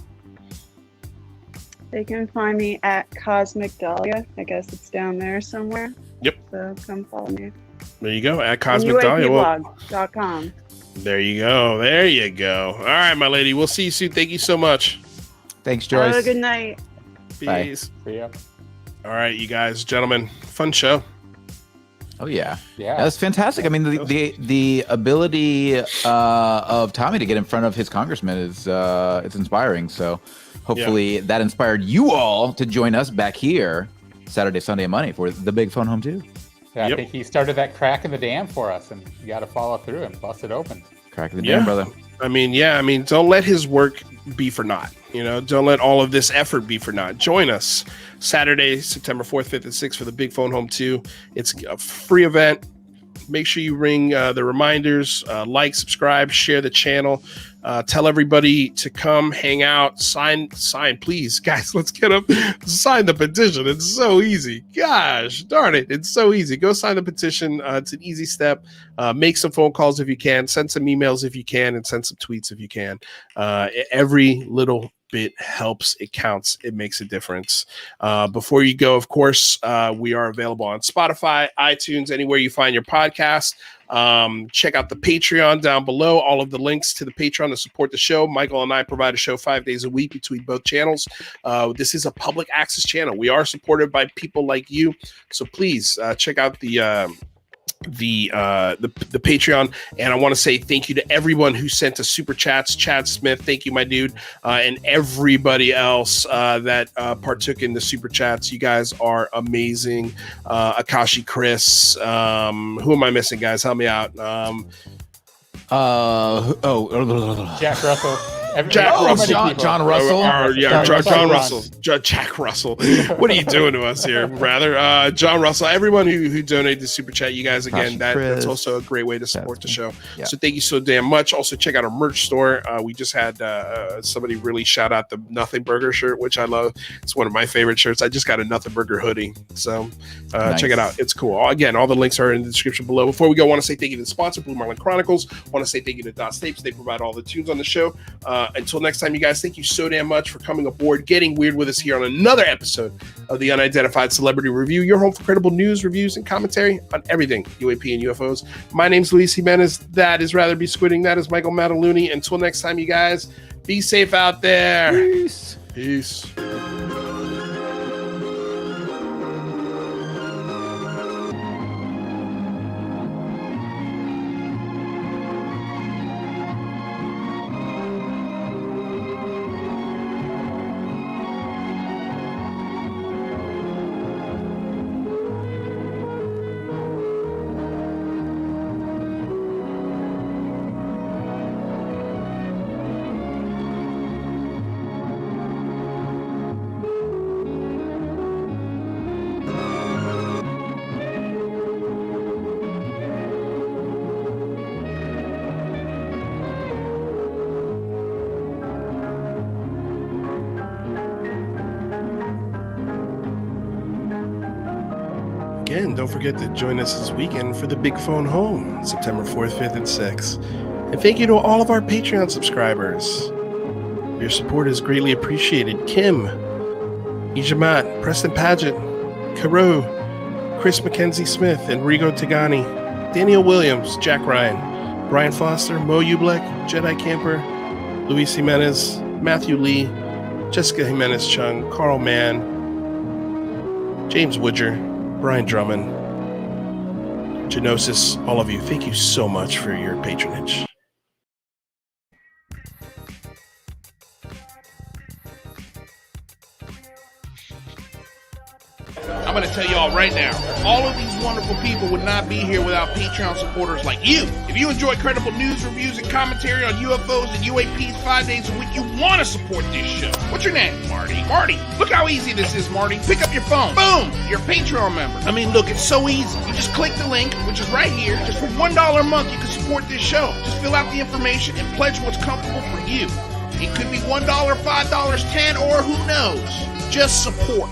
They can find me at Cosmic Dahlia. I guess it's down there somewhere. Yep. So come follow me. There you go. At Cosmic Dahlia. UAPblog.com. There you go. There you go. All right, my lady. We'll see you soon. Thank you so much. Thanks, Joyce. Have a good night. Peace. Bye. See ya. All right, you guys, gentlemen. Fun show. Oh yeah, Yeah. That's fantastic. I mean, the ability of Tommy to get in front of his congressman is it's inspiring. So hopefully that inspired you all to join us back here Saturday, Sunday, and Monday for the Big Phone Home 2. Yeah, I think he started that crack in the dam for us, and you got to follow through and bust it open. Crack of the dam, brother. I mean, don't let his work be for naught. Don't let all of this effort be for naught. Join us Saturday, September 4th, 5th, and 6th for the Big Phone Home 2. It's a free event. Make sure you ring the reminders, like, subscribe, share the channel, tell everybody to come hang out, sign, please, guys. Let's get up, sign the petition. It's so easy. Gosh, darn it, it's so easy. Go sign the petition. It's an easy step. Make some phone calls if you can, send some emails if you can, and send some tweets if you can. Every little bit helps. It counts. It makes a difference. Before you go, of course, we are available on Spotify, iTunes, anywhere you find your podcast. Check out the Patreon down below. All of the links to the Patreon to support the show. Michael and I provide a show 5 days a week between both channels. This is a public access channel. We are supported by people like you, so please check out the Patreon. And I want to say thank you to everyone who sent us super chats. Chad Smith, thank you, my dude, and everybody else that partook in the super chats. You guys are amazing. Akashi, Chris, who am I missing, guys? Help me out. Jack Russell. John Russell. John Russell. Jack Russell. What are you doing to us here, brother? John Russell. Everyone who donated the super chat, you guys, again, that's also a great way to support the show. Yeah. So thank you so damn much. Also, check out our merch store. We just had somebody really shout out the Nothing Burger shirt, which I love. It's one of my favorite shirts. I just got a Nothing Burger hoodie. So check it out. It's cool. Again, all the links are in the description below. Before we go, I want to say thank you to the sponsor, Blue Marlin Chronicles. I want to say thank you to Dot Stapes. They provide all the tunes on the show. Until next time, you guys, thank you so damn much for coming aboard, getting weird with us here on another episode of the Unidentified Celebrity Review, your home for credible news, reviews, and commentary on everything UAP and UFOs. My name's Luis Jimenez. That is Rather Be Squidding. That is Michael Mataluni. Until next time, you guys, be safe out there. Peace. Again, don't forget to join us this weekend for the Big Phone Home, September 4th, 5th, and 6th. And thank you to all of our Patreon subscribers. Your support is greatly appreciated. Kim, Ijamat, Preston Paget, Carew, Chris Mackenzie Smith, Enrico Tagani, Daniel Williams, Jack Ryan, Brian Foster, Mo Ublek, Jedi Camper, Luis Jimenez, Matthew Lee, Jessica Jimenez Chung, Carl Mann, James Woodger, Brian Drummond, Genosis, all of you, thank you so much for your patronage. I'm going to tell y'all right now, all of these wonderful people would not be here without Patreon supporters like you. If you enjoy credible news, reviews, and commentary on UFOs and UAPs 5 days a week, you want to support this show. What's your name? Marty. Marty, look how easy this is, Marty. Pick up your phone. Boom! You're a Patreon member. I mean, look, it's so easy. You just click the link, which is right here. Just for $1 a month, you can support this show. Just fill out the information and pledge what's comfortable for you. It could be $1, $5, $10, or who knows. Just support.